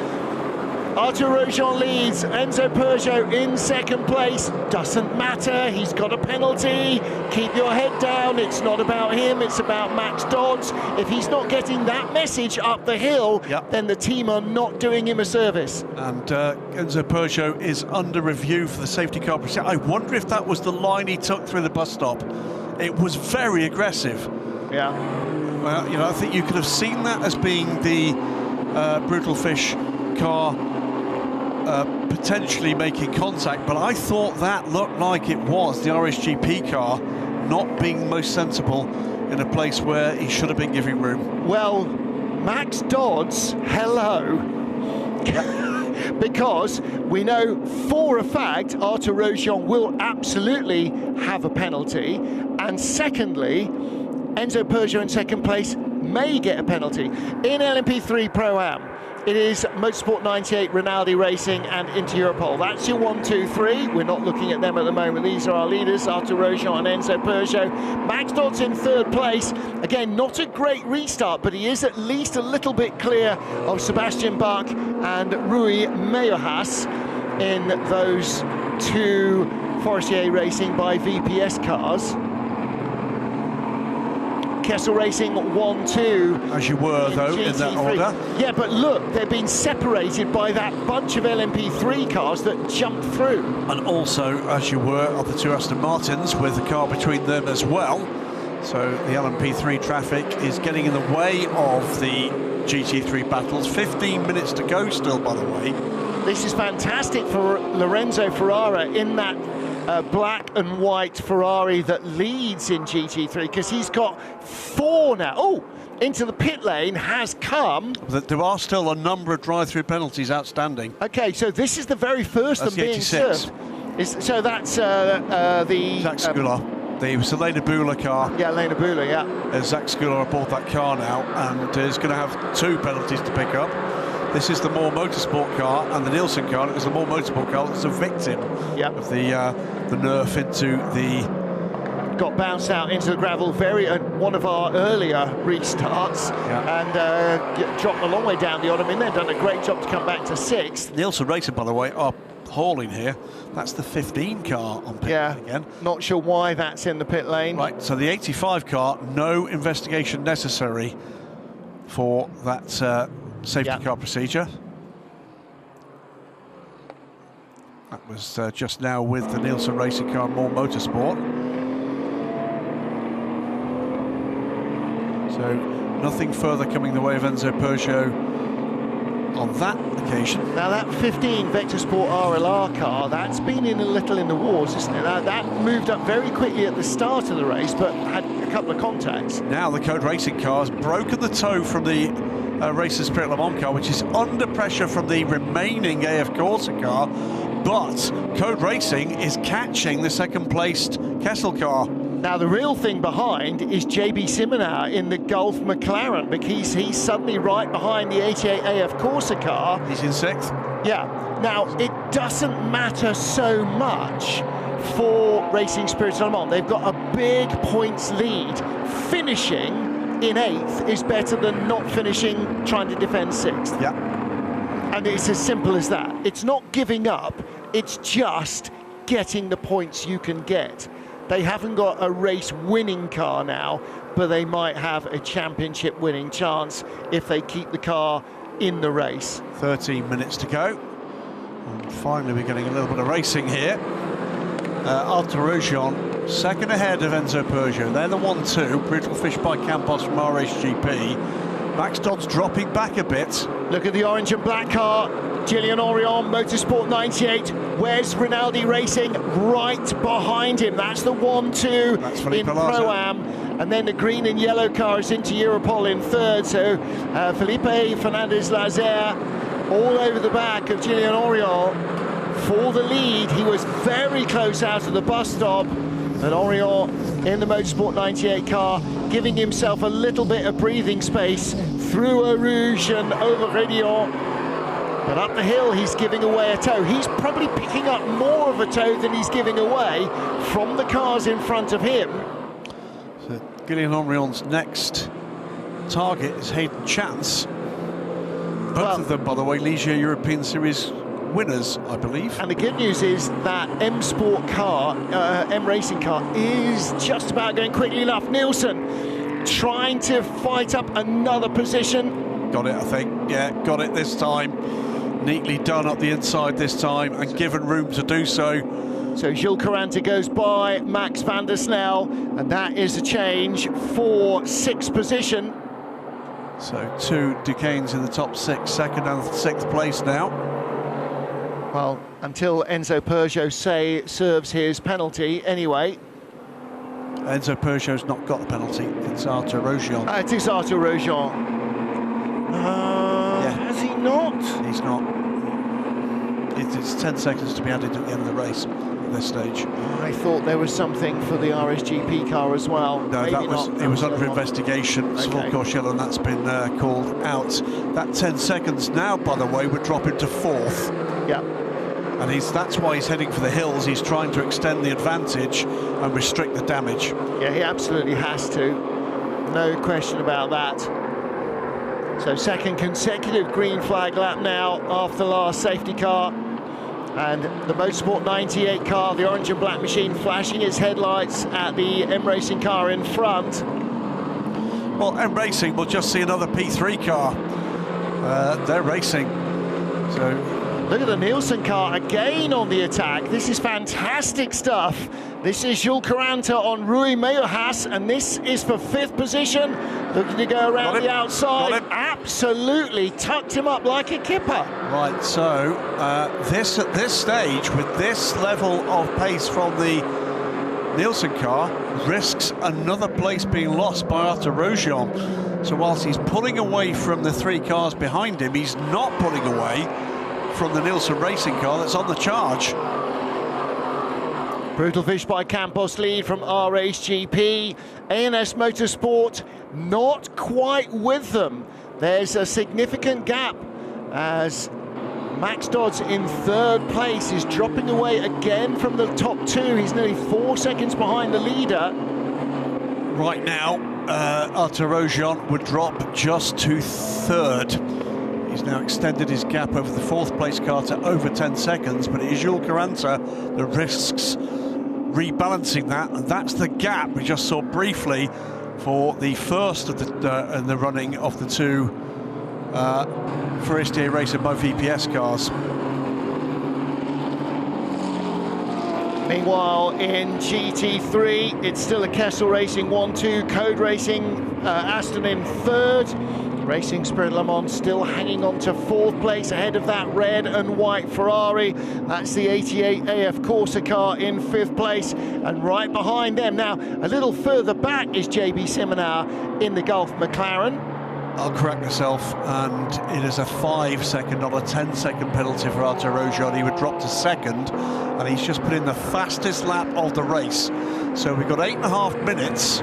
Arthur Rogion leads, Enzo Peugeot in second place. Doesn't matter, he's got a penalty. Keep your head down, it's not about him, it's about Max Dodds. If he's not getting that message up the hill, then the team are not doing him a service. And Enzo Peugeot is under review for the safety car. I wonder if that was the line he took through the bus stop. It was very aggressive. Yeah. Well, you know, I think you could have seen that as being the brutal fish car potentially making contact, but I thought that looked like it was the RSGP car not being most sensible in a place where he should have been giving room. Well, Max Dodds, hello. Because we know for a fact Arthur Rogion will absolutely have a penalty, and secondly, Enzo Peugeot in second place may get a penalty. In LMP3 Pro-Am, it is Motorsport 98, Rinaldi Racing and Inter Europol. That's your 1, 2, 3. We're not looking at them at the moment. These are our leaders, Arthur Rogion and Enzo Peugeot. Max Dodds in third place. Again, not a great restart, but he is at least a little bit clear of Sebastian Bach and Rui Mejohas in those two Forestier Racing by VPS cars. Kessel Racing 1, 2. As you were, though, in that order. Yeah, but look, they've been separated by that bunch of LMP3 cars that jumped through. And also, as you were, of the two Aston Martins, with the car between them as well. So the LMP3 traffic is getting in the way of the GT3 battles. 15 minutes to go still, by the way. This is fantastic for Lorenzo Ferrara in that black and white Ferrari that leads in GT3, because he's got 4 now. Oh, into the pit lane has come. There are still a number of drive-through penalties outstanding. Okay, so this is the very first that's of them being served. So that's the... Zach Scular. The Elena Bula car. Yeah, Elena Bula, yeah. Zach Scular aboard that car now, and is going to have 2 penalties to pick up. This is the more motorsport car, and the Nielsen car is the more motorsport car that's a victim of the nerf into the... Got bounced out into the gravel one of our earlier restarts, and dropped a long way down the bottom. They've done a great job to come back to 6th. Nielsen Racing, by the way, are hauling here. That's the 15 car on pit lane again. Not sure why that's in the pit lane. Right, so the 85 car, no investigation necessary for that safety car procedure. That was just now with the Nielsen Racing car, more motorsport. So nothing further coming the way of Enzo Peugeot on that occasion. Now that 15 Vector Sport RLR car, that's been in a little in the wars, isn't it? That moved up very quickly at the start of the race, but had a couple of contacts. Now the Code Racing car has broken the toe from the Racers Spirit Le Mans car, which is under pressure from the remaining AF Corsa car, but Code Racing is catching the second-placed Kessel car. Now the real thing behind is JB Simonau in the Gulf McLaren, because he's suddenly right behind the 88 AF Corsa car. He's in 6th. Yeah. Now it doesn't matter so much for Racing Spirit Le Mans. They've got a big points lead. Finishing in 8th is better than not finishing trying to defend 6th. Yeah. And it's as simple as that. It's not giving up, it's just getting the points you can get. They haven't got a race-winning car now, but they might have a championship-winning chance if they keep the car in the race. 13 minutes to go. And finally, we're getting a little bit of racing here. Artur second ahead of Enzo Peugeot. They're the 1-2. Brutal fish by Campos from RHGP. Max Dodd's dropping back a bit. Look at the orange and black car. Gillian Orion, Motorsport 98. Where's Rinaldi Racing? Right behind him. That's the 1-2 in Pro-Am. And then the green and yellow car is into Europol in third. So Felipe Fernandez-Lazer all over the back of Gillian Orion for the lead. He was very close out of the bus stop. But Orion in the Motorsport 98 car, giving himself a little bit of breathing space through Eau Rouge and over Rédillon. But up the hill, he's giving away a tow. He's probably picking up more of a tow than he's giving away from the cars in front of him. So Gillian Orion's next target is Hayden Chance. Both of them, by the way, Ligier European Series winners, I believe. And the good news is that M Sport car, M Racing car, is just about going quickly enough. Nielsen trying to fight up another position. Got it, I think. Yeah, got it this time. Neatly done up the inside this time and given room to do so. So Gilles Caranta goes by Max van der Snel, and that is a change for 6th position. So 2 Duquesnes in the top 6, 2nd and 6th place now. Well, until Enzo Peugeot serves his penalty anyway. Enzo Peugeot's not got the penalty. It's Artur Rogion. It is Artur Rogion. Has he not? He's not. It's 10 seconds to be added at the end of the race at this stage. I thought there was something for the RSGP car as well. No, maybe that was not. it was under investigation. Spa-Francorchamps, and that's been called out. That 10 seconds now, by the way, would drop him to 4th. Yeah. And that's why he's heading for the hills. He's trying to extend the advantage and restrict the damage. Yeah, he absolutely has to. No question about that. So 2nd consecutive green flag lap now after the last safety car. And the Motorsport 98 car, the orange and black machine, flashing its headlights at the M Racing car in front. Well, M Racing will just see another P3 car. They're racing. So look at the Nielsen car again on the attack. This is fantastic stuff. This is Gilles Caranta on Rui Meiohas, and this is for 5th position. Looking to go around the outside. Absolutely tucked him up like a kipper. Right, so this at this stage, with this level of pace from the Nielsen car, risks another place being lost by Artur Rogion. So whilst he's pulling away from the 3 cars behind him, he's not pulling away from the Nielsen Racing car that's on the charge. Brutal fish by Campos lead from RHGP. ANS Motorsport not quite with them. There's a significant gap as Max Dodd's in 3rd place is dropping away again from the top 2. He's nearly 4 seconds behind the leader. Right now, Artur Rogion would drop just to 3rd. He's now extended his gap over the 4th place car to over 10 seconds, but it is Gilles Caranta that risks rebalancing that, and that's the gap we just saw briefly for the first of the running of the 2 Forestier Racer by VPS cars. Meanwhile, in GT3, it's still a Kessel Racing 1-2, Code Racing Aston in 3rd. Racing Spirit Le Mans still hanging on to 4th place ahead of that red and white Ferrari. That's the 88 AF Corsa car in 5th place, and right behind them now, a little further back, is JB Simonau in the Gulf McLaren. I'll correct myself, and it is a 5-second, not a 10-second penalty for Artur Rogion. He would drop to 2nd, and he's just put in the fastest lap of the race. So we've got 8.5 minutes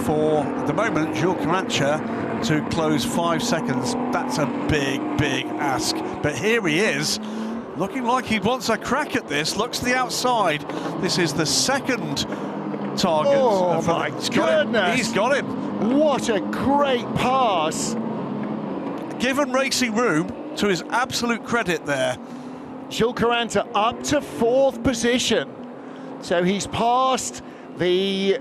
for, at the moment, Gilles Caranta to close 5 seconds. That's a big, big ask. But here he is, looking like he wants a crack at this. Looks to the outside. This is the 2nd target. Oh my goodness! He's got him. What a great pass. Given racing room, to his absolute credit there. Gilles Caranta up to 4th position. So he's passed the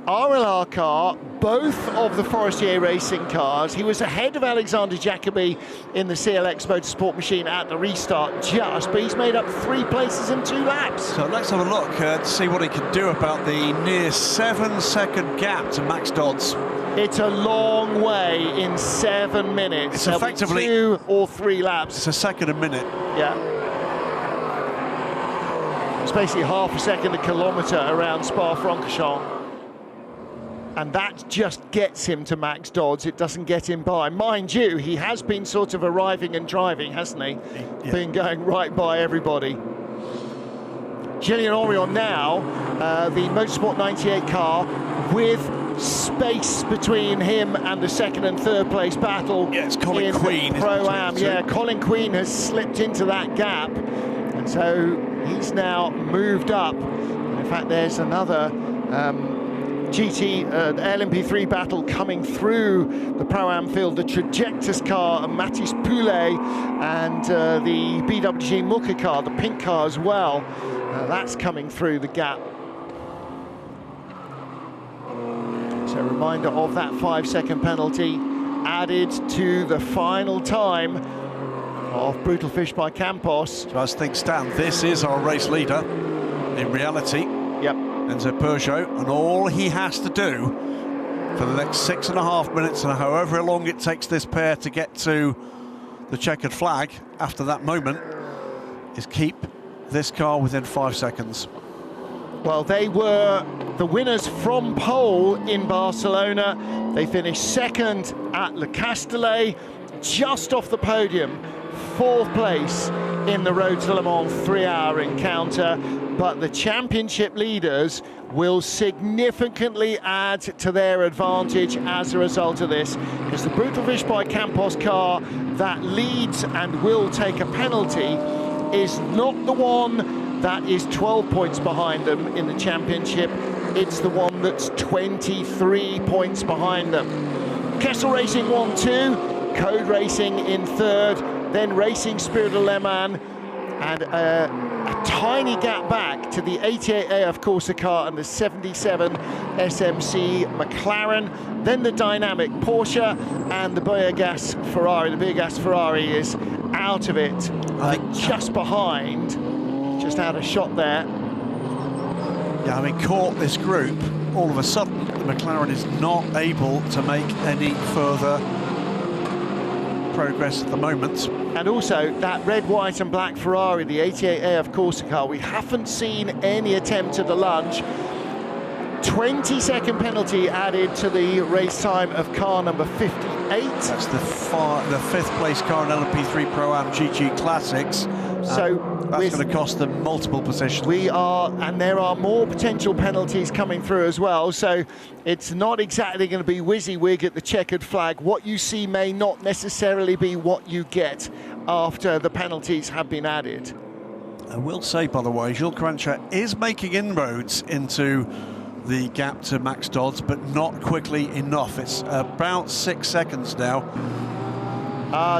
RLR car, both of the Forestier Racing cars. He was ahead of Alexander Jacobi in the CLX Motorsport machine at the restart but he's made up 3 places in 2 laps. So let's have a look to see what he can do about the near 7-second gap to Max Dodds. It's a long way in 7 minutes. It's effectively 2 or 3 laps. It's a second a minute. Yeah. It's basically half a second a kilometre around Spa-Francorchamps. And that just gets him to Max Dodds. It doesn't get him by. Mind you, he has been sort of arriving and driving, hasn't he? Yeah. Been going right by everybody. Gillian Orion now, the Motorsport 98 car, with space between him and the 2nd and 3rd place battle. Yeah, it's Colin Queen. Pro-Am. Yeah, Colin Queen has slipped into that gap. And so he's now moved up. In fact, there's another LMP3 battle coming through the Pro-Am field. The Trajectus car, Mathis Poulet, and the BWG Muka car, the pink car as well. That's coming through the gap. So a reminder of that 5-second penalty added to the final time of Brutal Fish by Campos. So as things stand, this is our race leader in reality. Yep. Enzo Peugeot, and all he has to do for the next 6.5 minutes, and however long it takes this pair to get to the checkered flag after that moment, is keep this car within 5 seconds. Well, they were the winners from pole in Barcelona. They finished 2nd at Le Castellet, just off the podium, 4th place in the Road to Le Mans 3-hour encounter. But the championship leaders will significantly add to their advantage as a result of this, because the Brutal Fish by Campos car that leads and will take a penalty is not the one that is 12 points behind them in the championship. It's the one that's 23 points behind them. Kessel Racing 1-2, Code Racing in 3rd, then Racing Spirit of Le Mans, and a tiny gap back to the 88 AF Corsa car and the 77 SMC McLaren, then the dynamic Porsche and the Biogas Ferrari. The Biogas Ferrari is out of it, just behind, just out of shot there. Yeah, I mean, caught this group, all of a sudden the McLaren is not able to make any further progress at the moment. And also that red, white and black Ferrari, the 88 AF Corsa car, we haven't seen any attempt at a lunge. 20-second penalty added to the race time of car number 58. That's the 5th place car in LMP3 Pro-Am GG Classics. So that's going to cost them multiple positions. And there are more potential penalties coming through as well. So it's not exactly going to be WYSIWYG at the checkered flag. What you see may not necessarily be what you get after the penalties have been added. I will say, by the way, Jules Carancha is making inroads into the gap to Max Dodds, but not quickly enough. It's about 6 seconds now.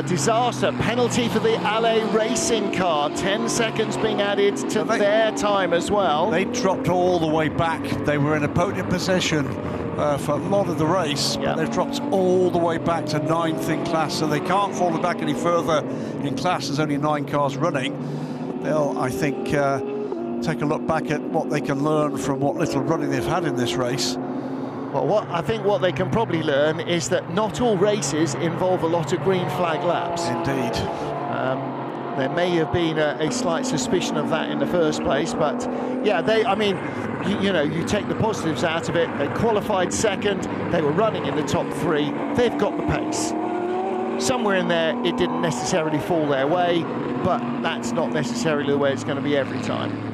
Disaster. Penalty for the LA Racing car. 10 seconds being added to their time as well. They dropped all the way back. They were in a podium position for a lot of the race, but they've dropped all the way back to 9th in class, so they can't fall back any further in class. There's only 9 cars running. They'll, I think, take a look back at what they can learn from what little running they've had in this race. Well, I think what they can probably learn is that not all races involve a lot of green flag laps. Indeed. There may have been a slight suspicion of that in the first place, but yeah, I mean, you know, you take the positives out of it. They qualified 2nd, they were running in the top 3, they've got the pace. Somewhere in there, it didn't necessarily fall their way, but that's not necessarily the way it's going to be every time.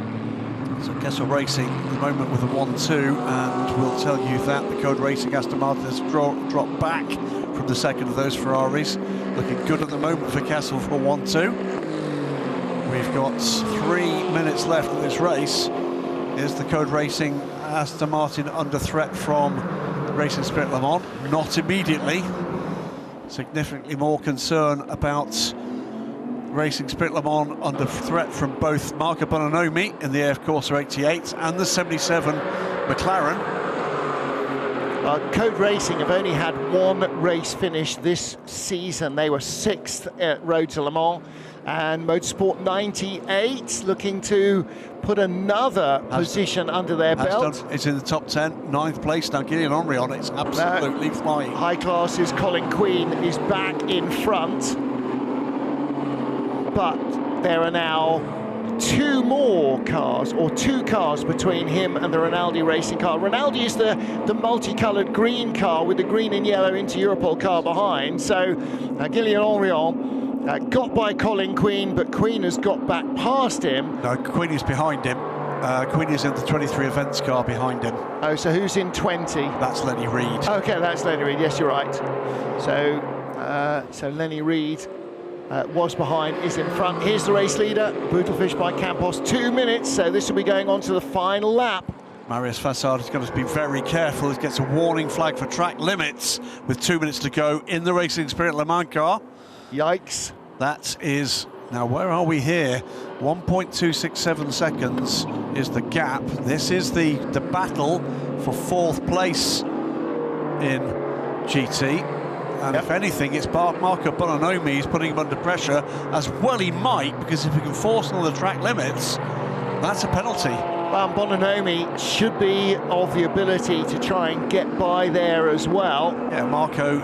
So Kessel Racing at the moment with a 1-2, and we'll tell you that the Code Racing Aston Martin has dropped back from the 2nd of those Ferraris. Looking good at the moment for Kessel for 1-2. We've got 3 minutes left of this race. Is the Code Racing Aston Martin under threat from Racing Spirit Le Mans? Not immediately. Significantly more concern about Racing Spirit Le Mans under threat from both Marco Bononomi in the AF Corsa 88 and the 77 McLaren. Code Racing have only had one race finish this season. They were 6th at Road to Le Mans. And Motorsport 98 looking to put another position under their belt. It's in the top 10, 9th place now. Gillian Henry on it. It's absolutely flying. High classes, Colin Queen is back in front. But there are now two cars between him and the Rinaldi racing car. Rinaldi is the multicoloured green car with the green and yellow Inter Europol car behind. So Gillian Henrion got by Colin Queen, but Queen has got back past him. No, Queen is behind him. Queen is in the 23 events car behind him. Oh, so who's in 20? That's Lenny Reed. Okay, that's Lenny Reed. Yes, you're right. So Lenny Reed was behind, is in front. Here's the race leader, Brutal Fish by Campos, 2 minutes. So this will be going on to the final lap. Marius Fassard is going to be very careful. He gets a warning flag for track limits with 2 minutes to go in the Racing Spirit Le Mans car. Yikes. That is, now where are we here? 1.267 seconds is the gap. This is the battle for 4th place in GT. And if anything, it's Marco Bononomi. He's putting him under pressure, as well he might, because if he can force another track limits, that's a penalty. Well, Bononomi should be of the ability to try and get by there as well. Yeah, Marco,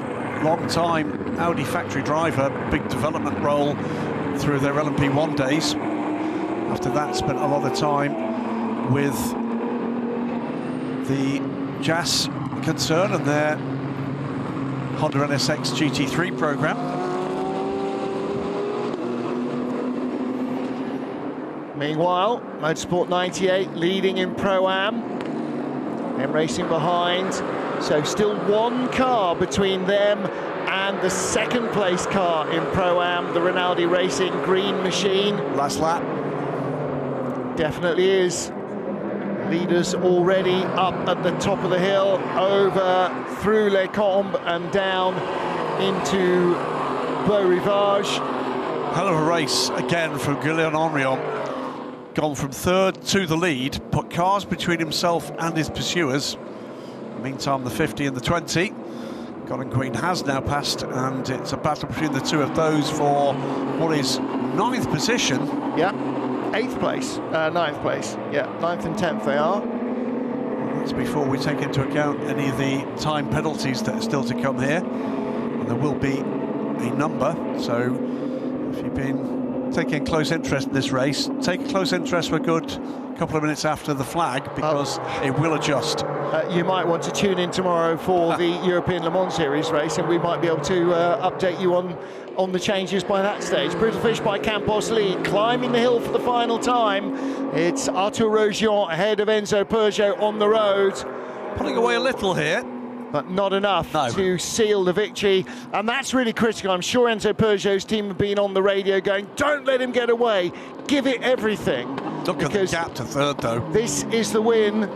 long-time Audi factory driver, big development role through their LMP1 days. After that, spent a lot of time with the JAS concern and their Honda NSX GT3 program. Meanwhile, Motorsport 98 leading in Pro-Am. M Racing behind. So still one car between them and the 2nd place car in Pro-Am, the Rinaldi Racing Green Machine. Last lap. Definitely is. Leaders already up at the top of the hill, over through Les Combes and down into Beau Rivage. Hell of a race again from Gillian Henrion. Gone from 3rd to the lead, put cars between himself and his pursuers. Meantime, the 50 and the 20. Colin Queen has now passed, and it's a battle between the two of those for what is 9th position. Yeah, 8th place, 9th place. Yeah, 9th and 10th they are. That's before we take into account any of the time penalties that are still to come here. And there will be a number, so if you've been taking a close interest in this race, take a close interest for a good couple of minutes after the flag, because it will adjust. You might want to tune in tomorrow for the European Le Mans Series race, and we might be able to update you on the changes by that stage. Brutal Fish by Campos lead, climbing the hill for the final time. It's Arthur Rogion ahead of Enzo Peugeot on the road. Pulling away a little here, but not enough to seal the victory, and that's really critical. I'm sure Enzo Peugeot's team have been on the radio going, don't let him get away, give it everything. Look at the gap to 3rd though. This is the win.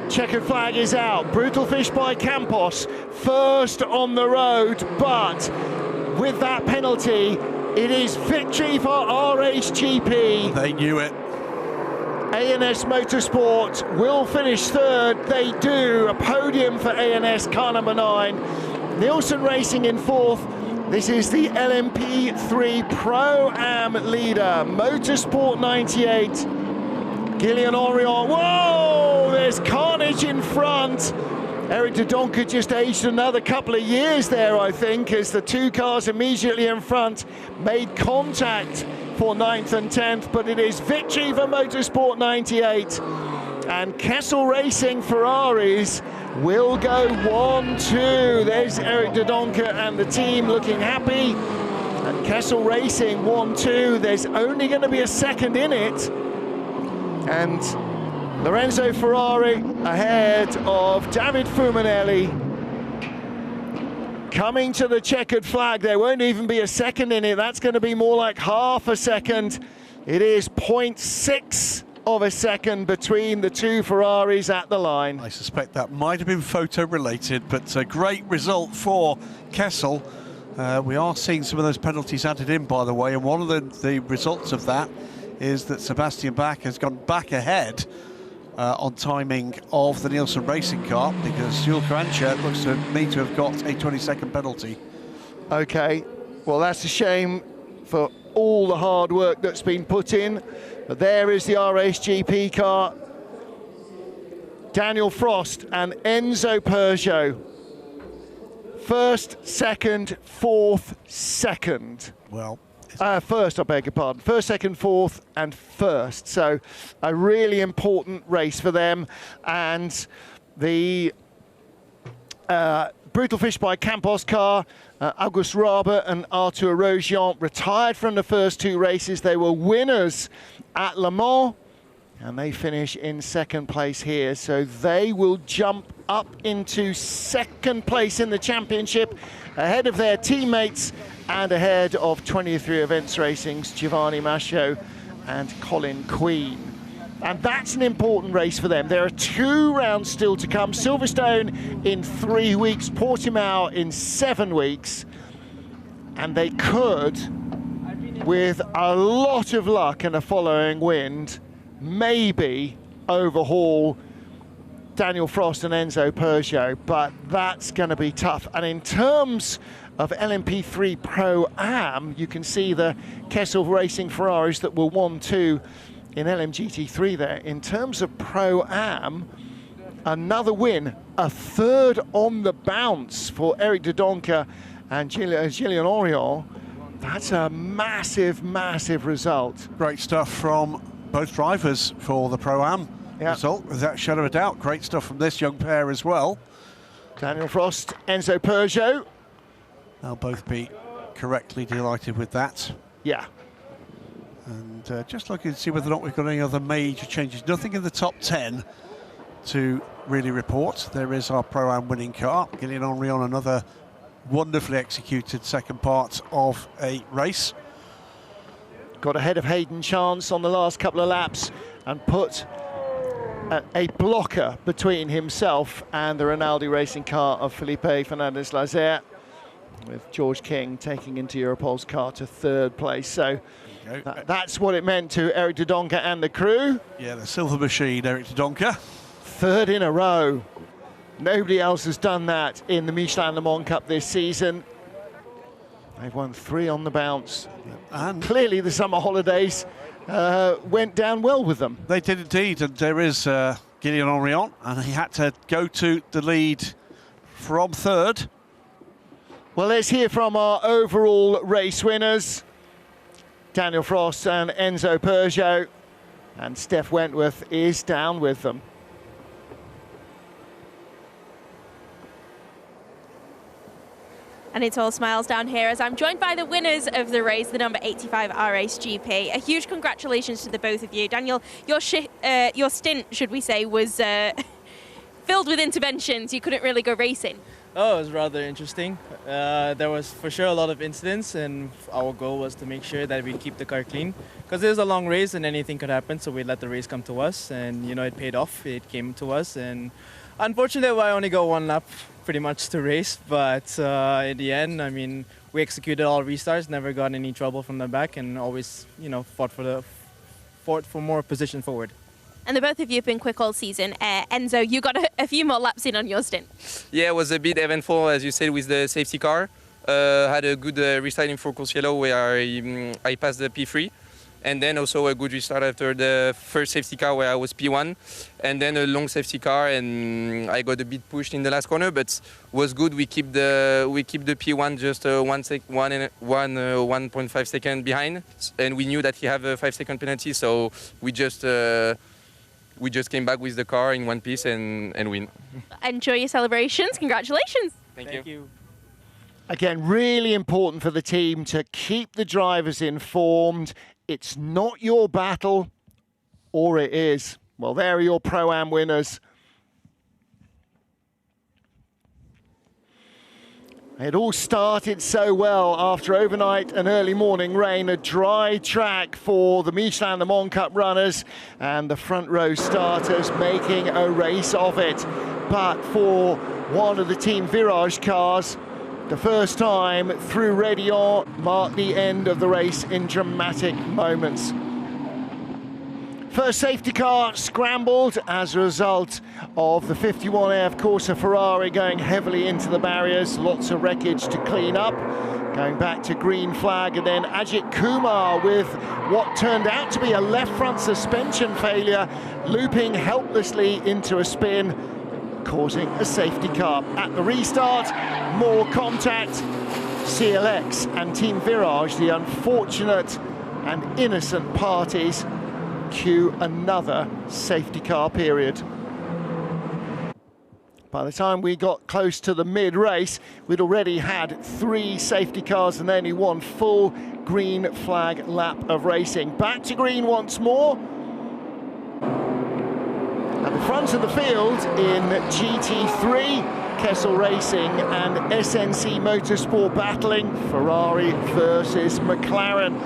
Checkered flag is out. Brutal Fish by Campos, 1st on the road, but with that penalty, it is victory for RHGP. They knew it. A&S Motorsport will finish 3rd. They do. A podium for A&S, car number 9. Nielsen Racing in 4th. This is the LMP3 Pro-Am leader, Motorsport 98. Gillian Henrion. Whoa! There's carnage in front. Eric de Doncker just aged another couple of years there, I think, as the two cars immediately in front made contact for 9th and 10th, but it is victory for Motorsport 98. And Kessel Racing Ferraris will go 1-2. There's Eric de Doncker and the team looking happy. And Kessel Racing 1-2. There's only going to be a 2nd in it. And Lorenzo Ferrari ahead of David Fumanelli. Coming to the checkered flag, there won't even be a 2nd in it. That's going to be more like half a second. It is 0.6 of a second between the two Ferraris at the line. I suspect that might have been photo related, but a great result for Kessel. We are seeing some of those penalties added in, by the way, and one of the results of that is that Sebastian Bach has gone back ahead on timing of the Nielsen racing car, because Jules Kranjca looks to me to have got a 20-second penalty. Okay, well, that's a shame for all the hard work that's been put in. But there is the RSGP car. Daniel Frost and Enzo Peugeot. First, second, fourth, second. Well, first, I beg your pardon. First, second, fourth, and first. So a really important race for them. And the Brutal Fish by Campos car, Auguste Rabe and Arthur Rogion retired from the first two races. They were winners at Le Mans, and they finish in second place here. So they will jump up into second place in the championship, ahead of their teammates and ahead of 23 Events Racing's Giovanni Mascio and Colin Queen. And that's an important race for them. There are 2 rounds still to come. Silverstone in 3 weeks, Portimao in 7 weeks. And they could, with a lot of luck and a following wind, maybe overhaul Daniel Frost and Enzo Peugeot, but that's going to be tough. And in terms of LMP3 Pro-Am, you can see the Kessel Racing Ferraris that were 1-2 in LMGT3 there. In terms of Pro-Am, another win, a third on the bounce for Eric de Doncker and Gillian Oriol. That's a massive, massive result. Great stuff from both drivers for the Pro-Am result, without shadow of a doubt. Great stuff from this young pair as well. Daniel Frost, Enzo Peugeot. They'll both be correctly delighted with that. Yeah. And just looking to see whether or not we've got any other major changes. Nothing in the top 10 to really report. There is our Pro-Am winning car. Gillian Henry on another wonderfully executed second part of a race. Got ahead of Hayden Chance on the last couple of laps and put a blocker between himself and the Rinaldi racing car of Felipe Fernandez-Lazer, with George King taking into Europol's car to third place. So that's what it meant to Eric de Doncker and the crew. Yeah, the silver machine, Eric de Doncker. Third in a row. Nobody else has done that in the Michelin Le Mans Cup this season. They've won 3 on the bounce. And clearly the summer holidays went down well with them. They did indeed, and there is Gillian Henry on, and he had to go to the lead from third. Well, let's hear from our overall race winners. Daniel Frost and Enzo Peugeot, and Steph Wentworth is down with them. And it's all smiles down here as I'm joined by the winners of the race, the number 85 RSGP. A huge congratulations to the both of you. Daniel, your stint, should we say, was filled with interventions. You couldn't really go racing. Oh, it was rather interesting. There was for sure a lot of incidents, and our goal was to make sure that we keep the car clean, because it was a long race and anything could happen, so we let the race come to us, and you know, it paid off. It came to us, and unfortunately I only got 1 lap pretty much to race, but in the end, I mean, we executed all restarts, never got any trouble from the back, and always, you know, fought for more position forward. And the both of you have been quick all season. Enzo, you got a few more laps in on your stint. Yeah, it was a bit eventful, as you said, with the safety car. Had a good restart in Francorchamps where I passed the P3. And then also a good restart after the first safety car where I was P1. And then a long safety car, and I got a bit pushed in the last corner, but was good. We keep the P1 just 1.5 seconds behind. And we knew that he had a 5-second penalty, so we just came back with the car in one piece and win. Enjoy your celebrations. Congratulations. Thank you. Again, really important for the team to keep the drivers informed. It's not your battle, or it is. Well, there are your Pro-Am winners. It all started so well after overnight and early morning rain, a dry track for the Michelin Le Mans Cup runners and the front row starters making a race of it. But for one of the Team Virage cars, the first time through Rédillon marked the end of the race in dramatic moments. First safety car scrambled as a result of the 51F Corsa Ferrari going heavily into the barriers. Lots of wreckage to clean up. Going back to green flag, and then Ajit Kumar with what turned out to be a left front suspension failure, looping helplessly into a spin, causing a safety car. At the restart, more contact. CLX and Team Virage, the unfortunate and innocent parties, cue another safety car period. By the time we got close to the mid-race, we'd already had 3 safety cars and only 1 full green flag lap of racing. Back to green once more. At the front of the field in GT3, Kessel Racing and SNC Motorsport battling, Ferrari versus McLaren.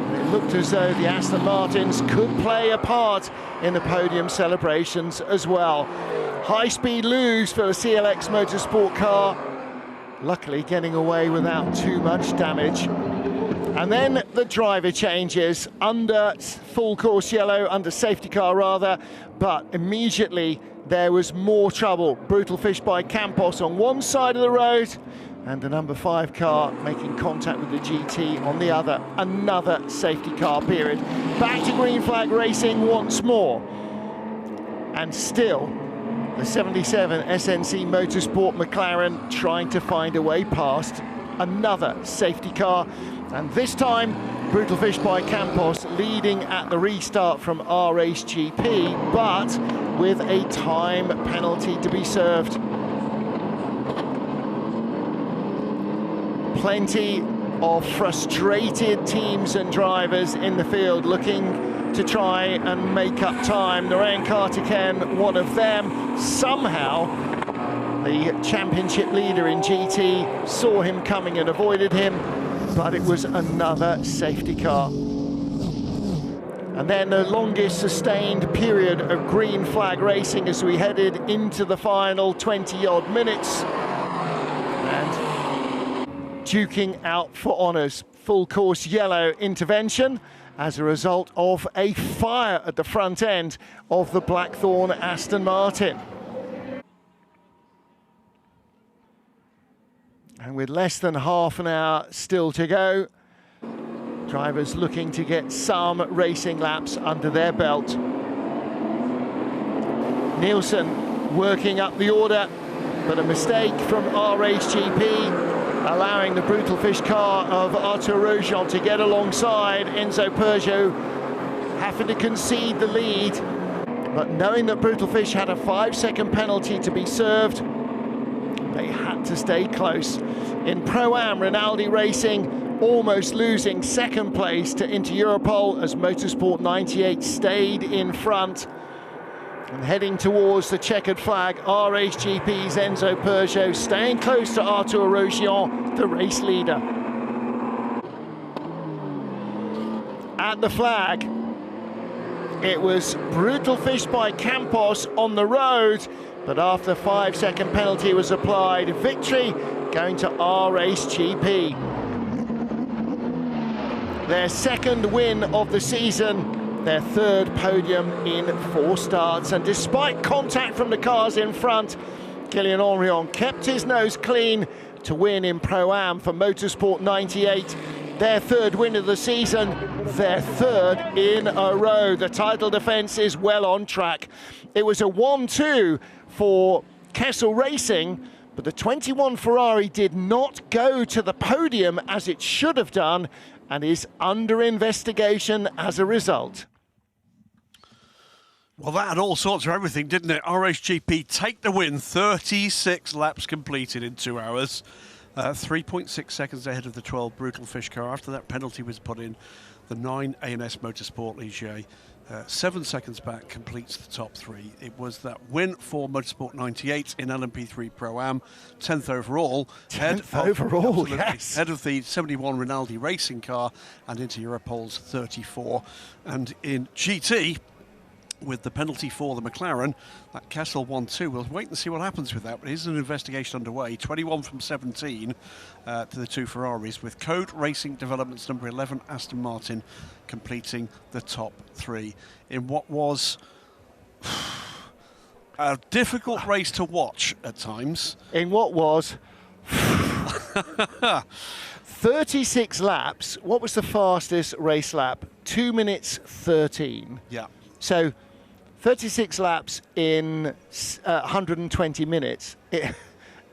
It looked as though the Aston Martins could play a part in the podium celebrations as well. High-speed lose for the CLX Motorsport car, luckily getting away without too much damage. And then the driver changes under full course yellow, under safety car rather, but immediately there was more trouble. Brutal fish by Campos on one side of the road, and the number 5 car making contact with the GT on the other. Another safety car period. Back to green flag racing once more. And still, the 77 SNC Motorsport McLaren trying to find a way past another safety car. And this time, Brutal Fish by Campos leading at the restart from R-Race GP, but with a time penalty to be served. Plenty of frustrated teams and drivers in the field looking to try and make up time. Narayan Karthikeyan, one of them. Somehow, the championship leader in GT saw him coming and avoided him, but it was another safety car. And then the longest sustained period of green flag racing as we headed into the final 20-odd minutes. And duking out for honours. Full course yellow intervention as a result of a fire at the front end of the Blackthorn Aston Martin. And with less than half an hour still to go, drivers looking to get some racing laps under their belt. Nielsen working up the order, but a mistake from R-Race GP, allowing the Brutal Fish car of Arthur Rojon to get alongside. Enzo Peugeot having to concede the lead, but knowing that Brutal Fish had a 5-second penalty to be served, they had to stay close. In Pro-Am, Rinaldi Racing almost losing second place to Inter Europol as Motorsport 98 stayed in front. And heading towards the checkered flag, R-Race GP's Enzo Peugeot staying close to Arthur Rojon, the race leader. At the flag, it was Brutal Fish by Campos on the road, but after 5-second penalty was applied, victory going to R-Race GP. Their second win of the season, their third podium in 4 starts, and despite contact from the cars in front, Kylian Henrion kept his nose clean to win in Pro-Am for Motorsport 98. Their third win of the season, their third in a row. The title defence is well on track. It was a 1-2 for Kessel Racing, but the 21 Ferrari did not go to the podium as it should have done, and is under investigation as a result. Well, that had all sorts of everything, didn't it? RHGP take the win, 36 laps completed in 2 hours. 3.6 seconds ahead of the 12 Brutal Fish car. After that penalty was put in, the 9 A&S Motorsport Ligier, 7 seconds back, completes the top 3. It was that win for Motorsport 98 in LMP3 Pro-Am, 10th overall. 10th overall, yes. Head of the 71 Rinaldi racing car and into Europol's 34. And in GT, with the penalty for the McLaren, that Kessel 1-2. We'll wait and see what happens with that, but there's an investigation underway. 21 from 17 to the 2 Ferraris, with Code Racing Developments number 11 Aston Martin completing the top 3 in what was a difficult race to watch at times. In what was 36 laps. What was the fastest race lap? 2 minutes 13. Yeah. So 36 laps in 120 minutes.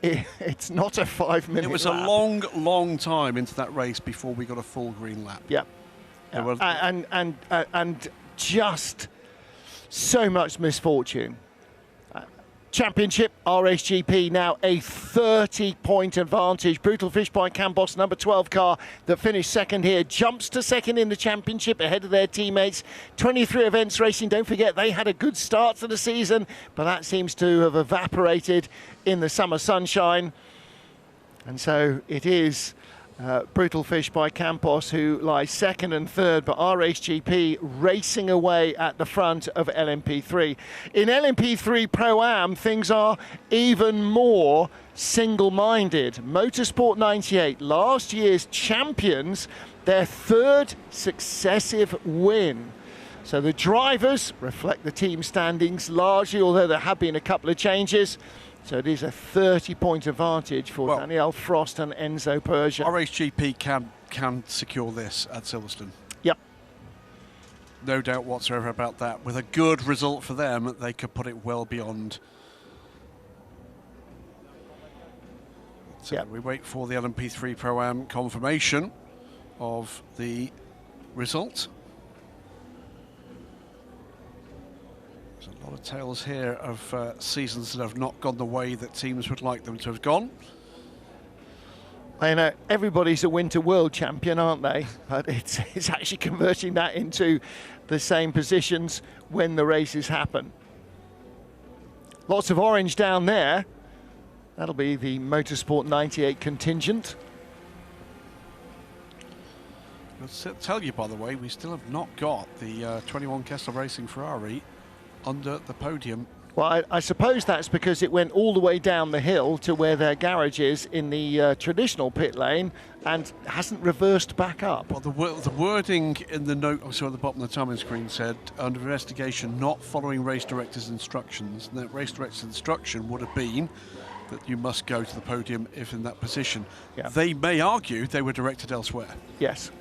It's not a 5-minute It was lap. a long, long time into that race before we got a full green lap. Yeah. And just so much misfortune. Championship, RSGP now a 30-point advantage. Brutal Fish by Campos, number 12 car that finished second here, jumps to second in the championship ahead of their teammates. 23 Events Racing, don't forget they had a good start to the season, but that seems to have evaporated in the summer sunshine. And so it is Brutal Fish by Campos who lies second and third, but RSGP racing away at the front of LMP3. In LMP3 Pro-Am, things are even more single-minded. Motorsport 98, last year's champions, their third successive win. So the drivers reflect the team standings largely, although there have been a couple of changes. So it is a 30-point advantage for Daniel Frost and Enzo Persia. RSGP can secure this at Silverstone. Yep. No doubt whatsoever about that. With a good result for them, they could put it well beyond. So yep. We wait for the LMP3 Pro-Am confirmation of the result. A lot of tales here of seasons that have not gone the way that teams would like them to have gone. I know everybody's a winter world champion, aren't they? But it's actually converting that into the same positions when the races happen. Lots of orange down there. That'll be the Motorsport 98 contingent. Let's tell you, by the way, we still have not got the 21 Kessel Racing Ferrari under the podium. Well, I suppose that's because it went all the way down the hill to where their garage is in the traditional pit lane and hasn't reversed back up. Well, the wording in the note I saw at the bottom of the timing screen said, under investigation, not following race director's instructions. And that race director's instruction would have been that you must go to the podium if in that position. Yeah. They may argue they were directed elsewhere. Yes,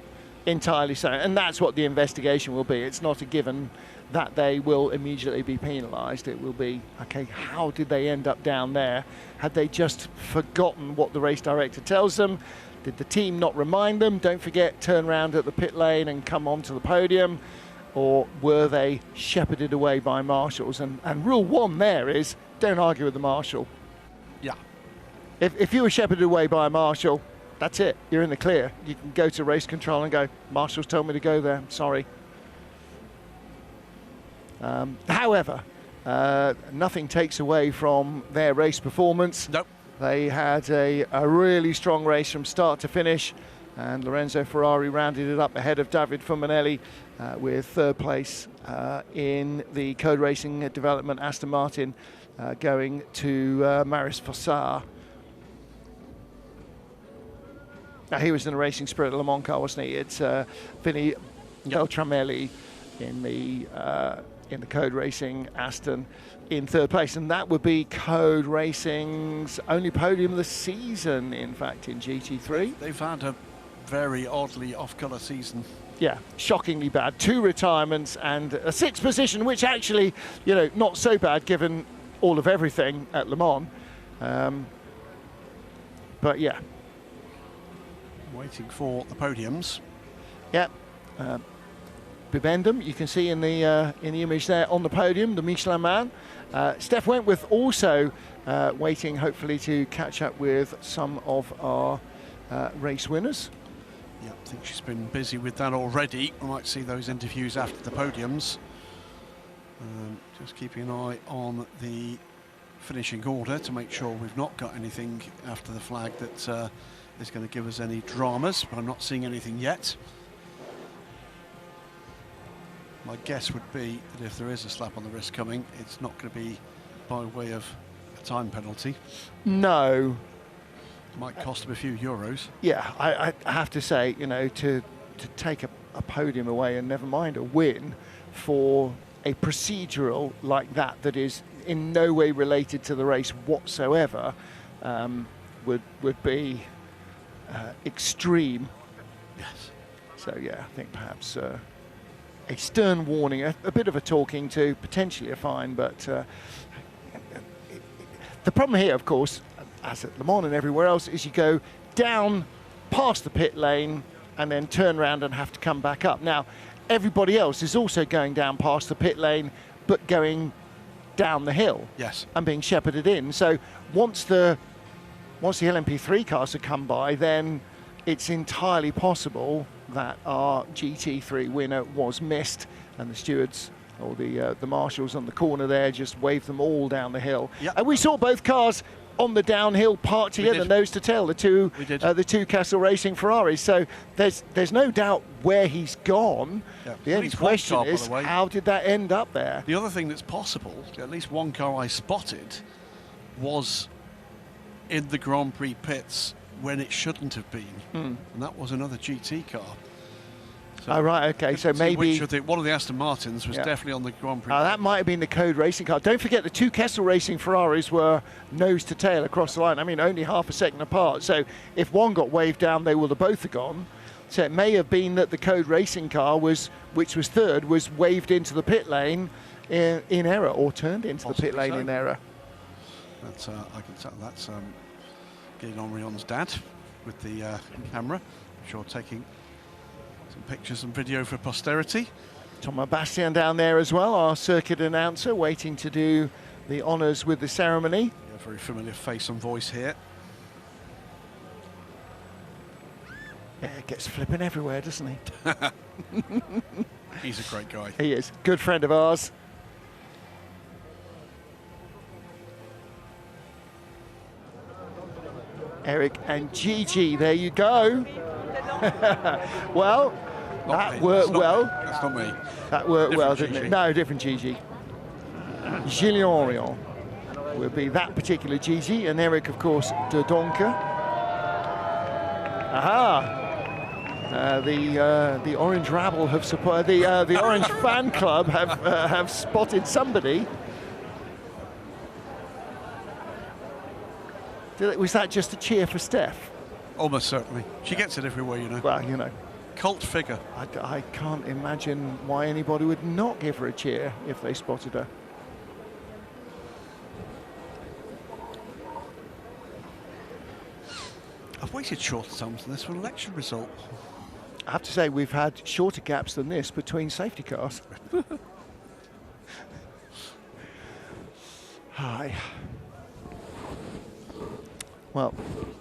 entirely so. And that's what the investigation will be. It's not a given that they will immediately be penalised. It will be, okay, how did they end up down there? Had they just forgotten what the race director tells them? Did the team not remind them? Don't forget, turn around at the pit lane and come onto the podium. Or were they shepherded away by marshals? And rule one there is, don't argue with the marshal. Yeah. If you were shepherded away by a marshal, that's it. You're in the clear. You can go to race control and go, marshals told me to go there, sorry. However, nothing takes away from their race performance. Nope. They had a really strong race from start to finish, and Lorenzo Ferrari rounded it up ahead of David Fumanelli with third place in the Code Racing Development Aston Martin going to Maris Fossar. Now, he was in the Racing Spirit Le Mans car, wasn't he? It's Vinny Beltramelli in the Code Racing Aston in third place, and that would be Code Racing's only podium of the season, in fact, in GT3. They've had a very oddly off-colour season. Yeah, shockingly bad. 2 retirements and a 6th position, which actually, you know, not so bad given all of everything at Le Mans. But yeah. Waiting for the podiums. Yeah. Bibendum, you can see in the image there on the podium, the Michelin Man. Steph Wentworth also waiting, hopefully, to catch up with some of our race winners. Yeah, I think she's been busy with that already. We might see those interviews after the podiums. Just keeping an eye on the finishing order to make sure we've not got anything after the flag that is going to give us any dramas, but I'm not seeing anything yet. My guess would be that if there is a slap on the wrist coming, it's not going to be by way of a time penalty. No. Might cost him a few euros. Yeah, I have to say, you know, to take a podium away, and never mind a win, for a procedural like that is in no way related to the race whatsoever, would be extreme. Yes. So yeah, I think perhaps a stern warning, a bit of a talking to, potentially a fine, but the problem here, of course, as at Le Mans and everywhere else, is you go down past the pit lane and then turn around and have to come back up. Now, everybody else is also going down past the pit lane, but going down the hill. Yes. And being shepherded in. So once the LMP3 cars have come by, then it's entirely possible that our GT3 winner was missed, and the stewards or the marshals on the corner there just waved them all down the hill. Yep. And we saw both cars on the downhill parked together, nose to tail, the two Castle Racing Ferraris. So there's no doubt where he's gone. Yep. The only question is, how did that end up there? The other thing that's possible, at least one car I spotted, was in the Grand Prix pits when it shouldn't have been, and that was another GT car. So oh, right, okay, so maybe one of the Aston Martins was definitely on the Grand Prix. That might have been the Code Racing car. Don't forget the two Kessel Racing Ferraris were nose to tail across the line. I mean, only half a second apart. So if one got waved down, they would have both have gone. So it may have been that the Code Racing car, which was third, was waved into the pit lane in error, or turned into the pit lane in error. That's I can tell that's Guillaume Rion's dad with the camera. I'm sure taking some pictures and video for posterity. Thomas Bastien down there as well, our circuit announcer, waiting to do the honours with the ceremony. A very familiar face and voice here. Yeah, it gets flipping everywhere, doesn't he? He's a great guy. He is. Good friend of ours. Eric and Gigi, there you go. Well, that worked well. That's not me. That worked well, didn't Gigi. it? No, different Gigi. Gilles Orion will be that particular Gigi, and Eric, of course, de Donker. Aha! The Orange Rabble have supported, the Orange Fan Club have spotted somebody. Was that just a cheer for Steph? Almost certainly. She gets it everywhere, you know. Well, you know. Cult figure. I can't imagine why anybody would not give her a cheer if they spotted her. I've waited shorter times than this for an election result. I have to say, we've had shorter gaps than this between safety cars. Hi. Well,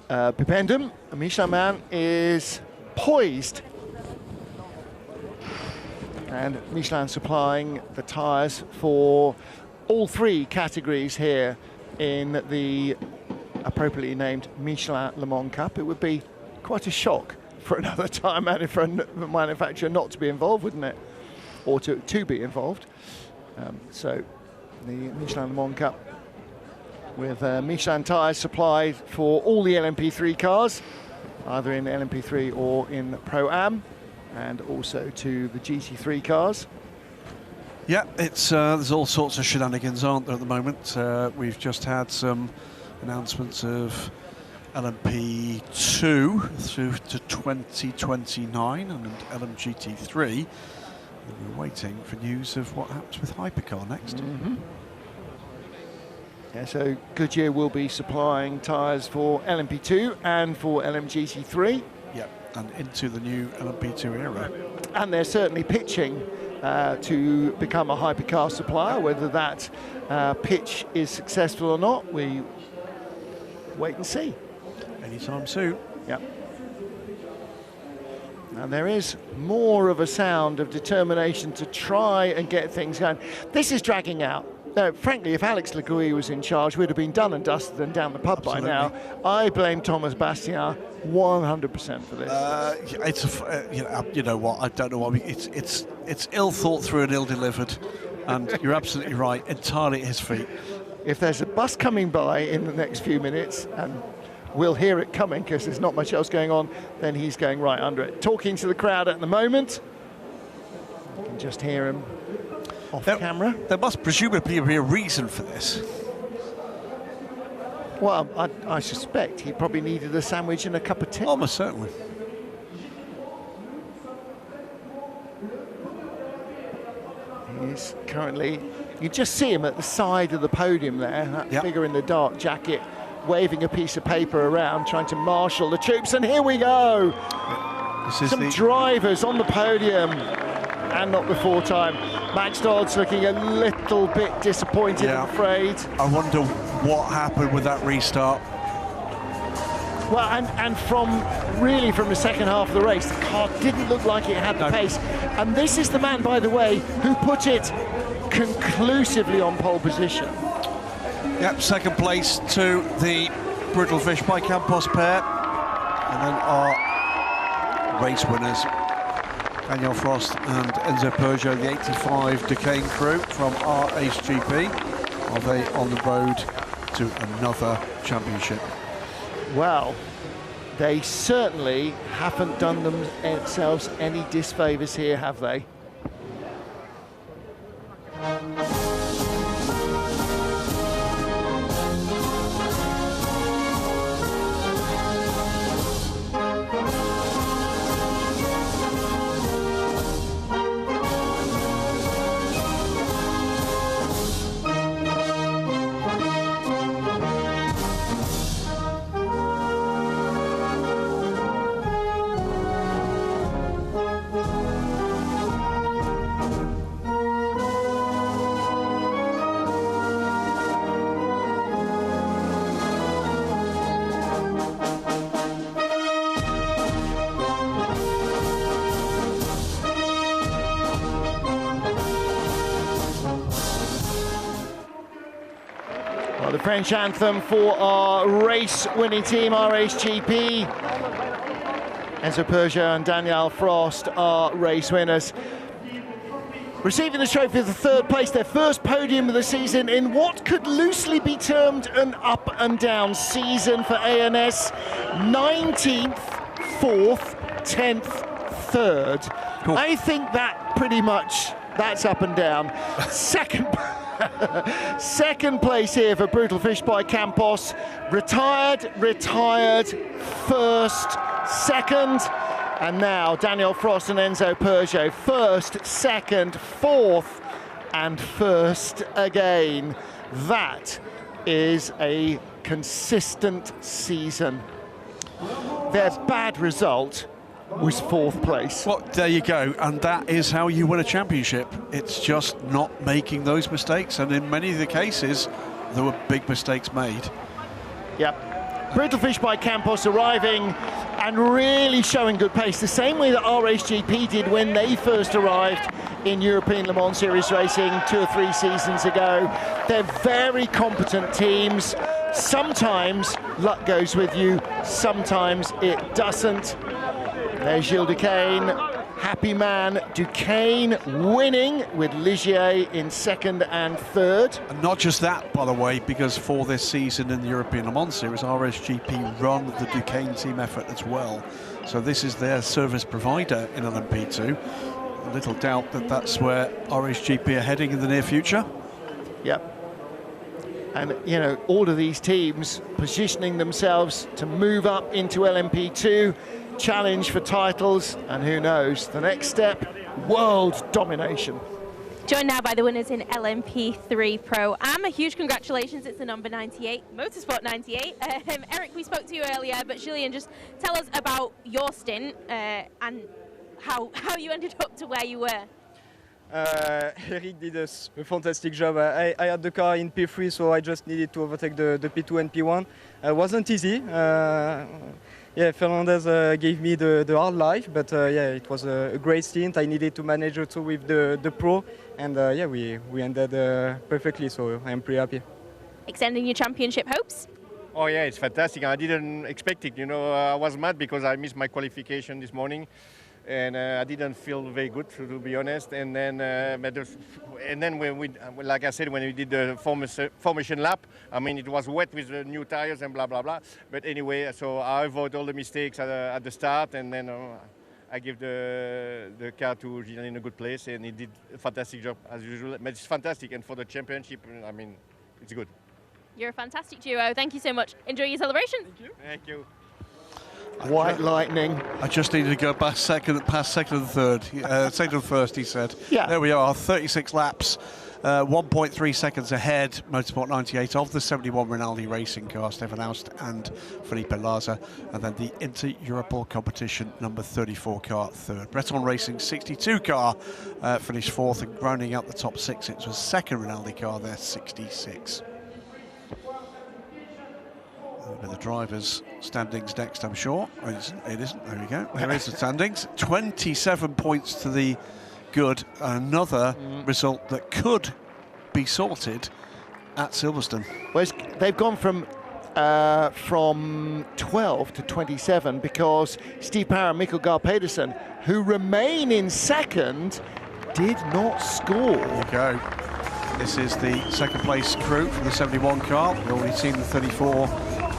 Bibendum, a Michelin man, is poised. And Michelin supplying the tyres for all three categories here in the appropriately named Michelin Le Mans Cup. It would be quite a shock for another tyre manufacturer not to be involved, wouldn't it? Or to be involved. So the Michelin Le Mans Cup with Michelin tyres supplied for all the LMP3 cars, either in LMP3 or in Pro-Am, and also to the GT3 cars. Yeah, it's there's all sorts of shenanigans, aren't there, at the moment? We've just had some announcements of LMP2 through to 2029 and LMGT3. And we're waiting for news of what happens with Hypercar next. Yeah, so Goodyear will be supplying tyres for LMP2 and for LMGT3. Yep, and into the new LMP2 era. And they're certainly pitching to become a hypercar supplier. Whether that pitch is successful or not, we wait and see. Anytime soon. Yep. And there is more of a sound of determination to try and get things going. This is dragging out. No, frankly, if Alex Legouille was in charge, we'd have been done and dusted and down the pub Absolutely. by now. I blame Thomas Bastien 100% for this. You know what? I don't know what. It's ill thought through and ill delivered, and you're absolutely right. Entirely at his feet. If there's a bus coming by in the next few minutes, and we'll hear it coming because there's not much else going on, then he's going right under it. Talking to the crowd at the moment. You can just hear him off camera. There must presumably be a reason for this. Well, I suspect he probably needed a sandwich and a cup of tea. Almost certainly. He's currently, you just see him at the side of the podium there, that figure in the dark jacket, waving a piece of paper around, trying to marshal the troops. And here we go. Some drivers on the podium, and not before time. Max Dodds looking a little bit disappointed, I'm afraid. I wonder what happened with that restart. Well, and from the second half of the race, the car didn't look like it had the pace. And this is the man, by the way, who put it conclusively on pole position. Yep, second place to the Brutal Fish by Campos pair. And then our race winners, Daniel Frost and Enzo Peugeot, the 85 Duquesne crew from RHGP. Are they on the road to another championship? Well, they certainly haven't done themselves any disfavours here, have they? The French anthem for our race-winning team, RHGP. Enzo Peugeot and Daniel Frost are race winners. Receiving the trophy of the third place, their first podium of the season in what could loosely be termed an up and down season for ANS. 19th, 4th, 10th, 3rd. Cool. I think that pretty much, that's up and down. Second place here for Brutal Fish by Campos. Retired, first, second. And now Daniel Frost and Enzo Peugeot, first, second, fourth, and first again. That is a consistent season. Their bad result was fourth place. Well, there you go, and that is how you win a championship. It's just not making those mistakes, and in many of the cases, there were big mistakes made. Yep. Brutal Fish by Campos arriving and really showing good pace, the same way that RHGP did when they first arrived in European Le Mans Series racing 2 or 3 seasons ago. They're very competent teams. Sometimes luck goes with you, sometimes it doesn't. There's Gilles Duquesne, happy man. Duquesne winning with Ligier in second and third. And not just that, by the way, because for this season in the European Le Mans Series, RSGP run the Duquesne team effort as well. So this is their service provider in LMP2. Little doubt that that's where RSGP are heading in the near future. Yep. And, you know, all of these teams positioning themselves to move up into LMP2, challenge for titles, and who knows, the next step, world domination. Joined now by the winners in LMP3 Pro. A huge congratulations, it's the number 98, Motorsport 98. Eric, we spoke to you earlier, but Julien, just tell us about your stint and how you ended up to where you were. Eric did a fantastic job. I had the car in P3, so I just needed to overtake the P2 and P1. It wasn't easy. Yeah, Fernandez gave me the hard life, but yeah, it was a great stint. I needed to manage also with the Pro and yeah, we ended perfectly, so I'm pretty happy. Extending your championship hopes? Oh yeah, it's fantastic. I didn't expect it. You know, I was mad because I missed my qualification this morning, and I didn't feel very good, to be honest. And then, when we, like I said, when we did the formation lap, I mean, it was wet with the new tires and blah blah blah. But anyway, so I avoid all the mistakes at the start, and then I give the car to Gilles in a good place, and he did a fantastic job as usual. But it's fantastic, and for the championship, I mean, it's good. You're a fantastic duo. Thank you so much. Enjoy your celebration. Thank you. Thank you. White lightning. I just needed to go past second and third. Second and first, he said. Yeah. There we are, 36 laps. 1.3 seconds ahead, Motorsport 98 of the 71 Rinaldi racing car, Stefan Aust and Felipe Laza, and then the Inter-Europol competition number 34 car third. Breton Racing 62 car finished fourth, and rounding out the top six, it was second Rinaldi car there, 66. With the drivers' standings next, I'm sure. Oh, it isn't. There we go. There is the standings. 27 points to the good. Another result that could be sorted at Silverstone. Well, they've gone from 12 to 27 because Steve Power and Mikkel Gahr Pedersen, who remain in second, did not score. There you go. This is the second place crew from the 71 car. We've already seen the 34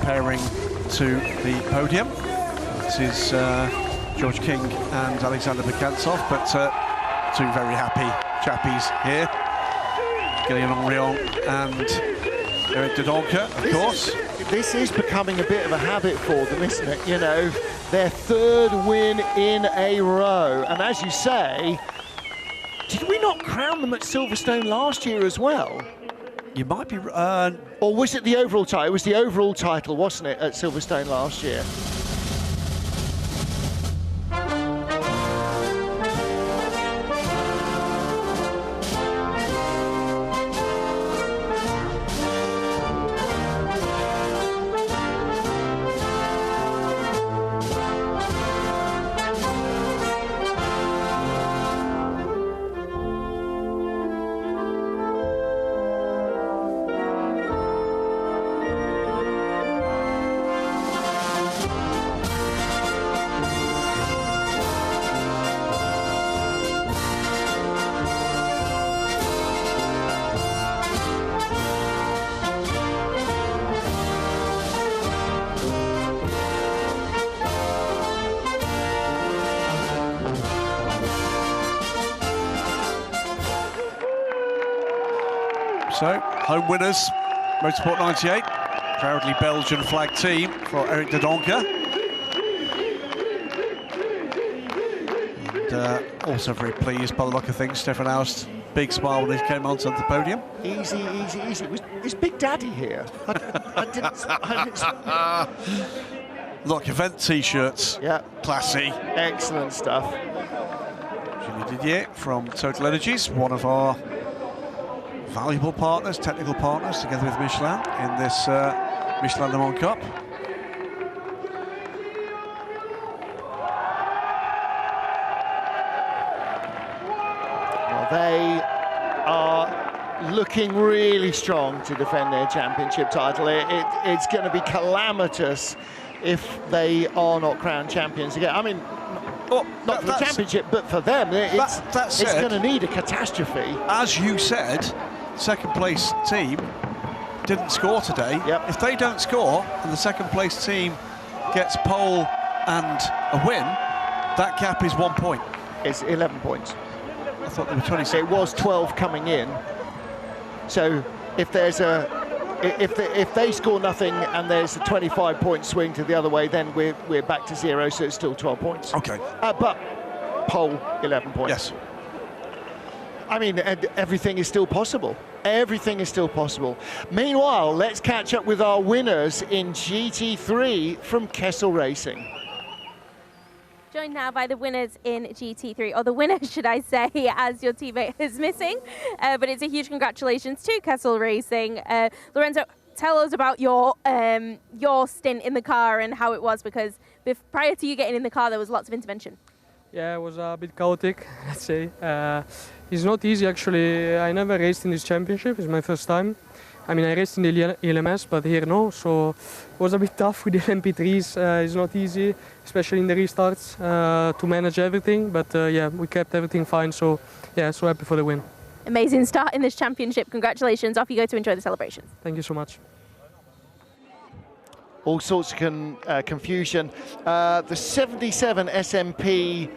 pairing to the podium. This is George King and Alexander Bekantsov, but two very happy chappies here. Gillian Henrion and Eric de Doncker, of course. This is becoming a bit of a habit for them, isn't it? You know, their third win in a row. And as you say, did we not crown them at Silverstone last year as well? You might be... or was it the overall title? It was the overall title, wasn't it, at Silverstone last year? So, home winners, Motorsport 98, proudly Belgian flag team for Eric de Doncker. And also very pleased by the look of things, Stefan Aust, big smile when he came onto the podium. Easy, easy, easy. Is Big Daddy here? I didn't Look, event t-shirts, yeah, classy. Excellent stuff. Julie Didier from Total Energies, one of our valuable partners, technical partners, together with Michelin in this Michelin Le Mans Cup. Well, they are looking really strong to defend their championship title. It's going to be calamitous if they are not crowned champions again. I mean, not for the championship, but for them, it's going to need a catastrophe. As you said, second place team didn't score today. Yep. If they don't score and the second place team gets pole and a win, that gap is 1 point. It's 11 points. I thought there were 26. It was 12 coming in. So if there's if they score nothing and there's a 25-point swing to the other way, then we're back to zero. So it's still 12 points. Okay. But pole 11 points. Yes. I mean, everything is still possible. Everything is still possible. Meanwhile, let's catch up with our winners in GT3 from Kessel Racing. Joined now by the winners in GT3, or the winner, should I say, as your teammate is missing. But it's a huge congratulations to Kessel Racing. Lorenzo, tell us about your stint in the car and how it was, because prior to you getting in the car, there was lots of intervention. Yeah, it was a bit chaotic, let's say. It's not easy actually. I never raced in this championship. It's my first time. I mean, I raced in the LMS, but here no. So it was a bit tough with the LMP3s. It's not easy, especially in the restarts, to manage everything. But yeah, we kept everything fine. So yeah, so happy for the win. Amazing start in this championship. Congratulations. Off you go to enjoy the celebrations. Thank you so much. All sorts of confusion. The 77 SMP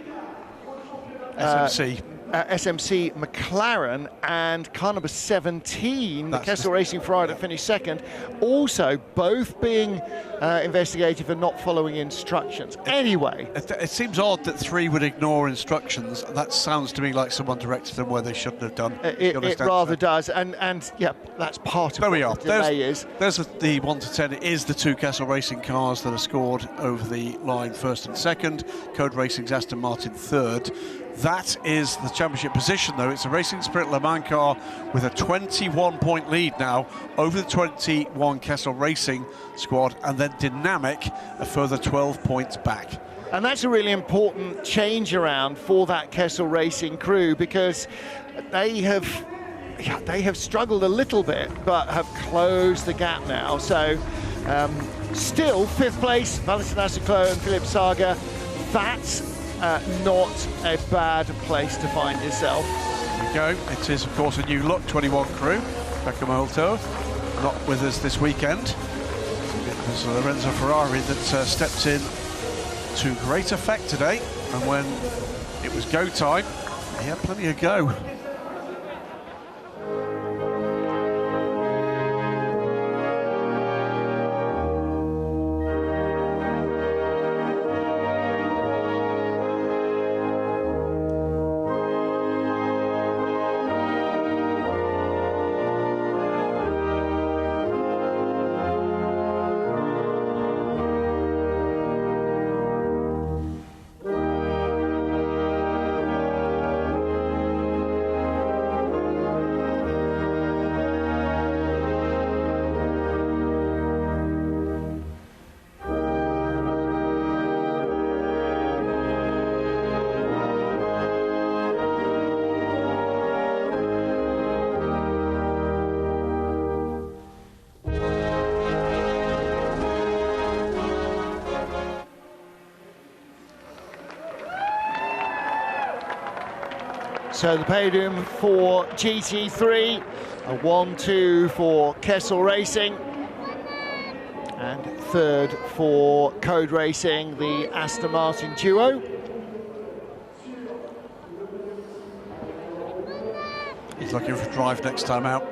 SMC McLaren and car number 17, the Kessel Racing Ferrari that finished second, also both being investigated for not following instructions. Anyway. It seems odd that 3 would ignore instructions. That sounds to me like someone directed them where they shouldn't have done. It rather does, and yeah, that's part of what the delay is. There's the 1 to 10 is the 2 Kessel Racing cars that are scored over the line first and second. Code Racing's Aston Martin third. That is the championship position, though. It's a Racing Spirit Le Mans car with a 21-point lead now over the 21 Kessel Racing squad, and then Dynamic a further 12 points back. And that's a really important change around for that Kessel Racing crew, because they have struggled a little bit, but have closed the gap now. So still 5th place, Valentin Asiclo and Philippe Saga. That's not a bad place to find yourself. There you go. It is, of course, a new look 21 crew. Pecco Molto not with us this weekend. It was Lorenzo Ferrari that stepped in to great effect today, and when it was go time, he had plenty of go. So the podium for GT3, a 1-2 for Kessel Racing, and 3rd for Code Racing, the Aston Martin duo. He's looking for a drive next time out.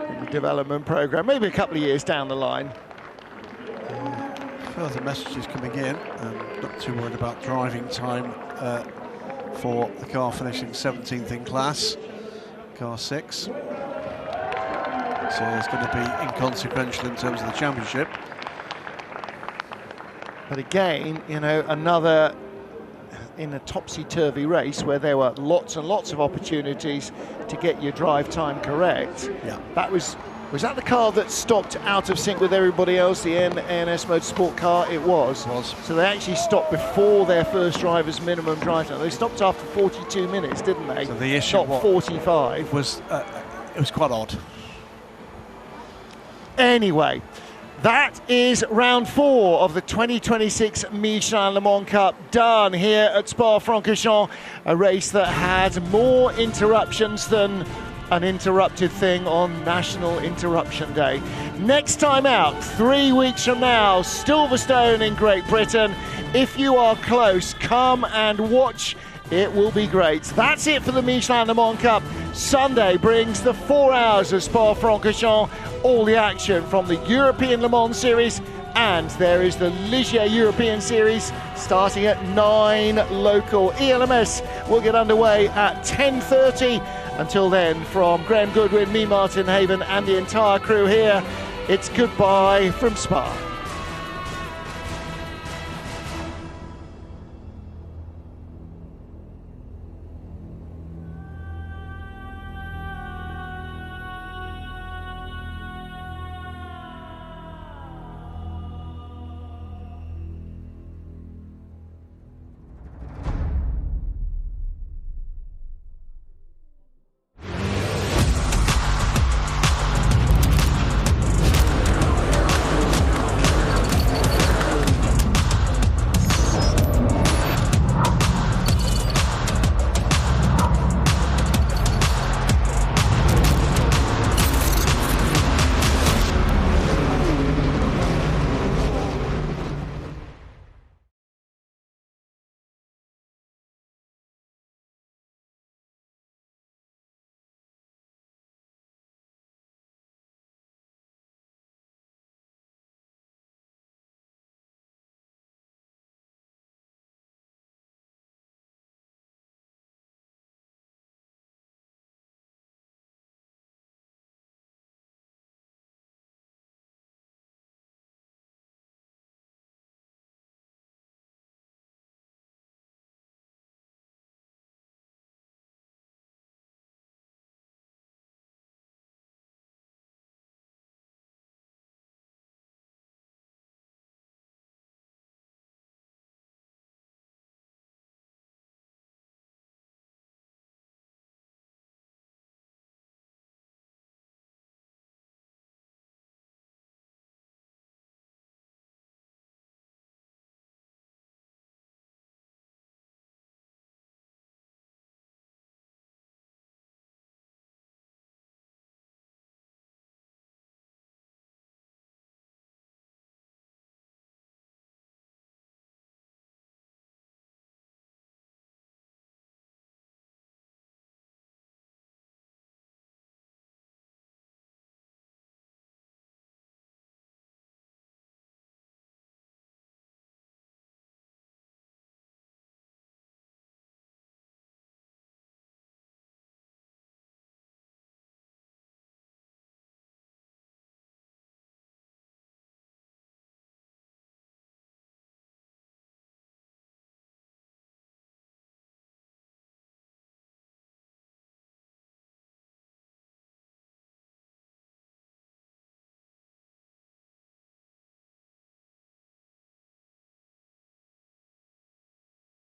In the development program, maybe a couple of years down the line. Further messages coming in. Not too worried about driving time for the car finishing 17th in class, car 6. So it's going to be inconsequential in terms of the championship. But again, you know, another in a topsy-turvy race where there were lots and lots of opportunities to get your drive time correct. Yeah. That was that the car that stopped out of sync with everybody else, the ANS Motorsport car? It was. So they actually stopped before their first driver's minimum drive time. They stopped after 42 minutes, didn't they? So the issue not 45. Was it was quite odd. Anyway, that is round 4 of the 2026 Michelin Le Mans Cup done here at Spa-Francorchamps, a race that had more interruptions than an interrupted thing on National Interruption Day. Next time out, 3 weeks from now, Silverstone in Great Britain. If you are close, come and watch. It will be great. That's it for the Michelin Le Mans Cup. Sunday brings the 4 hours of Spa-Francorchamps, all the action from the European Le Mans Series, and there is the Ligier European Series starting at 9 local. ELMS will get underway at 10:30. Until then, from Graham Goodwin, me, Martin Haven, and the entire crew here, it's goodbye from Spa.